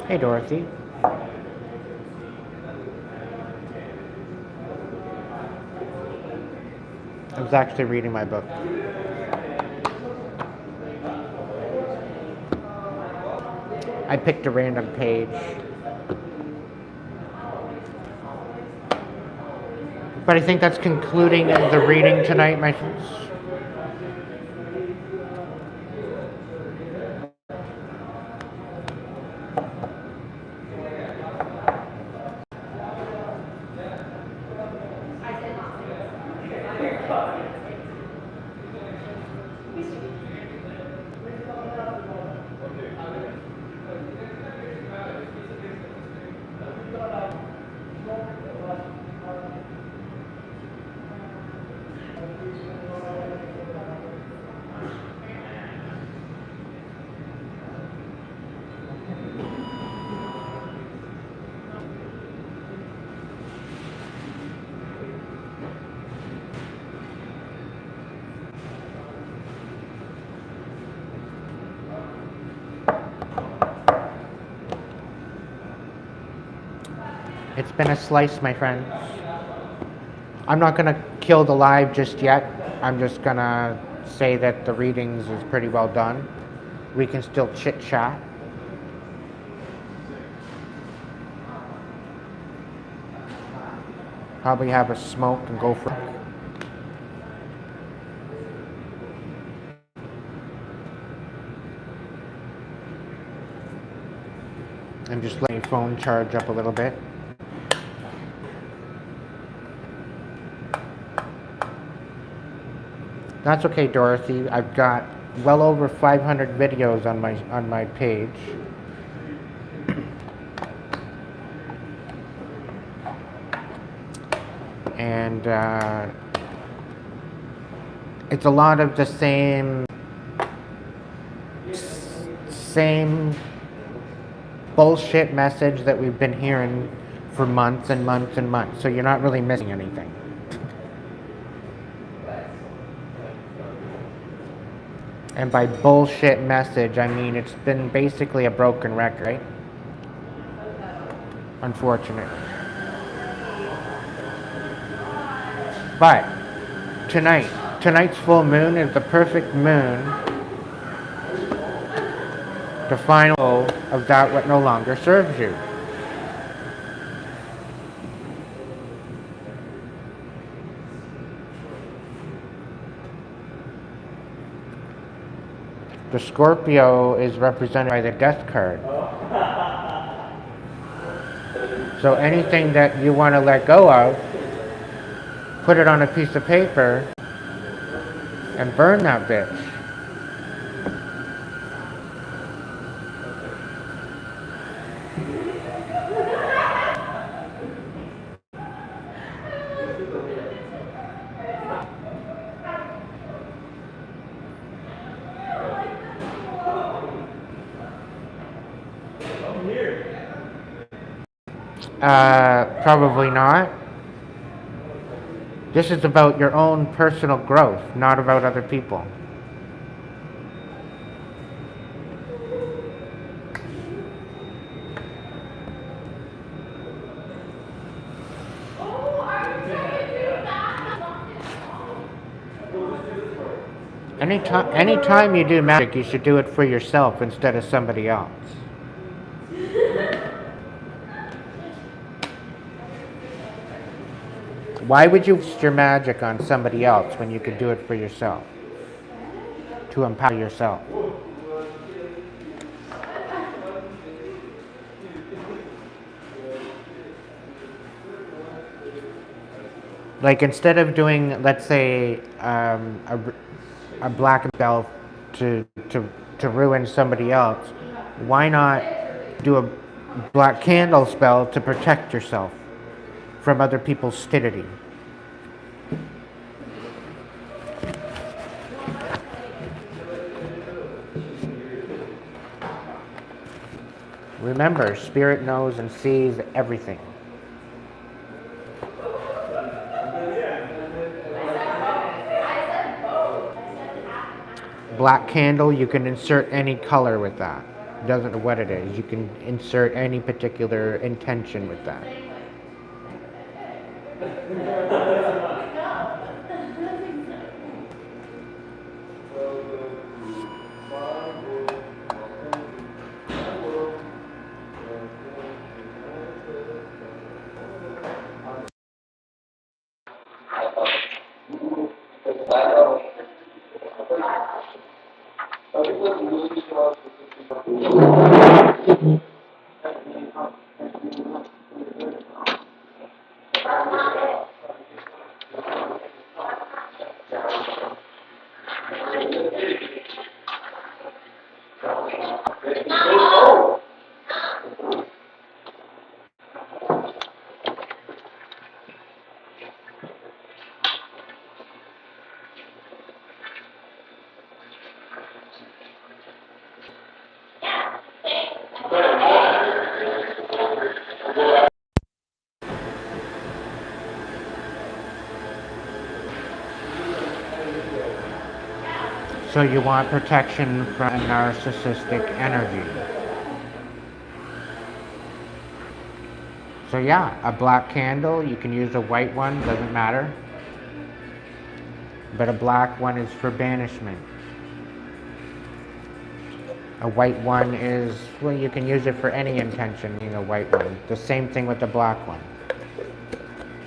Hey, Dorothy. I was actually reading my book. I picked a random page. But I think that's concluding the reading tonight, my friends. It's been a slice, my friends. I'm not gonna kill the live just yet. I'm just gonna say that the readings is pretty well done. We can still chit chat. Probably have a smoke and go for it. I'm just letting my phone charge up a little bit. That's okay, Dorothy. I've got well over 500 videos on my page. And it's a lot of the same bullshit message that we've been hearing for months and months and months. So you're not really missing anything. And by bullshit message, I mean it's been basically a broken record, right? Unfortunately. But tonight's full moon is the perfect moon to find out of that what no longer serves you. The Scorpio is represented by the Death card. So anything that you want to let go of, put it on a piece of paper and burn that bitch. Probably not. This is about your own personal growth, not about other people. Anytime you do magic, you should do it for yourself instead of somebody else. Why would you waste your magic on somebody else when you could do it for yourself? To empower yourself. Like instead of doing, let's say, a black spell to ruin somebody else, why not do a black candle spell to protect yourself from other people's stupidity? Remember, spirit knows and sees everything. Black candle, you can insert any color with that. Doesn't know what it is. You can insert any particular intention with that. So you want protection from narcissistic energy. So yeah, a black candle, you can use a white one, doesn't matter. But a black one is for banishment. A white one is, well, you can use it for any intention, a white one. The same thing with the black one.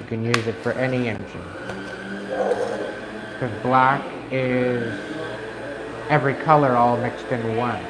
You can use it for any intention. Because black is every color all mixed in one.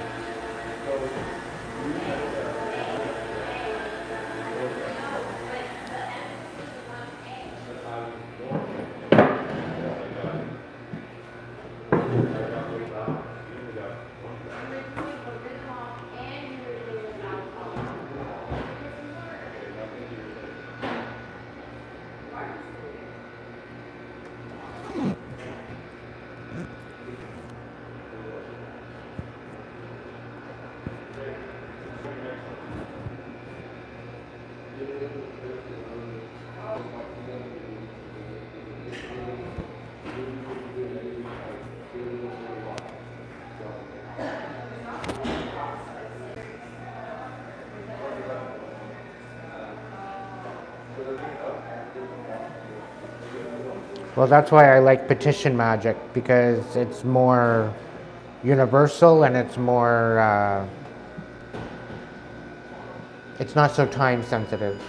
Well, that's why I like petition magic, because it's more universal and it's more, it's not so time sensitive.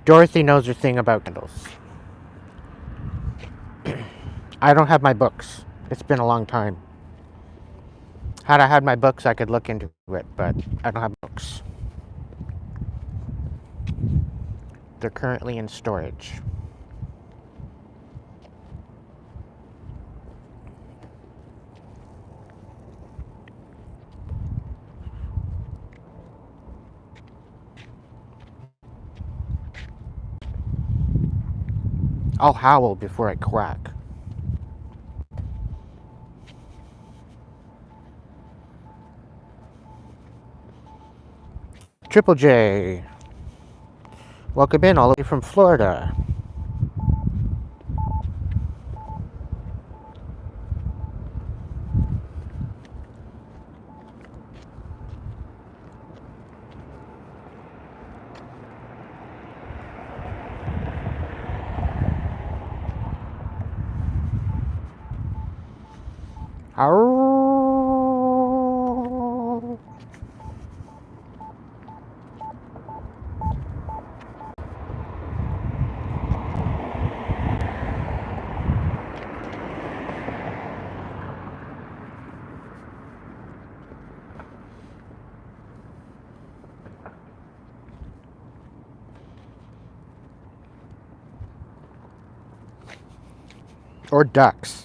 Dorothy knows her thing about candles. I don't have my books. It's been a long time. Had I had my books, I could look into it, but I don't have books. They're currently in storage. I'll howl before I quack. Triple J. Welcome in all the way from Florida. Howl. Or ducks.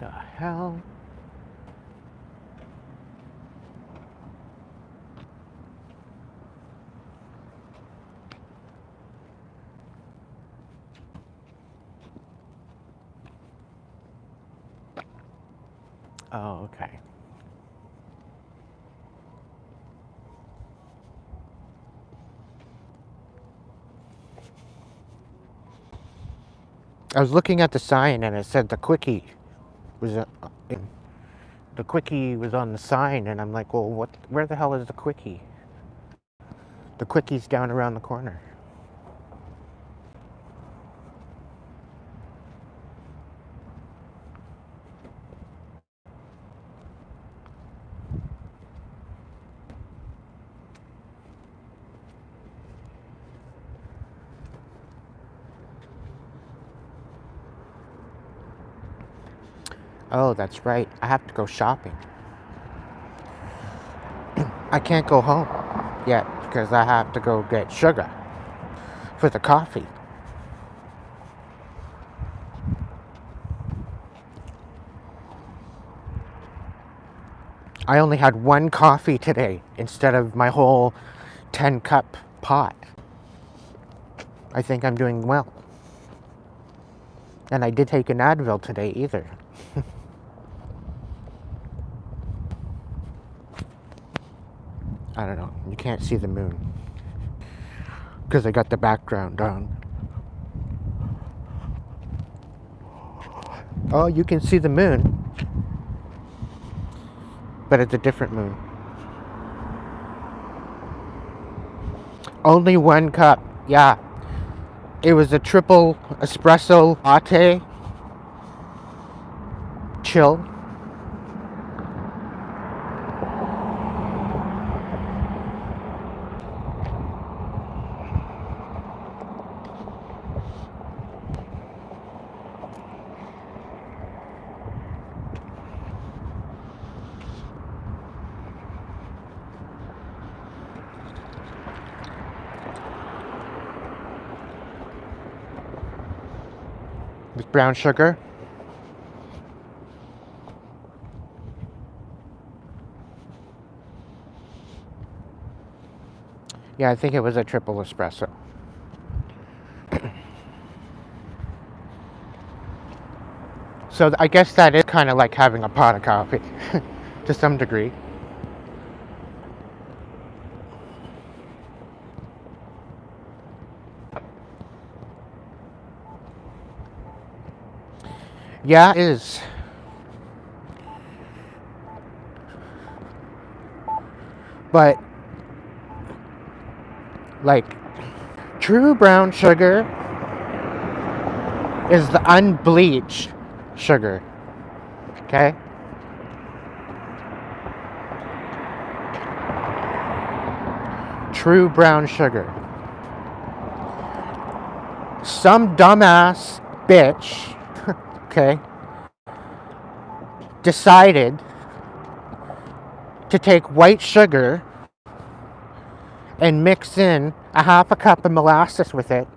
The hell? Oh, okay. I was looking at the sign and it said the quickie was the quickie was on the sign, and I'm like, well, what? Where the hell is the quickie? The quickie's down around the corner. Oh, that's right. I have to go shopping. I can't go home yet because I have to go get sugar for the coffee. I only had one coffee today instead of my whole 10-cup pot. I think I'm doing well. And I did take an Advil today either. I don't know. You can't see the moon because I got the background on. Oh, you can see the moon, but it's a different moon. Only one cup. Yeah. It was a triple espresso latte. Chill. With brown sugar. Yeah, I think it was a triple espresso. So I guess that is kind of like having a pot of coffee to some degree. Yeah, it is. But like true brown sugar is the unbleached sugar. Okay? True brown sugar. Some dumbass bitch, okay, decided to take white sugar and mix in a half a cup of molasses with it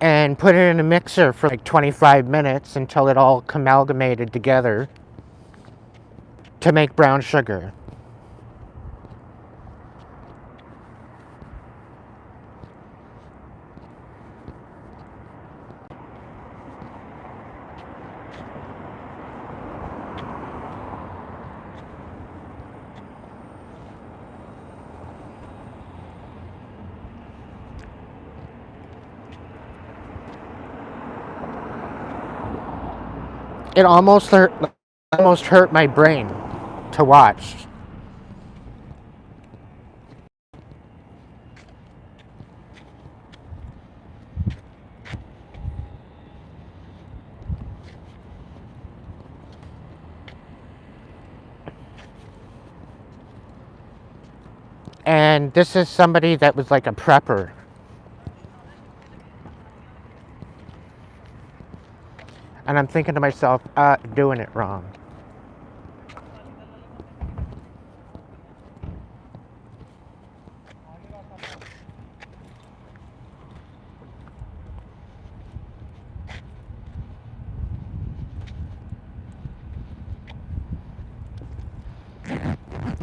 and put it in a mixer for like 25 minutes until it all amalgamated together to make brown sugar. It almost hurt my brain to watch. And this is somebody that was like a prepper. And I'm thinking to myself, doing it wrong.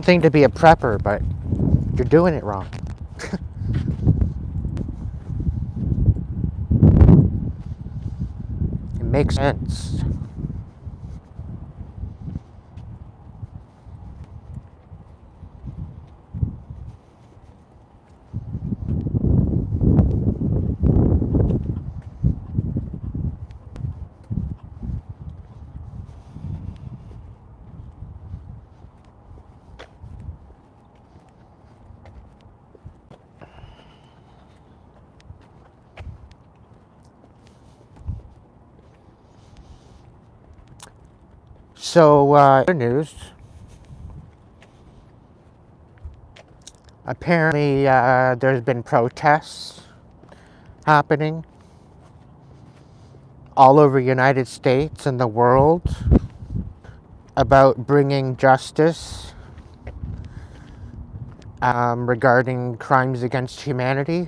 Thing to be a prepper, but you're doing it wrong. It makes sense. So, other news. Apparently, there's been protests happening all over United States and the world about bringing justice regarding crimes against humanity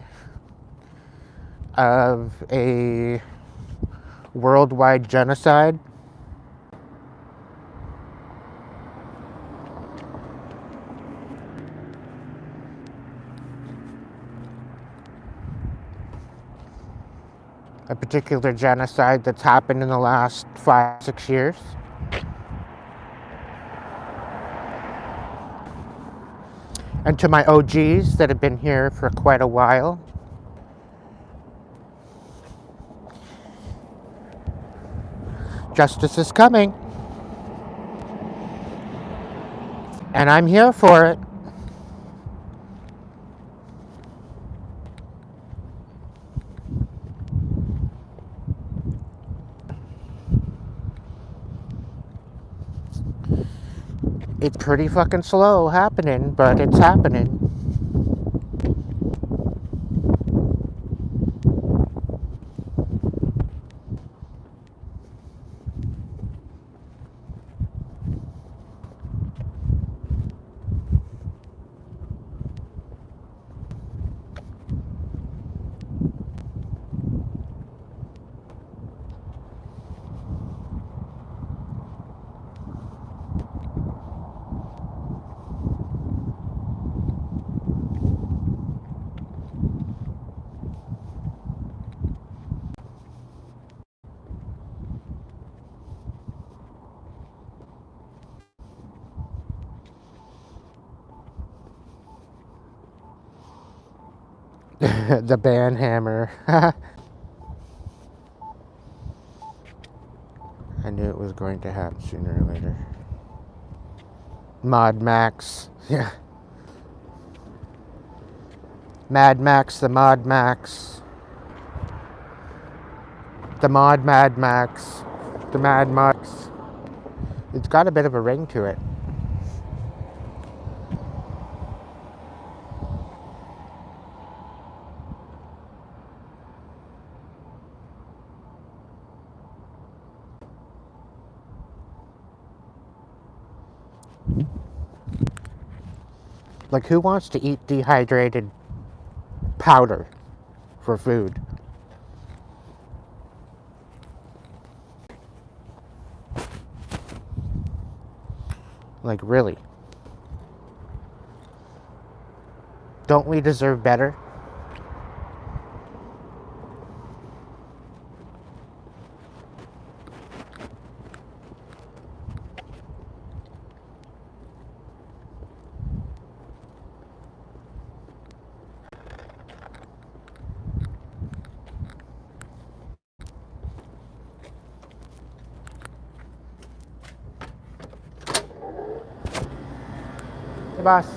of a worldwide genocide. A particular genocide that's happened in the last 5-6 years. And to my OGs that have been here for quite a while, justice is coming. And I'm here for it. It's pretty fucking slow happening, but it's happening. The band hammer. I knew it was going to happen sooner or later. Mod Max. Yeah. Mad Max, the Mod Max. The Mod Mad Max. The Mad Max. It's got a bit of a ring to it. Like, who wants to eat dehydrated powder for food? Like, really? Don't we deserve better? Hey, boss.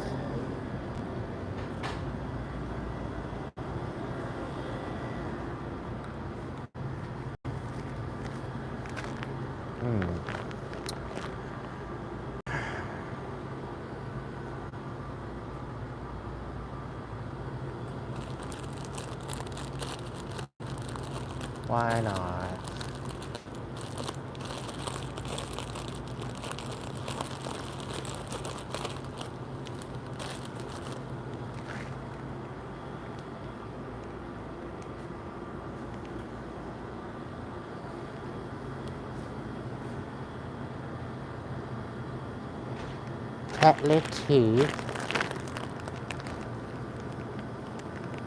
Why not? Petlet tea.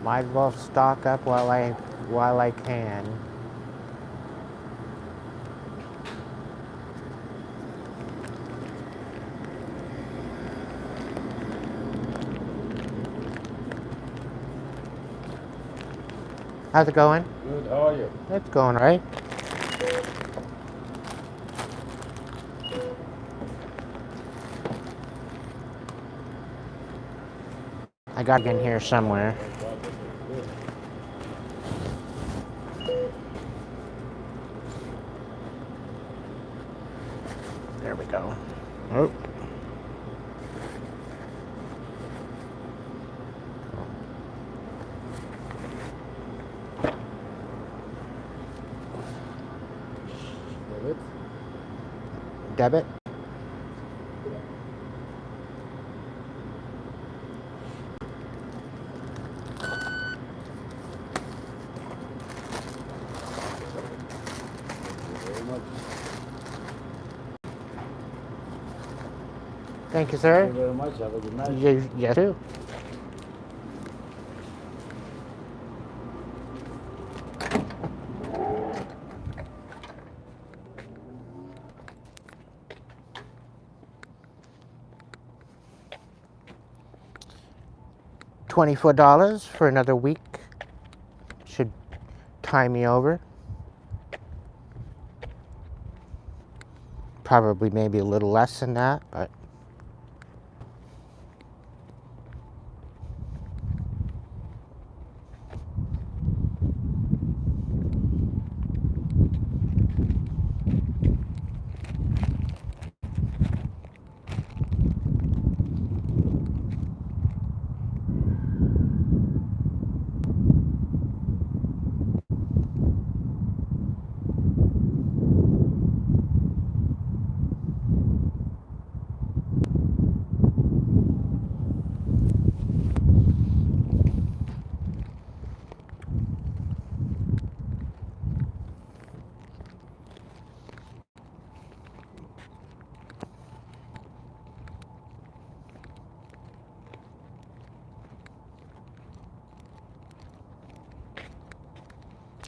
Might as well stock up while I can. How's it going? Good, how are you? It's going right. I got in here somewhere. There we go. Oh. debit. Very much. Thank you, Thank sir. you very much. Have a good night. You too. $24 for another week. Should tie me over. Probably maybe a little less than that, but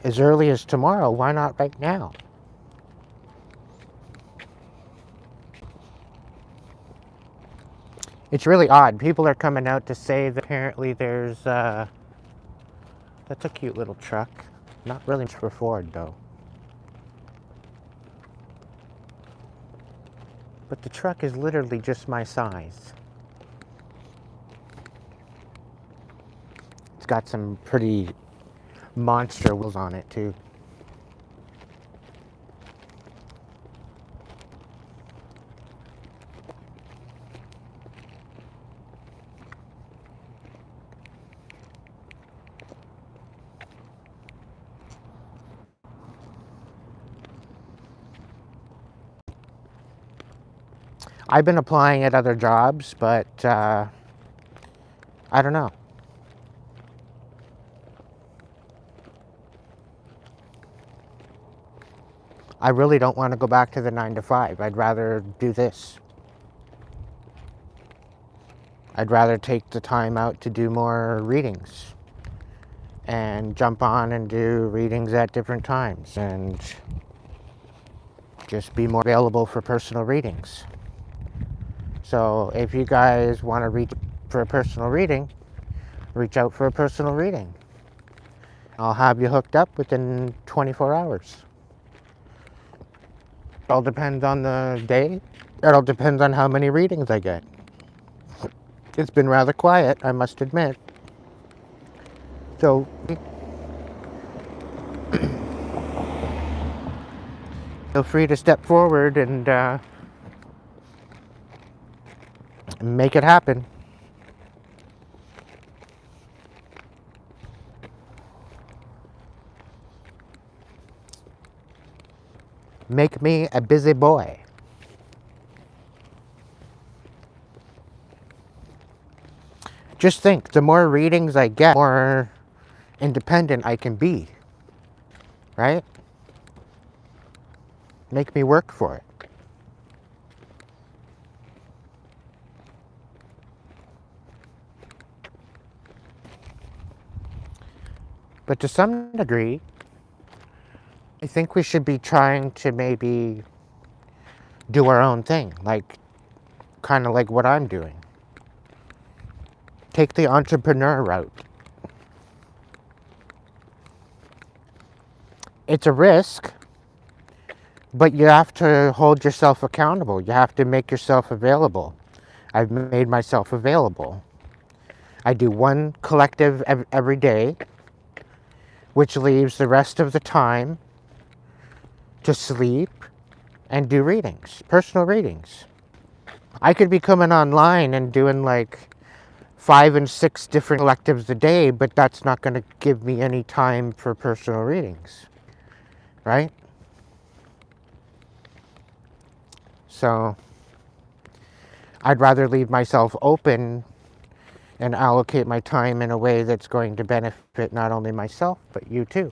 as early as tomorrow, why not right now? It's really odd. People are coming out to say that apparently there's, that's a cute little truck. Not really for Ford though. But the truck is literally just my size. It's got some pretty monster wheels on it too. I've been applying at other jobs, but I don't know. I really don't want to go back to the 9 to 5. I'd rather do this. I'd rather take the time out to do more readings and jump on and do readings at different times and just be more available for personal readings. So if you guys want to reach for a personal reading, reach out for a personal reading. I'll have you hooked up within 24 hours. It all depends on the day. It all depends on how many readings I get. It's been rather quiet, I must admit. So feel free to step forward and make it happen. Make me a busy boy. Just think, the more readings I get, the more independent I can be, right? Make me work for it. But to some degree, I think we should be trying to maybe do our own thing, like kind of like what I'm doing. Take the entrepreneur route. It's a risk, but you have to hold yourself accountable. You have to make yourself available. I've made myself available. I do one collective every day, which leaves the rest of the time to sleep and do readings, personal readings. I could be coming online and doing like 5 and 6 different collectives a day, but that's not going to give me any time for personal readings, right? So I'd rather leave myself open and allocate my time in a way that's going to benefit not only myself, but you too.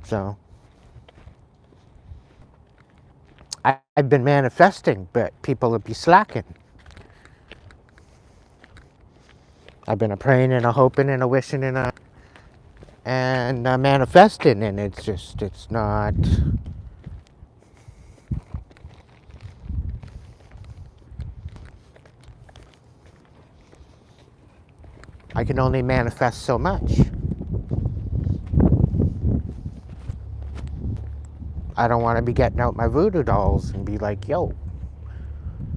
So I've been manifesting, but people would be slacking. I've been a praying and a hoping and a wishing and a manifesting, and it's not. I can only manifest so much. I don't want to be getting out my voodoo dolls and be like, yo,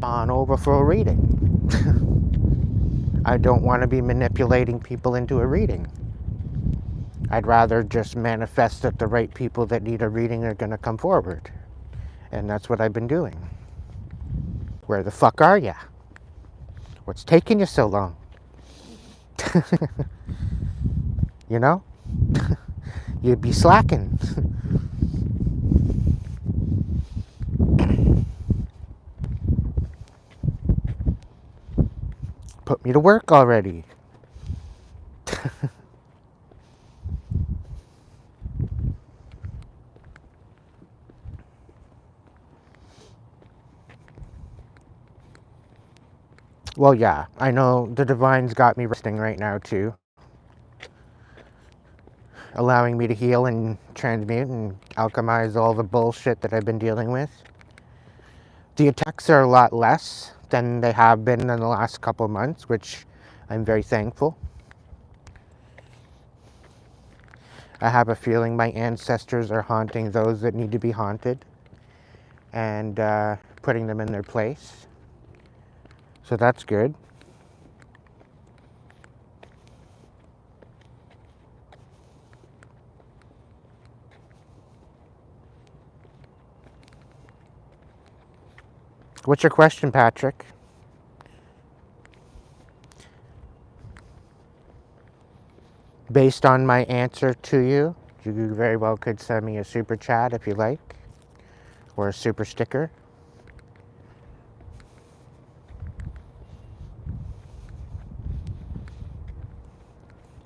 on over for a reading. I don't want to be manipulating people into a reading. I'd rather just manifest that the right people that need a reading are going to come forward. And that's what I've been doing. Where the fuck are ya? What's taking you so long? You know? You'd be slacking. Put me to work already. Well, yeah, I know the Divine's got me resting right now too. Allowing me to heal and transmute and alchemize all the bullshit that I've been dealing with. The attacks are a lot less than they have been in the last couple of months, which I'm very thankful. I have a feeling my ancestors are haunting those that need to be haunted and putting them in their place. So that's good. What's your question, Patrick? Based on my answer to you, you very well could send me a super chat if you like, or a super sticker.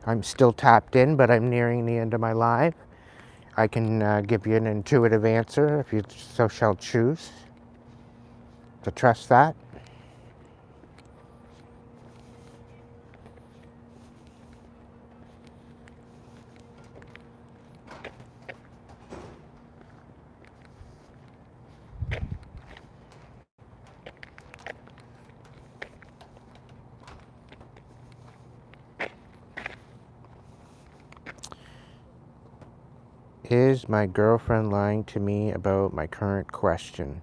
I'm still tapped in, but I'm nearing the end of my live. I can give you an intuitive answer if you so shall choose to trust that. Is my girlfriend lying to me about my current question?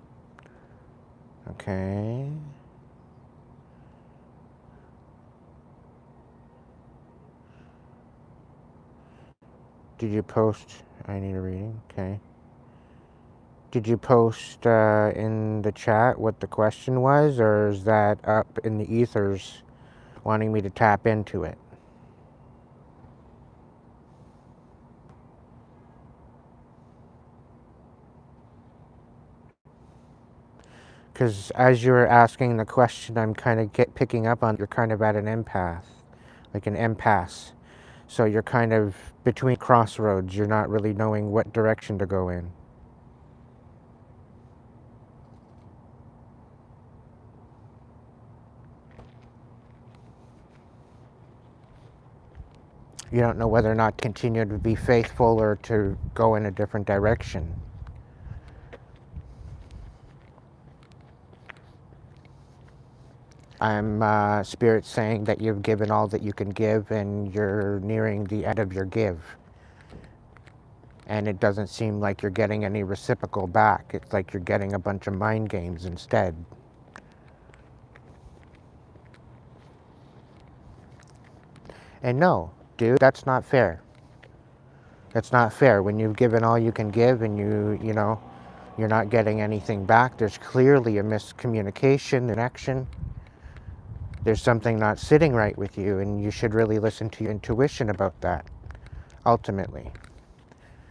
Okay. Did you post? I need a reading. Okay. Did you post in the chat what the question was, or is that up in the ethers wanting me to tap into it? Because as you were asking the question, I'm kind of picking up on you're kind of at an empath, like an impasse. So you're kind of between crossroads. You're not really knowing what direction to go in. You don't know whether or not to continue to be faithful or to go in a different direction. I'm Spirit saying that you've given all that you can give and you're nearing the end of your give. And it doesn't seem like you're getting any reciprocal back. It's like you're getting a bunch of mind games instead. And no, dude, that's not fair. That's not fair. When you've given all you can give and you know, you're not getting anything back, there's clearly a miscommunication, connection. There's something not sitting right with you, and you should really listen to your intuition about that, ultimately.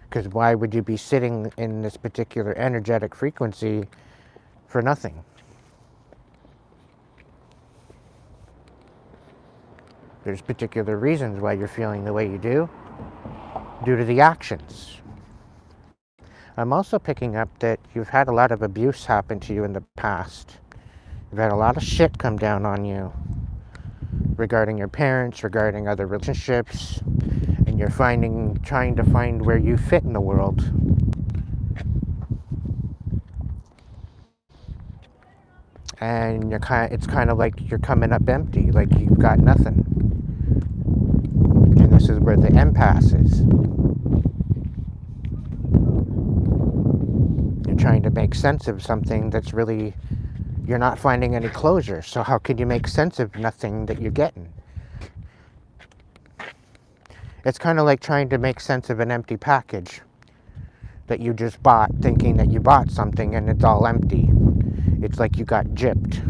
Because why would you be sitting in this particular energetic frequency for nothing? There's particular reasons why you're feeling the way you do, due to the actions. I'm also picking up that you've had a lot of abuse happen to you in the past. You've had a lot of shit come down on you regarding your parents, regarding other relationships, and you're trying to find where you fit in the world. And it's kind of like you're coming up empty, like you've got nothing. And this is where the impasse is. You're trying to make sense of something that's really, you're not finding any closure. So how can you make sense of nothing that you're getting? It's kind of like trying to make sense of an empty package that you just bought, thinking that you bought something and it's all empty. It's like you got gypped.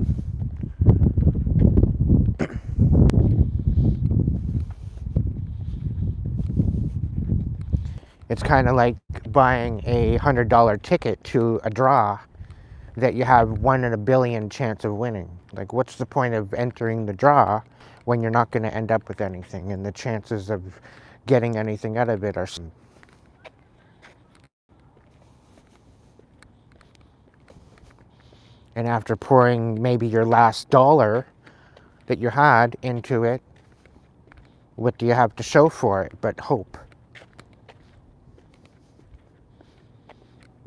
It's kind of like buying a $100 ticket to a draw that you have 1 in a billion chance of winning. Like, what's the point of entering the draw when you're not going to end up with anything, and the chances of getting anything out of it are slim. And after pouring maybe your last dollar that you had into it, what do you have to show for it but hope?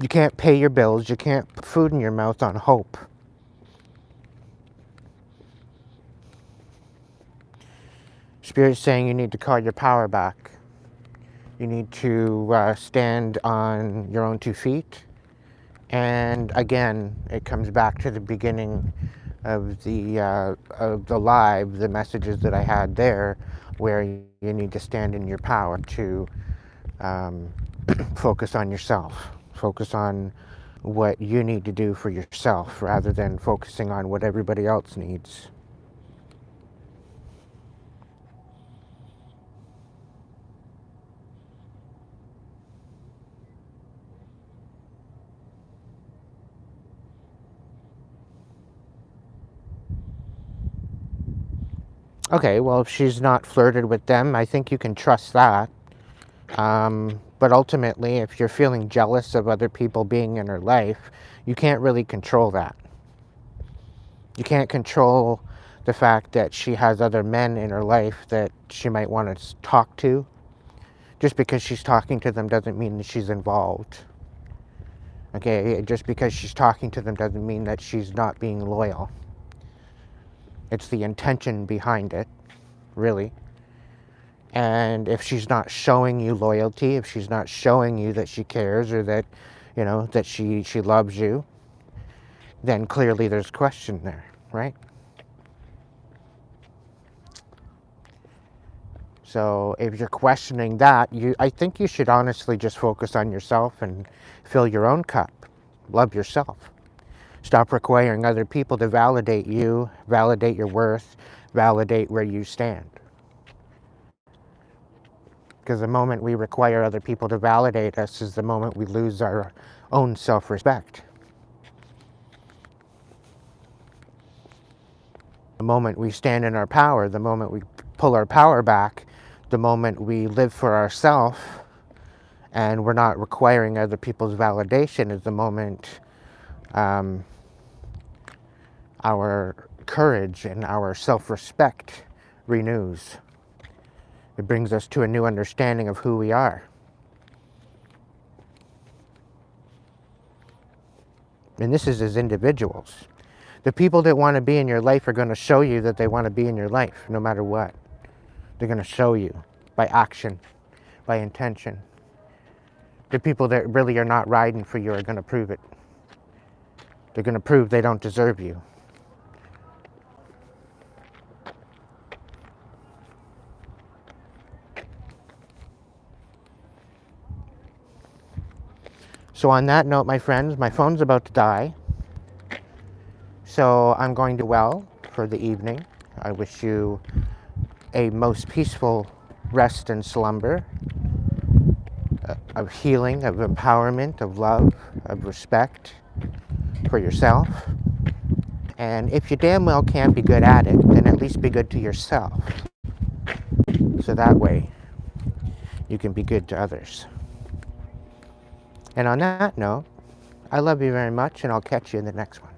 You can't pay your bills, you can't put food in your mouth on hope. Spirit's saying you need to call your power back. You need to stand on your own 2 feet. And again, it comes back to the beginning of the live, the messages that I had there, where you need to stand in your power to focus on yourself. Focus on what you need to do for yourself rather than focusing on what everybody else needs. Okay, well, if she's not flirted with them, I think you can trust that. But ultimately, if you're feeling jealous of other people being in her life, you can't really control that. You can't control the fact that she has other men in her life that she might want to talk to. Just because she's talking to them doesn't mean that she's involved. Okay, just because she's talking to them doesn't mean that she's not being loyal. It's the intention behind it, really. And if she's not showing you loyalty, if she's not showing you that she cares or that, you know, that she loves you, then clearly there's question there, right? So if you're questioning that, I think you should honestly just focus on yourself and fill your own cup. Love yourself. Stop requiring other people to validate you, validate your worth, validate where you stand. Because the moment we require other people to validate us is the moment we lose our own self-respect. The moment we stand in our power, the moment we pull our power back, the moment we live for ourselves and we're not requiring other people's validation is the moment our courage and our self-respect renews. It brings us to a new understanding of who we are. And this is as individuals. The people that want to be in your life are going to show you that they want to be in your life, no matter what. They're going to show you by action, by intention. The people that really are not riding for you are going to prove it. They're going to prove they don't deserve you. So on that note, my friends, my phone's about to die. So I'm going to well for the evening. I wish you a most peaceful rest and slumber. of healing, of empowerment, of love, of respect for yourself. And if you damn well can't be good at it, then at least be good to yourself. So that way, you can be good to others. And on that note, I love you very much, and I'll catch you in the next one.